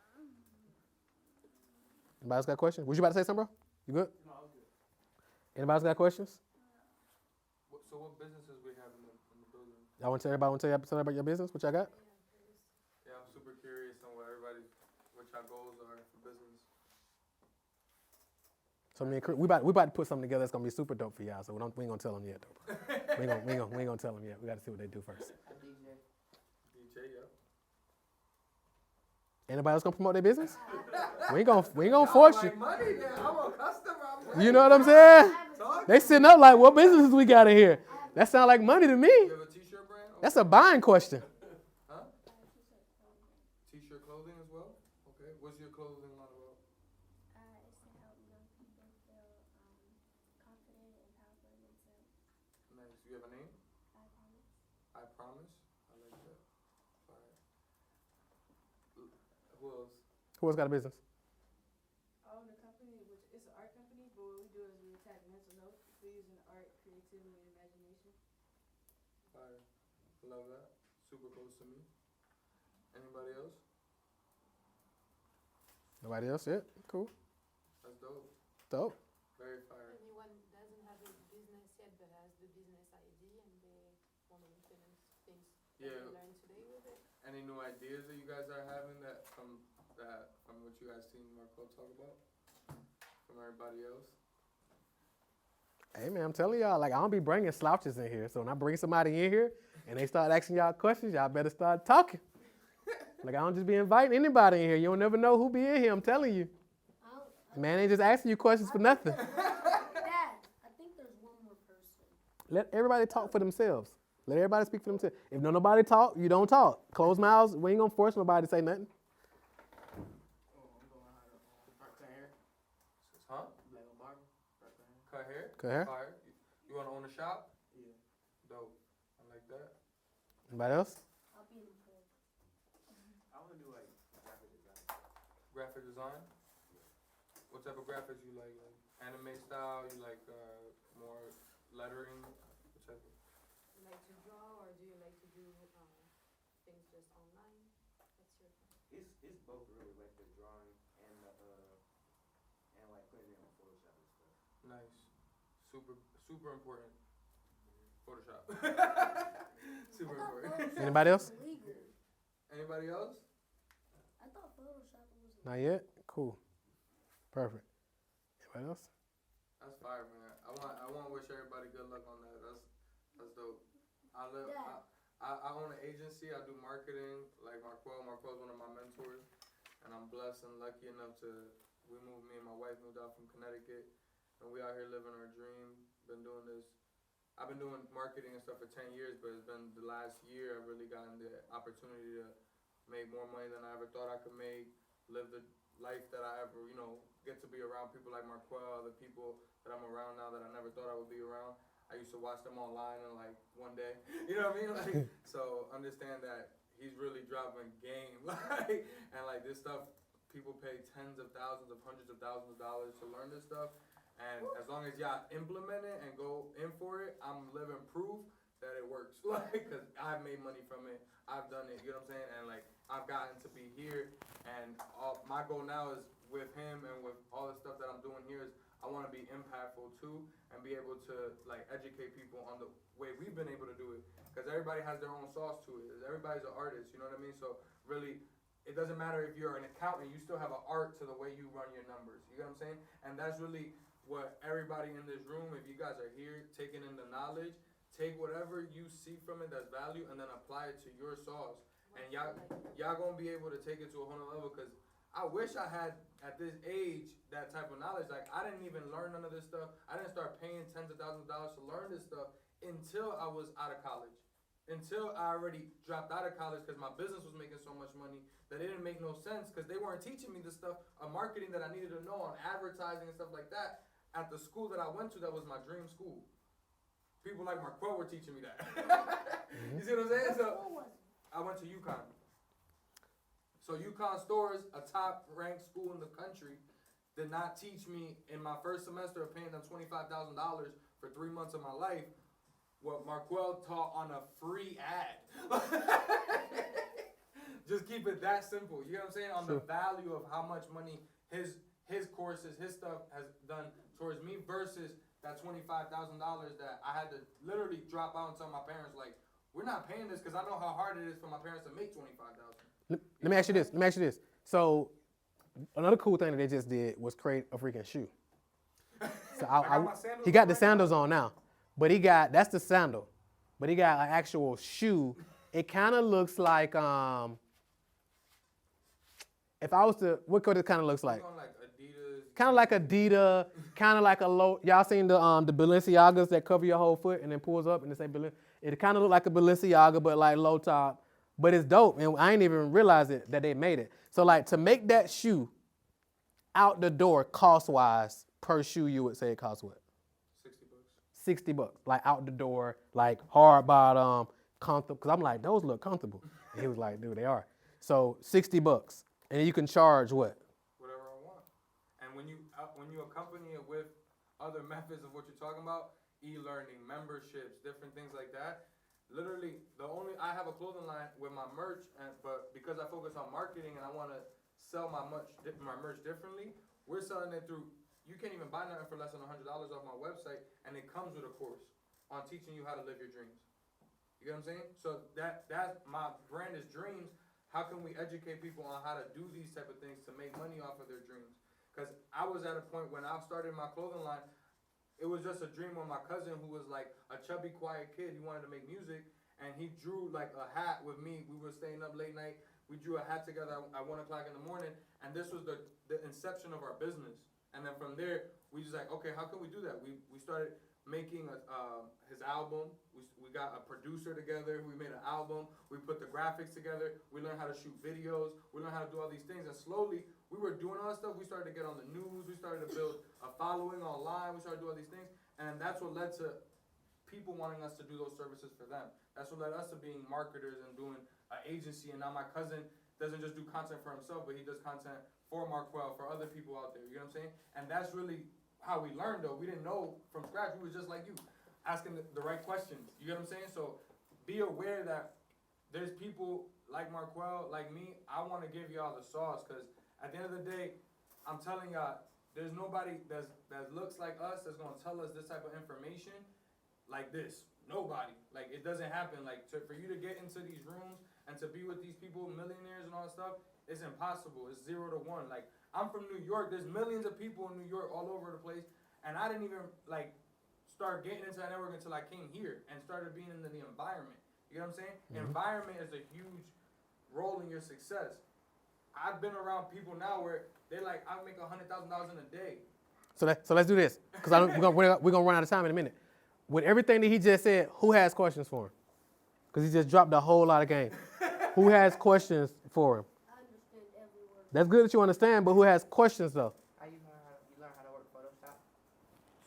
Speaker 1: Anybody else got questions? Was you about to say something, bro? You good?
Speaker 2: No, I was good.
Speaker 1: Anybody else got questions?
Speaker 2: So what businesses we have in the building?
Speaker 1: Y'all want to tell everybody about your business? What y'all got?
Speaker 2: Yeah, I'm super curious on what y'all goals are for business.
Speaker 1: So we about to put something together that's gonna be super dope for y'all. So we ain't gonna tell them yet, though. we ain't gonna tell them yet. We got to see what they do first.
Speaker 2: DJ, yeah.
Speaker 1: Anybody else gonna promote their business? we ain't gonna force you.
Speaker 2: Money, man. I'm a customer.
Speaker 1: You know what I'm saying? They sitting up like, what businesses we got in here? That sound like money to me.
Speaker 2: You have a t-shirt brand?
Speaker 1: That's a buying question.
Speaker 2: Huh? T-shirt clothing as well? Okay. What's your clothing line about?
Speaker 7: It's to help young people feel confident and powerful in themselves.
Speaker 2: Nice. You have a name?
Speaker 7: I promise.
Speaker 2: I promise. I like that. Alright. Who else?
Speaker 1: Who else got a business?
Speaker 9: I own a company, which it's an art company, but what we do is we attack mental health. We're using art, creativity, and imagination.
Speaker 2: Fire. Love that. Super close to me. Anybody else?
Speaker 1: Nobody else yet? Cool.
Speaker 2: That's dope.
Speaker 1: Dope.
Speaker 2: Very fire.
Speaker 13: Anyone doesn't have a business yet but has the business idea and they want to implement things that they learned today with it?
Speaker 2: Any new ideas that you guys are having from what you guys seen Marco talk about? From everybody else?
Speaker 1: Hey man, I'm telling y'all, like I don't be bringing slouches in here. So when I bring somebody in here and they start asking y'all questions, y'all better start talking. Like I don't just be inviting anybody in here. You don't never know who be in here. I'm telling you. Man ain't just asking you questions for nothing.
Speaker 5: Dad, I think there's one more person.
Speaker 1: Let everybody talk for themselves. Let everybody speak for themselves. If no nobody talk, you don't talk. Closed mouths, we ain't gonna force nobody to say nothing.
Speaker 2: Huh? Cut hair?
Speaker 1: Cut hair?
Speaker 2: Fire. You want to own a shop? Yeah. Dope. I like that.
Speaker 1: Anybody else?
Speaker 5: I'll be in the
Speaker 12: I want to do like graphic design.
Speaker 2: Graphic design? What type of graphics you like? Like anime style? You like more lettering? What type of?
Speaker 13: You like to draw, or do you like to do things just online? What's your
Speaker 6: It's both really, like the drawing and the and like putting it on Photoshop and stuff.
Speaker 2: Nice. Super important. Photoshop. Super important.
Speaker 1: Anybody else?
Speaker 5: Legal.
Speaker 2: Anybody else?
Speaker 5: I thought Photoshop was
Speaker 1: Not yet? Cool. Perfect. Anybody else?
Speaker 2: That's fire, man. I want to wish everybody good luck on that. That's dope. I own an agency. I do marketing. Like Marquell's one of my mentors, and I'm blessed and lucky enough to. Me and my wife moved out from Connecticut, and we out here living our dream. Been doing this. I've been doing marketing and stuff for 10 years, but it's been the last year I've really gotten the opportunity to make more money than I ever thought I could make. Live the life that I ever, get to be around people like Marquell, the people that I'm around now that I never thought I would be around. I used to watch them online and like one day, you know what I mean? Like, so understand that he's really dropping game. And like this stuff, people pay tens of thousands of hundreds of thousands of dollars to learn this stuff. And as long as y'all implement it and go in for it, I'm living proof that it works. Like, cause I've made money from it. I've done it, you know what I'm saying? And like, I've gotten to be here, and my goal now is with him and with all the stuff that I'm doing here is I want to be impactful too and be able to like educate people on the way we've been able to do it. Cause everybody has their own sauce to it. Everybody's an artist, you know what I mean? So really, it doesn't matter if you're an accountant, you still have an art to the way you run your numbers. You know what I'm saying? And that's really what everybody in this room, if you guys are here taking in the knowledge, take whatever you see from it that's value and then apply it to your sauce. And y'all gonna be able to take it to a whole nother level, cause I wish I had at this age that type of knowledge. Like I didn't even learn none of this stuff. I didn't start paying tens of thousands of dollars to learn this stuff until I was out of college. Until I already dropped out of college because my business was making so much money that it didn't make no sense because they weren't teaching me the stuff of marketing that I needed to know on advertising and stuff like that at the school that I went to that was my dream school. People like Marquell were teaching me that. You see what I'm saying? So I went to UConn. So UConn Stores, a top ranked school in the country, did not teach me in my first semester of paying them $25,000 for 3 months of my life what Marquell taught on a free ad. Just keep it that simple. You know what I'm saying? On the value of how much money his courses, his stuff has done towards me versus that $25,000 that I had to literally drop out and tell my parents, like, we're not paying this because I know how hard it is for my parents to make $25,000.
Speaker 1: Let me ask you this. So another cool thing that they just did was create a freaking shoe. So he got the sandals on now, but that's the sandal, but he got an actual shoe. It kind of looks like if I was to, what could it kind of looks like? Kind of like Adidas, kind of like a low. Y'all seen the Balenciagas that cover your whole foot and then pulls up and they say Balenciaga. It kind of look like a Balenciaga, but like low top. But it's dope, and I ain't even realize it that they made it. So like to make that shoe out the door, cost wise per shoe, you would say it costs what? $60. $60, like out the door, like hard bottom, comfortable. Cause I'm like, those look comfortable. And he was like, dude, they are. So $60, and you can charge what?
Speaker 2: Whatever I want. And when you accompany it with other methods of what you're talking about, e-learning, memberships, different things like that. Literally, I have a clothing line with my merch, but because I focus on marketing and I want to sell my merch differently, we're selling it through. You can't even buy nothing for less than $100 off my website, and it comes with a course on teaching you how to live your dreams. You get what I'm saying? So that's my brand is dreams. How can we educate people on how to do these type of things to make money off of their dreams? Because I was at a point when I started my clothing line. It was just a dream of my cousin who was like a chubby, quiet kid. He wanted to make music, and he drew like a hat with me. We were staying up late night. We drew a hat together at 1 o'clock in the morning, and this was the inception of our business. And then from there, we just like, okay, how can we do that? We started making his album. We got a producer together. We made an album. We put the graphics together. We learned how to shoot videos. We learned how to do all these things, and slowly, we were doing all that stuff. We started to get on the news. We started to build a following online. We started doing all these things. And that's what led to people wanting us to do those services for them. That's what led us to being marketers and doing an agency. And now my cousin doesn't just do content for himself, but he does content for Marquell, for other people out there. You know what I'm saying? And that's really how we learned, though. We didn't know from scratch. We was just like you. asking the right questions. You get what I'm saying? So be aware that there's people like Marquel, like me. I want to give y'all the sauce because at the end of the day, I'm telling y'all, there's nobody that looks like us that's gonna tell us this type of information like this. Nobody. Like it doesn't happen. Like for you to get into these rooms and to be with these people, millionaires and all that stuff, it's impossible. It's 0 to 1. Like I'm from New York. There's millions of people in New York all over the place, and I didn't even like start getting into that network until I came here and started being in the environment. You know what I'm saying? Environment is a huge role in your success. I've been around people now where they're like, I make $100,000 in a day.
Speaker 1: So let's do this, because we're gonna run out of time in a minute. With everything that he just said, who has questions for him? Because he just dropped a whole lot of game. Who has questions for him?
Speaker 5: I understand every word.
Speaker 1: That's good that you understand, but who has questions though?
Speaker 8: How you learn how to work Photoshop?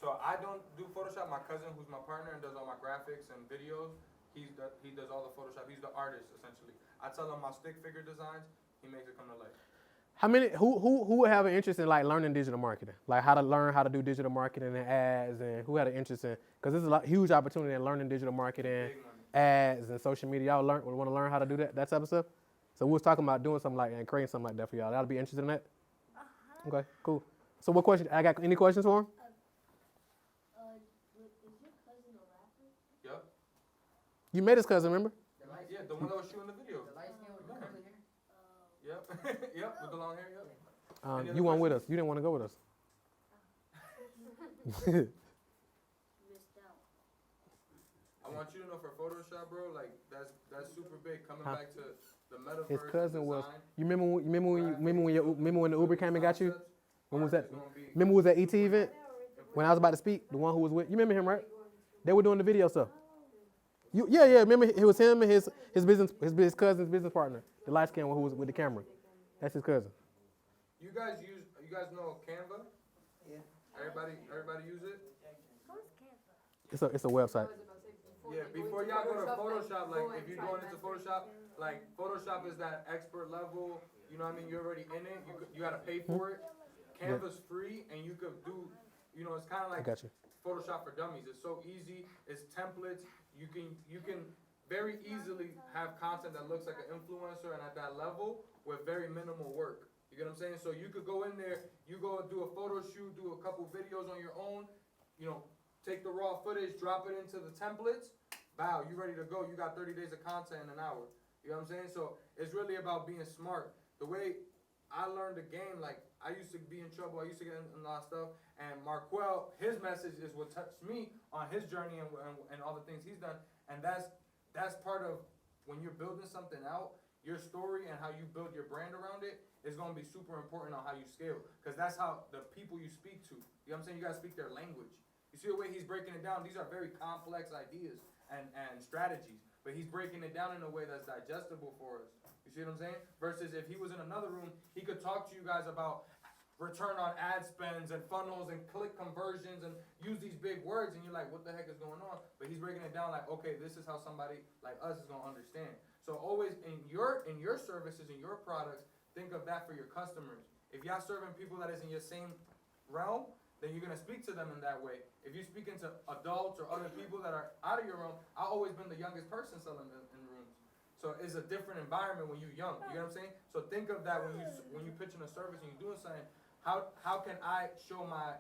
Speaker 2: So I don't do Photoshop. My cousin, who's my partner and does all my graphics and videos, he does all the Photoshop. He's the artist essentially. I tell him my stick figure designs. He makes it come to life.
Speaker 1: How many? Who would have an interest in like learning digital marketing, like how to learn how to do digital marketing and ads, and who had an interest in? Because there's a huge opportunity in learning digital marketing, ads, and social media. Y'all want to learn how to do that type of stuff. So we was talking about doing something like and creating something like that for y'all. That'll be interested in that. Okay, cool. So what question? I got any questions for him?
Speaker 5: Is your cousin a rapper?
Speaker 2: Yep.
Speaker 1: You met his cousin, remember?
Speaker 2: Yeah, the one that was shooting the video.
Speaker 8: The light skin with the curly hair?
Speaker 2: Yep. Yep, with the long hair, yep.
Speaker 1: You weren't with us. You didn't want to go with us.
Speaker 5: Missed out.
Speaker 2: I want you to know for Photoshop, bro, like that's super big. Coming back to the metaverse.
Speaker 1: His cousin was.
Speaker 2: design,
Speaker 1: You remember when the Uber came and got you?
Speaker 2: concepts,
Speaker 1: When was that?
Speaker 2: it's gonna be-
Speaker 1: Remember was that ET event when I was about to speak? The one who was with you remember him, right? They were doing the video stuff. Yeah. Remember it was him and his cousin's business partner, the light skin one who was with the camera. That's his cousin.
Speaker 2: You guys know Canva?
Speaker 8: Yeah.
Speaker 2: Everybody use it?
Speaker 5: Who's Canva?
Speaker 1: It's a website.
Speaker 2: Yeah, before y'all go to Photoshop, like if you're going into Photoshop, like Photoshop is that expert level, you know what I mean, you're already in it, you gotta pay for it. Canva's free and you could do, you know, it's kinda
Speaker 1: I
Speaker 2: like
Speaker 1: got you.
Speaker 2: Photoshop for dummies. It's so easy, it's templates, you can very easily have content that looks like an influencer and at that level with very minimal work. You get what I'm saying? So you could go in there, you go do a photo shoot, do a couple videos on your own, you know, take the raw footage, drop it into the templates, bow, you ready to go. You got 30 days of content in an hour. You know what I'm saying? So it's really about being smart. The way I learned the game, like I used to be in trouble, I used to get in a lot of stuff, and Marquel, his message is what touched me on his journey and all the things he's done, and that's part of when you're building something out, your story and how you build your brand around it is going to be super important on how you scale, because that's how the people you speak to, you know what I'm saying, you got to speak their language. You see the way he's breaking it down, these are very complex ideas and strategies, but he's breaking it down in a way that's digestible for us. You see what I'm saying? Versus if he was in another room, he could talk to you guys about return on ad spends and funnels and click conversions and use these big words, and you're like, what the heck is going on? But he's breaking it down like, okay, this is how somebody like us is gonna understand. So always in your services, in your products, think of that for your customers. If y'all serving people that is in your same realm, then you're gonna speak to them in that way. If you're speaking to adults or other people that are out of your realm, I've always been the youngest person selling in rooms. So it's a different environment when you're young. You know what I'm saying? So think of that when you pitching a service and you're doing something. How can I show my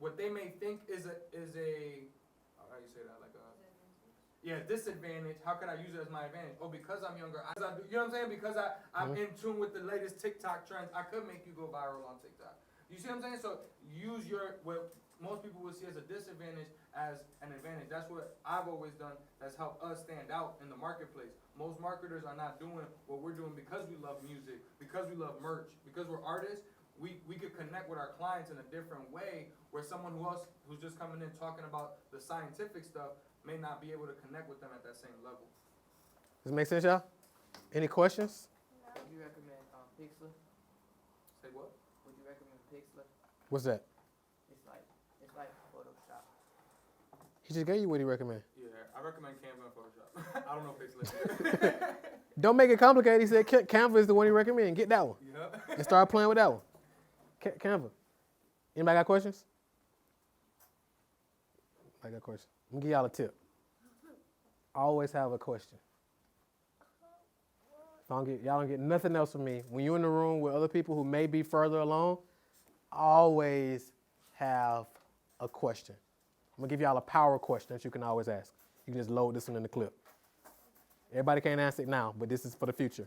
Speaker 2: what they may think is a how do you say that, like a disadvantage? How can I use it as my advantage? Oh, because I'm younger, you know what I'm saying? Because I'm in tune with the latest TikTok trends, I could make you go viral on TikTok. You see what I'm saying? So use what most people would see as a disadvantage as an advantage. That's what I've always done. That's helped us stand out in the marketplace. Most marketers are not doing what we're doing because we love music, because we love merch, because we're artists. We could connect with our clients in a different way where someone who's just coming in talking about the scientific stuff may not be able to connect with them at that same level.
Speaker 1: Does it make sense, y'all? Any questions?
Speaker 8: Would you recommend Pixlr?
Speaker 2: Say what?
Speaker 8: Would you recommend Pixlr?
Speaker 1: What's that?
Speaker 8: It's like Photoshop.
Speaker 1: He just gave you what he recommend.
Speaker 2: Yeah, I recommend Canva and Photoshop. I don't know Pixlr.
Speaker 1: Don't make it complicated. He said Canva is the one he recommend. Get that one.
Speaker 2: Yeah.
Speaker 1: And start playing with that one. Canva. Anybody got questions? I got questions. I'm gonna give y'all a tip. Always have a question. Y'all don't get nothing else from me. When you're in the room with other people who may be further along, always have a question. I'm gonna give y'all a power question that you can always ask. You can just load this one in the clip. Everybody can't answer it now, but this is for the future.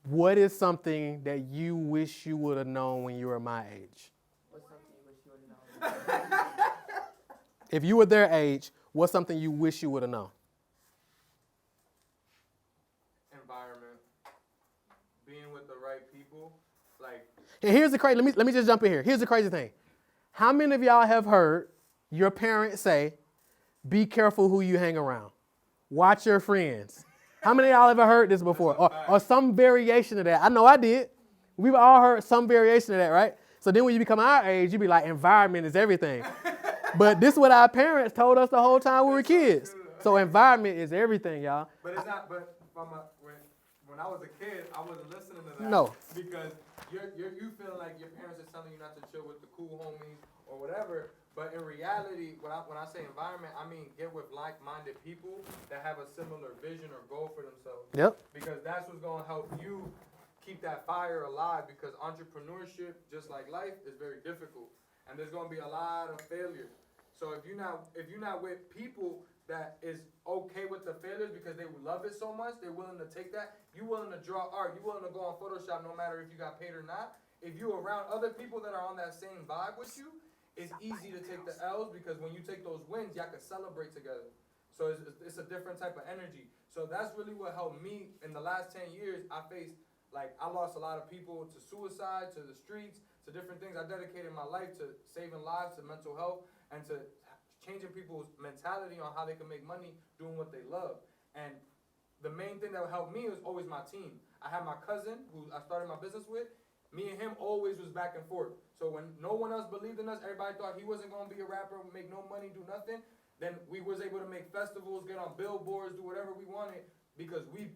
Speaker 1: What is something that you wish you would have known when you were my age?
Speaker 8: What's something you wish you would have known?
Speaker 1: If you were their age, what's something you wish you would have known?
Speaker 2: Environment. Being with the right people. Like,
Speaker 1: And here's the crazy, let me just jump in here. Here's the crazy thing. How many of y'all have heard your parents say, be careful who you hang around? Watch your friends. How many of y'all ever heard this before? Or some variation of that? I know I did. We've all heard some variation of that, right? So then when you become our age, you be like, environment is everything. But this is what our parents told us the whole time we were kids. So environment is everything, y'all.
Speaker 2: but it's not. But when I was a kid, I wasn't listening to that.
Speaker 1: No.
Speaker 2: Because you feel like your parents are telling you not to chill with the cool homies or whatever. But in reality, when I say environment, I mean get with like-minded people that have a similar vision or goal for themselves.
Speaker 1: Yep.
Speaker 2: Because that's what's gonna help you keep that fire alive. Because entrepreneurship, just like life, is very difficult, and there's gonna be a lot of failures. So if you're not with people that is okay with the failures because they love it so much, they're willing to take that. You willing to draw art. You willing to go on Photoshop no matter if you got paid or not. If you around other people that are on that same vibe with you, it's easy to take the L's because when you take those wins, y'all can celebrate together. So it's a different type of energy. So that's really what helped me in the last 10 years. I lost a lot of people to suicide, to the streets, to different things. I dedicated my life to saving lives, to mental health, and to changing people's mentality on how they can make money doing what they love. And the main thing that helped me was always my team. I had my cousin who I started my business with. Me and him always was back and forth. So when no one else believed in us, everybody thought he wasn't going to be a rapper, make no money, do nothing. Then we was able to make festivals, get on billboards, do whatever we wanted because we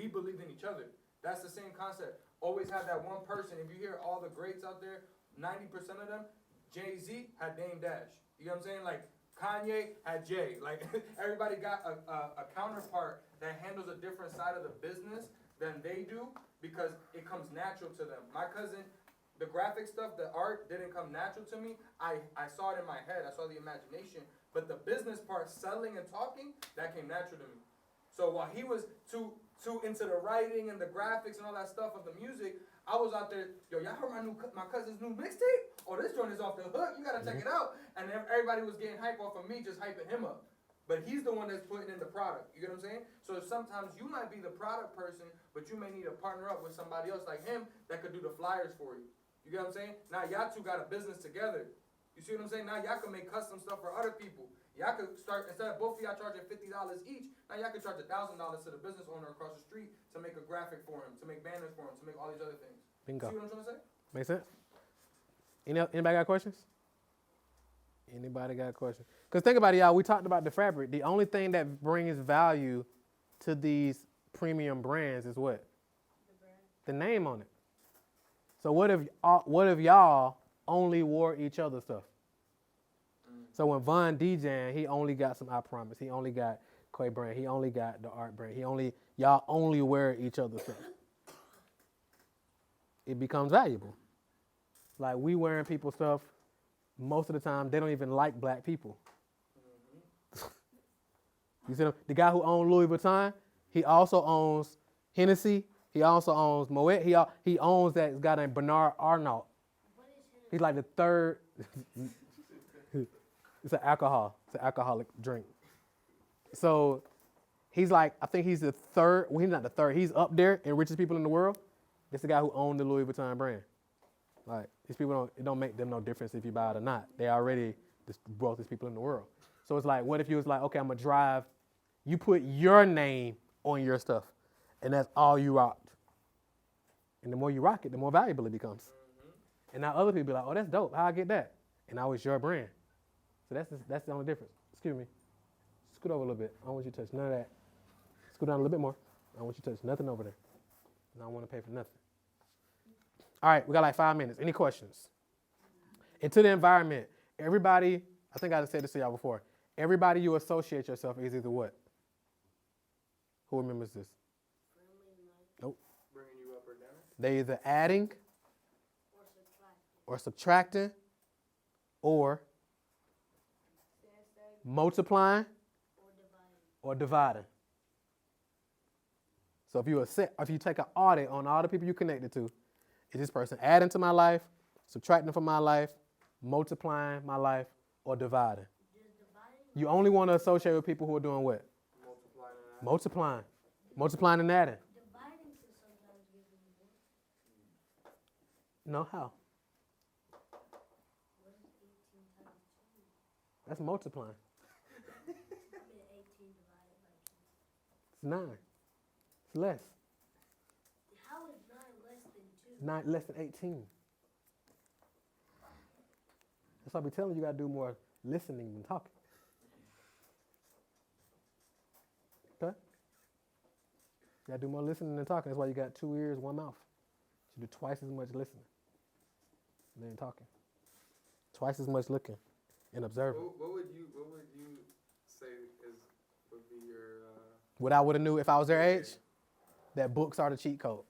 Speaker 2: believed in each other. That's the same concept. Always have that one person. If you hear all the greats out there, 90% of them, Jay-Z had Dame Dash. You know what I'm saying? Like Kanye had Jay. Like everybody got a counterpart that handles a different side of the business than they do because it comes natural to them. My cousin, the graphic stuff, the art didn't come natural to me. I saw it in my head. I saw the imagination. But the business part, selling and talking, that came natural to me. So while he was too into the writing and the graphics and all that stuff of the music, I was out there, yo, y'all heard my cousin's new mixtape? Oh, this joint is off the hook. You got to check it out. And everybody was getting hype off of me just hyping him up. But he's the one that's putting in the product. You get what I'm saying? So sometimes you might be the product person, but you may need to partner up with somebody else like him that could do the flyers for you. You get what I'm saying? Now y'all two got a business together. You see what I'm saying? Now y'all can make custom stuff for other people. Y'all could start, instead of both of y'all charging $50 each, now y'all could charge $1,000 to the business owner across the street to make a graphic for him, to make banners for him, to make all these other things.
Speaker 1: Bingo.
Speaker 2: See what I'm trying to say?
Speaker 1: Make sense? Anybody got questions? Anybody got questions? Because think about it, y'all. We talked about the fabric. The only thing that brings value to these premium brands is what? The name on it. So what if y'all only wore each other's stuff? So when Von DJing, he only got some I Promise. He only got Quay brand. He only got the Art brand. Y'all only wear each other's stuff. It becomes valuable. Like we wearing people's stuff, most of the time they don't even like black people. You see the guy who owns Louis Vuitton, he also owns Hennessy. He also owns Moet. He owns that guy named Bernard Arnault. He's like the third. It's an alcoholic drink. So he's like, I think he's the third. Well, he's not the third. He's up there in richest people in the world. This is the guy who owned the Louis Vuitton brand. Like these people it don't make them no difference if you buy it or not. They already the wealthiest people in the world. So it's like, what if you was like, okay, I'm gonna drive. You put your name on your stuff, and that's all you rocked. And the more you rock it, the more valuable it becomes. And now other people be like, oh, that's dope. How I get that? And now it's your brand. So that's the only difference. Excuse me. Scoot over a little bit. I don't want you to touch none of that. Scoot down a little bit more. I don't want you to touch nothing over there. And I don't want to pay for nothing. All right, we got like 5 minutes. Any questions? Into the environment. Everybody I think I said this to y'all before. Everybody you associate yourself is either what? Who remembers this? Nope.
Speaker 2: Bringing you up or down?
Speaker 1: They either adding or subtracting or multiplying or dividing. So if you take an audit on all the people you connected to, is this person adding to my life, subtracting from my life, multiplying my life, or dividing? You only want to associate with people who are doing what? Multiplying. Multiplying and adding. No, how? That's multiplying. It's 9. It's less.
Speaker 5: How is 9 less than 2?
Speaker 1: 9 less than 18. That's why I be telling you, you got to do more listening than talking. Okay? You got to do more listening than talking. That's why you got 2 ears, 1 mouth. You do twice as much listening than talking. Twice as much looking and observing.
Speaker 2: What would you say would be your
Speaker 1: What I would have knew if I was their age? That books are the cheat code.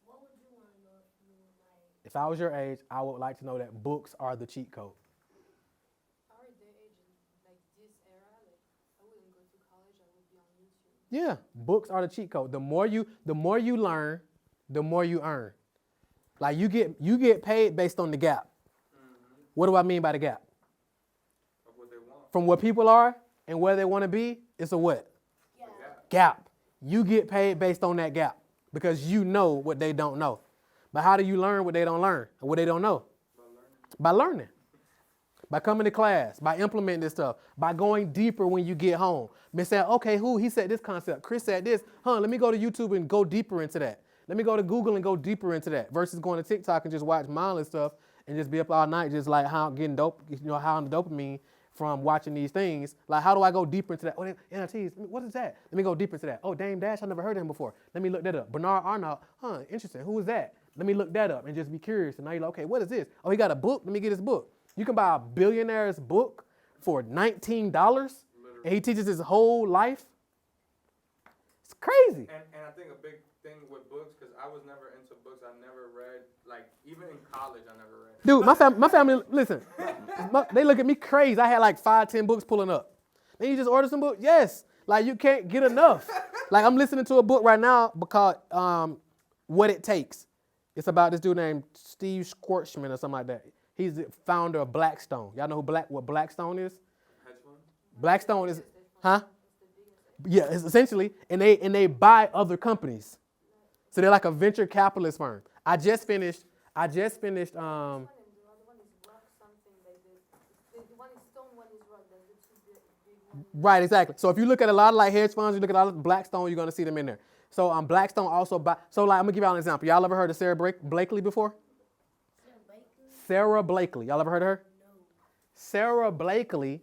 Speaker 5: What would you want to know if you were my age?
Speaker 1: If I was your age, I would like to know that books are the cheat code.
Speaker 13: If I were their age in like this era, like I wouldn't go to college, I would be on YouTube.
Speaker 1: Yeah, books are the cheat code. The more you learn, the more you earn. Like you get paid based on the gap. What do I mean by the gap?
Speaker 2: of what they want?
Speaker 1: From where people are and where they want to be, it's a what? Gap. You get paid based on that gap because you know what they don't know. But how do you learn what they don't learn and what they don't know? By learning. By coming to class, by implementing this stuff, by going deeper when you get home. Been saying, okay, he said this concept? Chris said this. Let me go to YouTube and go deeper into that. Let me go to Google and go deeper into that versus going to TikTok and just watch mindless stuff and just be up all night just like how getting dope, how the dopamine from watching these things. Like, how do I go deeper into that? Oh, NFTs, what is that? Let me go deeper into that. Oh, Dame Dash, I never heard of him before. Let me look that up. Bernard Arnault, interesting. Who is that? Let me look that up and just be curious. And now you're like, okay, what is this? Oh, he got a book. Let me get his book. You can buy a Billionaire's book for $19 and he teaches his whole life. It's crazy.
Speaker 2: And I think a big thing with books, because I was never into books. I never read, like, even in college, I never read.
Speaker 1: Dude, my family, listen, they look at me crazy. I had like 5, 10 books pulling up. Then you just order some books? Yes. Like, you can't get enough. Like, I'm listening to a book right now because What It Takes. It's about this dude named Steve Schwartzman or something like that. He's the founder of Blackstone. Y'all know what Blackstone is? Blackstone is, Yeah, it's essentially, and they buy other companies. So they're like a venture capitalist firm. I just finished. Right, exactly. So if you look at a lot of like hedge funds, you look at all of Blackstone, you're gonna see them in there. So Blackstone also buy. So like I'm gonna give y'all an example. Y'all ever heard of Sarah Blakely before? Sarah Blakely. Y'all ever heard of her? No. Sarah Blakely,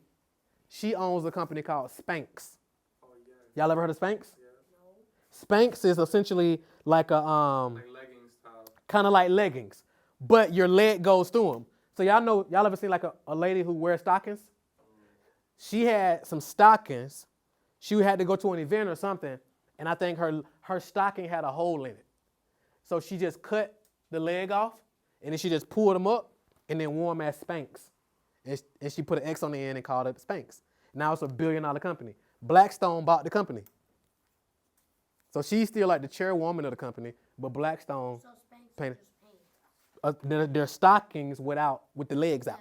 Speaker 1: she owns a company called Spanx.
Speaker 2: Oh, yeah.
Speaker 1: Y'all ever heard of Spanx?
Speaker 2: Yeah.
Speaker 1: Spanx is essentially like a
Speaker 2: like leggings style.
Speaker 1: Kind of like leggings, but your leg goes through them. So y'all ever seen like a lady who wears stockings? She had some stockings. She had to go to an event or something, and I think her stocking had a hole in it. So she just cut the leg off, and then she just pulled them up, and then wore them as Spanx. And she put an X on the end and called it Spanx. Now it's a $1 billion company. Blackstone bought the company. So she's still like the chairwoman of the company, but Blackstone painted their stockings with the legs out.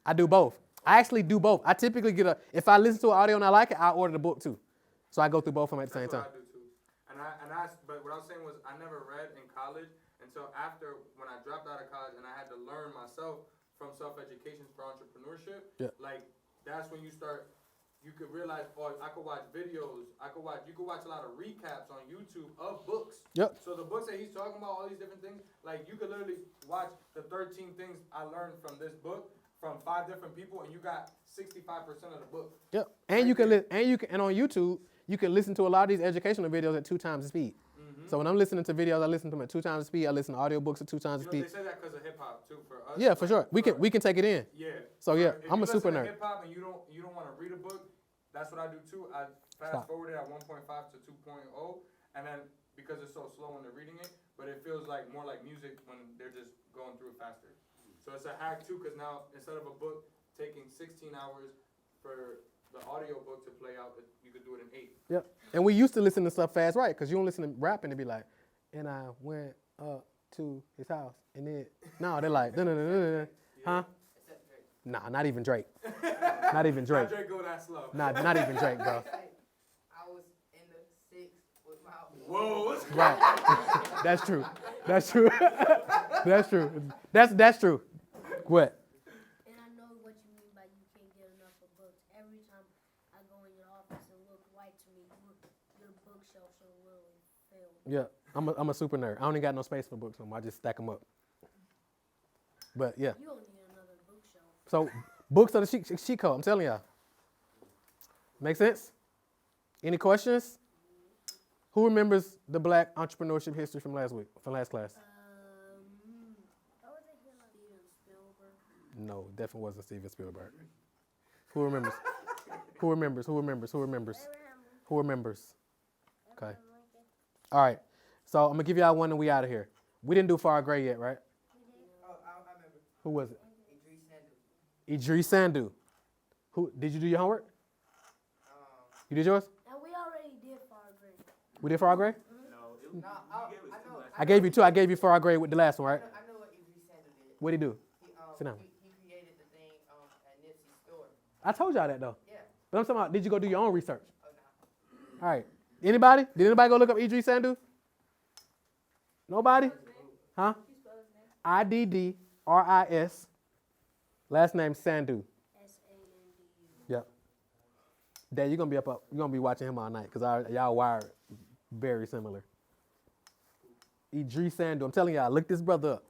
Speaker 1: I do both. I actually do both. I typically if I listen to an audio and I like it, I order the book too. So I go through both of them at the same time.
Speaker 2: I do too. But what I was saying was I never read in college until after when I dropped out of college and I had to learn myself from self-education for entrepreneurship.
Speaker 1: Yeah.
Speaker 2: Like that's when you could realize, I could watch videos. You could watch a lot of recaps on YouTube of books.
Speaker 1: Yep.
Speaker 2: So the books that he's talking about, all these different things, like you could literally watch the 13 things I learned from this book from 5 different people, and you got 65% of the book.
Speaker 1: Yep. And you can on YouTube, you can listen to a lot of these educational videos at 2 times the speed.
Speaker 2: Mm-hmm.
Speaker 1: So when I'm listening to videos, I listen to them at 2 times the speed. I listen to audiobooks at 2 times the speed.
Speaker 2: They say that because of hip hop too. For us,
Speaker 1: Yeah, for sure. We can take it in.
Speaker 2: Yeah.
Speaker 1: So yeah,
Speaker 2: If
Speaker 1: I'm a
Speaker 2: you
Speaker 1: super
Speaker 2: listen to
Speaker 1: nerd.
Speaker 2: hip hop and you don't want to read a book, that's what I do too. I fast forward it at 1.5 to 2.0, and then because it's so slow when they're reading it, but it feels like more like music when they're just going through it faster. So it's a hack too, because now instead of a book taking 16 hours for the audio book to play out, you could do it in 8.
Speaker 1: Yep. And we used to listen to stuff fast, right? Because you don't listen to rap and it be like, and I went up to his house and then no, they're like, huh? Nah, not even Drake. Not even Drake.
Speaker 2: Not Drake go that slow.
Speaker 1: Not even Drake, bro.
Speaker 8: I was in the 6 with my.
Speaker 2: Whoa.
Speaker 1: Right. That's true. That's true. That's true. That's true. What?
Speaker 5: And I know what you mean by you can't get enough of books. Every time I go in your office and look right to me, your bookshelves are literally filled.
Speaker 1: Yeah, I'm a super nerd. I don't even got no space for books no more. I just stack them up. But yeah.
Speaker 5: You don't need another bookshelf.
Speaker 1: So books are the cheat code. I'm telling y'all. Make sense? Any questions? Who remembers the Black entrepreneurship history from last week? From last class?
Speaker 5: Steven Spielberg.
Speaker 1: No, definitely wasn't Steven Spielberg. Who remembers? Who remembers? Who remembers? Who remembers? Who remembers? Okay. All right. So I'm gonna give y'all one and we out of here. We didn't do Far Gray yet, right?
Speaker 8: Oh, I remember.
Speaker 1: Who was it?
Speaker 8: Idris Sandu.
Speaker 1: Idris Sandu. Who did you do your homework? You did yours?
Speaker 5: And we already did Far Gray.
Speaker 1: We did Far Gray?
Speaker 8: No, I know.
Speaker 1: I gave you 2. I gave you Far Gray with the last one, right?
Speaker 8: I know what Idris Sandu did.
Speaker 1: What'd he do? Sit down.
Speaker 8: He created the thing at Nipsey's store.
Speaker 1: I told y'all that though.
Speaker 8: Yeah.
Speaker 1: But I'm talking about, did you go do your own research?
Speaker 8: Oh, no.
Speaker 1: All right. Anybody? Did anybody go look up Idris Sandu? Nobody? Huh? Iddris. Last name Sandu.
Speaker 5: Sandu.
Speaker 1: Yep. Dad, you're gonna be watching him all night because y'all wired very similar. Idris Sandu. I'm telling y'all, look this brother up.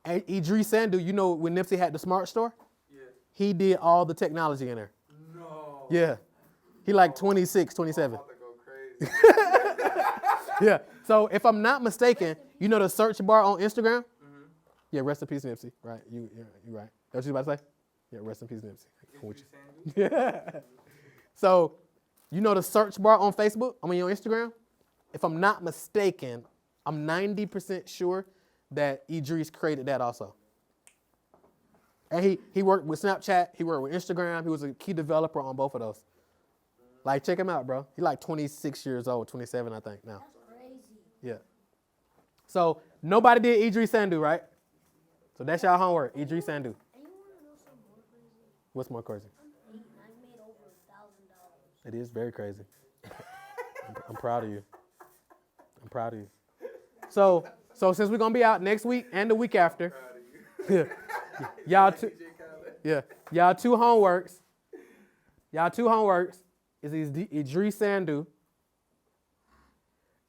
Speaker 1: And Idris Sandu, you know when Nipsey had the smart store?
Speaker 2: Yeah.
Speaker 1: He did all the technology in there.
Speaker 2: No.
Speaker 1: Yeah. He like 26, 27.
Speaker 2: I'm about to go crazy.
Speaker 1: Yeah. So if I'm not mistaken, you know the search bar on Instagram?
Speaker 2: Mm-hmm.
Speaker 1: Yeah, rest in peace, Nipsey. Right. You're right. That's what you about to say? Yeah, rest in peace, Nipsey.
Speaker 2: Idris Sandu?
Speaker 1: Yeah. So, you know the search bar on Facebook? I mean, on Instagram? If I'm not mistaken, I'm 90% sure that Idris created that also. And he worked with Snapchat. He worked with Instagram. He was a key developer on both of those. Like, check him out, bro. He's like 26 years old, 27, I think, now.
Speaker 5: That's crazy.
Speaker 1: Yeah. So, nobody did Idris Sandu, right? So, that's y'all homework, Idris Sandu.
Speaker 5: And you want to know something more crazy?
Speaker 1: What's more crazy?
Speaker 5: I made over $1,000.
Speaker 1: It is very crazy. I'm proud of you. I'm proud of you. So since we're gonna be out next week and the week after, y'all two homeworks. Y'all two homeworks is Idris Sandu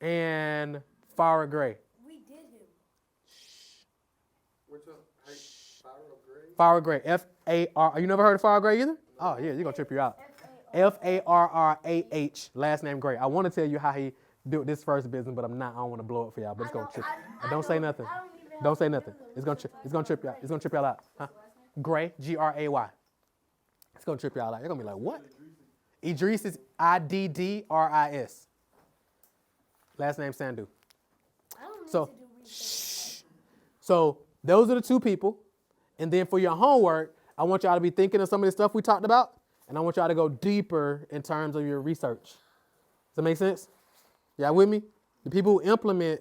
Speaker 1: and Farrah Gray.
Speaker 5: We did him.
Speaker 2: Which one? Hey,
Speaker 1: Farrah Gray. F-A-R. You never heard of Farrah Gray either? Oh yeah, you're gonna trip you out. F-A-R-R-A-H. Last name Gray. I want to tell you how he built this first business, but I'm not. I don't want to blow it for y'all. But it's gonna trip. Don't say nothing. Don't say nothing. It's gonna trip y'all. It's gonna trip y'all out. Huh? Gray. Gray. It's gonna trip y'all out. You're gonna be like, what? Idris is Iddris. Last name Sandu.
Speaker 5: I don't need
Speaker 1: So,
Speaker 5: to do research.
Speaker 1: So those are the two people. And then for your homework, I want y'all to be thinking of some of the stuff we talked about. And I want y'all to go deeper in terms of your research. Does that make sense? Y'all with me? The people who implement,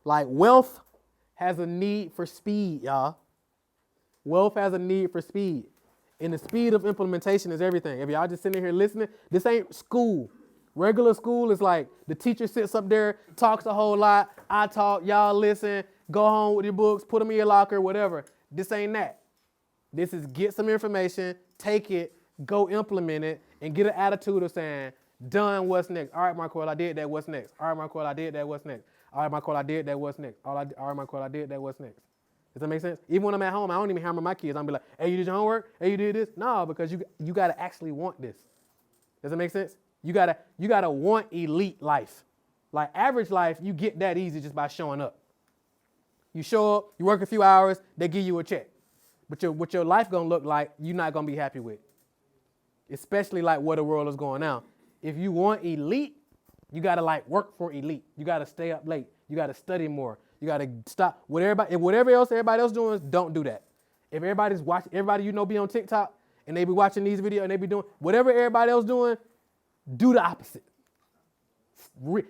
Speaker 1: like wealth has a need for speed, y'all. Wealth has a need for speed. And the speed of implementation is everything. If y'all just sitting here listening, this ain't school. Regular school is like the teacher sits up there, talks a whole lot. I talk, y'all listen, go home with your books, put them in your locker, whatever. This ain't that. This is get some information, take it, go implement it, and get an attitude of saying, done, what's next? All right, Marquel, I did that, what's next? All right, Marquel, I did that, what's next? All right, Marquel, I did that, what's next? All right, Marquel, I did that, what's next? Does that make sense? Even when I'm at home, I don't even hammer my kids. I'm be like, hey, you did your homework? Hey, you did this? No, because you gotta actually want this. Does that make sense? You gotta want elite life. Like average life, you get that easy just by showing up. You show up, you work a few hours, they give you a check. But what your life gonna look like, you're not gonna be happy with. Especially like where the world is going now. If you want elite, you gotta like work for elite. You gotta stay up late. You gotta study more. You gotta stop whatever else everybody else doing, don't do that. If everybody's watching, everybody you know be on TikTok and they be watching these videos and they be doing whatever everybody else doing, do the opposite.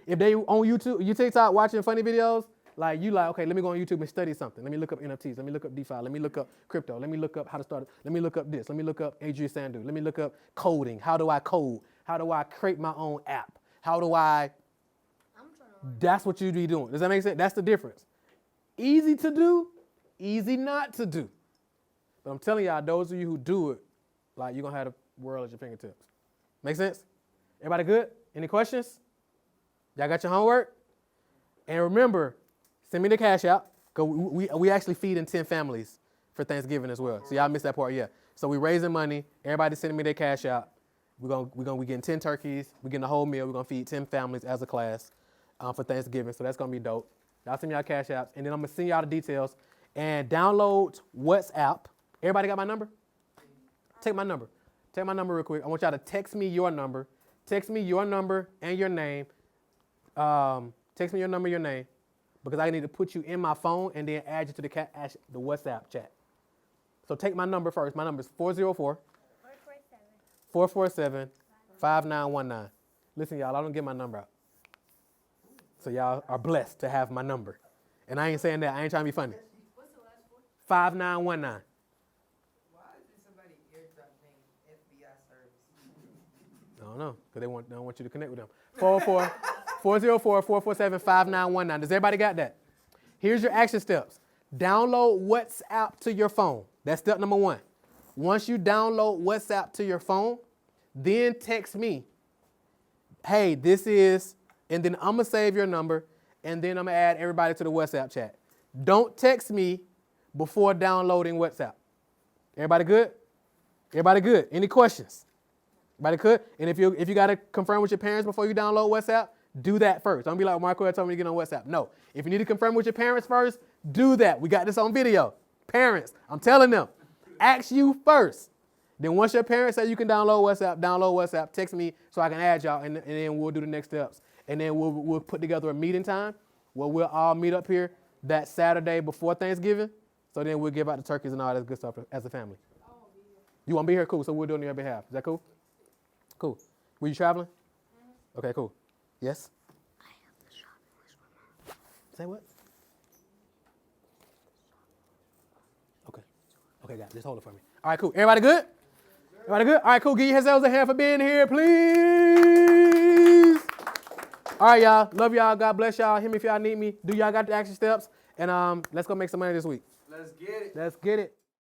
Speaker 1: If they on YouTube, you TikTok watching funny videos, like you like, okay, let me go on YouTube and study something. Let me look up NFTs. Let me look up DeFi. Let me look up crypto. Let me look up how to start. Let me look up this. Let me look up Adrian Sandu. Let me look up coding. How do I code? How do I create my own app? How do I? That's what you be doing. Does that make sense? That's the difference. Easy to do, easy not to do. But I'm telling y'all, those of you who do it, like you're gonna have the world at your fingertips. Make sense? Everybody good? Any questions? Y'all got your homework? And remember, send me the cash out, because we actually feed in 10 families for Thanksgiving as well. So y'all missed that part, yeah. So we raising money. Everybody sending me their cash out. We getting 10 turkeys. We getting a whole meal. We're going to feed 10 families as a class for Thanksgiving. So that's going to be dope. Y'all send me y'all cash apps. And then I'm going to send y'all the details. And download WhatsApp. Everybody got my number? Take my number. Take my number real quick. I want y'all to text me your number. Text me your number and your name. Text me your number, your name, because I need to put you in my phone and then add you to the WhatsApp chat. So take my number first. My number is 404-447-5919. Listen, y'all, I don't get my number out. So y'all are blessed to have my number. And I ain't saying that. I ain't trying to be funny.
Speaker 8: What's the last four?
Speaker 1: 5919.
Speaker 8: Why is somebody airdropping FBI service?
Speaker 1: I don't know, because they don't want you to connect with them. 404-447-5919. Does everybody got that? Here's your action steps. Download WhatsApp to your phone. That's step number 1. Once you download WhatsApp to your phone, then text me. Hey, this is, and then I'm going to save your number, and then I'm going to add everybody to the WhatsApp chat. Don't text me before downloading WhatsApp. Everybody good? Everybody good? Any questions? Everybody good? And if you got to confirm with your parents before you download WhatsApp, do that first. Don't be like, Marco told me to get on WhatsApp. No. If you need to confirm with your parents first, do that. We got this on video. Parents, I'm telling them, ask you first. Then once your parents say you can download WhatsApp, text me so I can add y'all, and then we'll do the next steps. And then we'll put together a meeting time where we'll all meet up here that Saturday before Thanksgiving. So then we'll give out the turkeys and all that good stuff as a family. You want to be here? Cool. So we'll do it on your behalf. Is that cool? Cool. Were you traveling? Okay, cool. Yes?
Speaker 7: I have the shopping list for Mom.
Speaker 1: Say what? Okay, guys, just hold it for me. All right, cool. Everybody good? Everybody good? All right, cool. Give yourselves a hand for being here, please. All right, y'all. Love y'all. God bless y'all. Hit me if y'all need me. Do y'all got the action steps? And let's go make some money this week.
Speaker 2: Let's get it.
Speaker 1: Let's get it.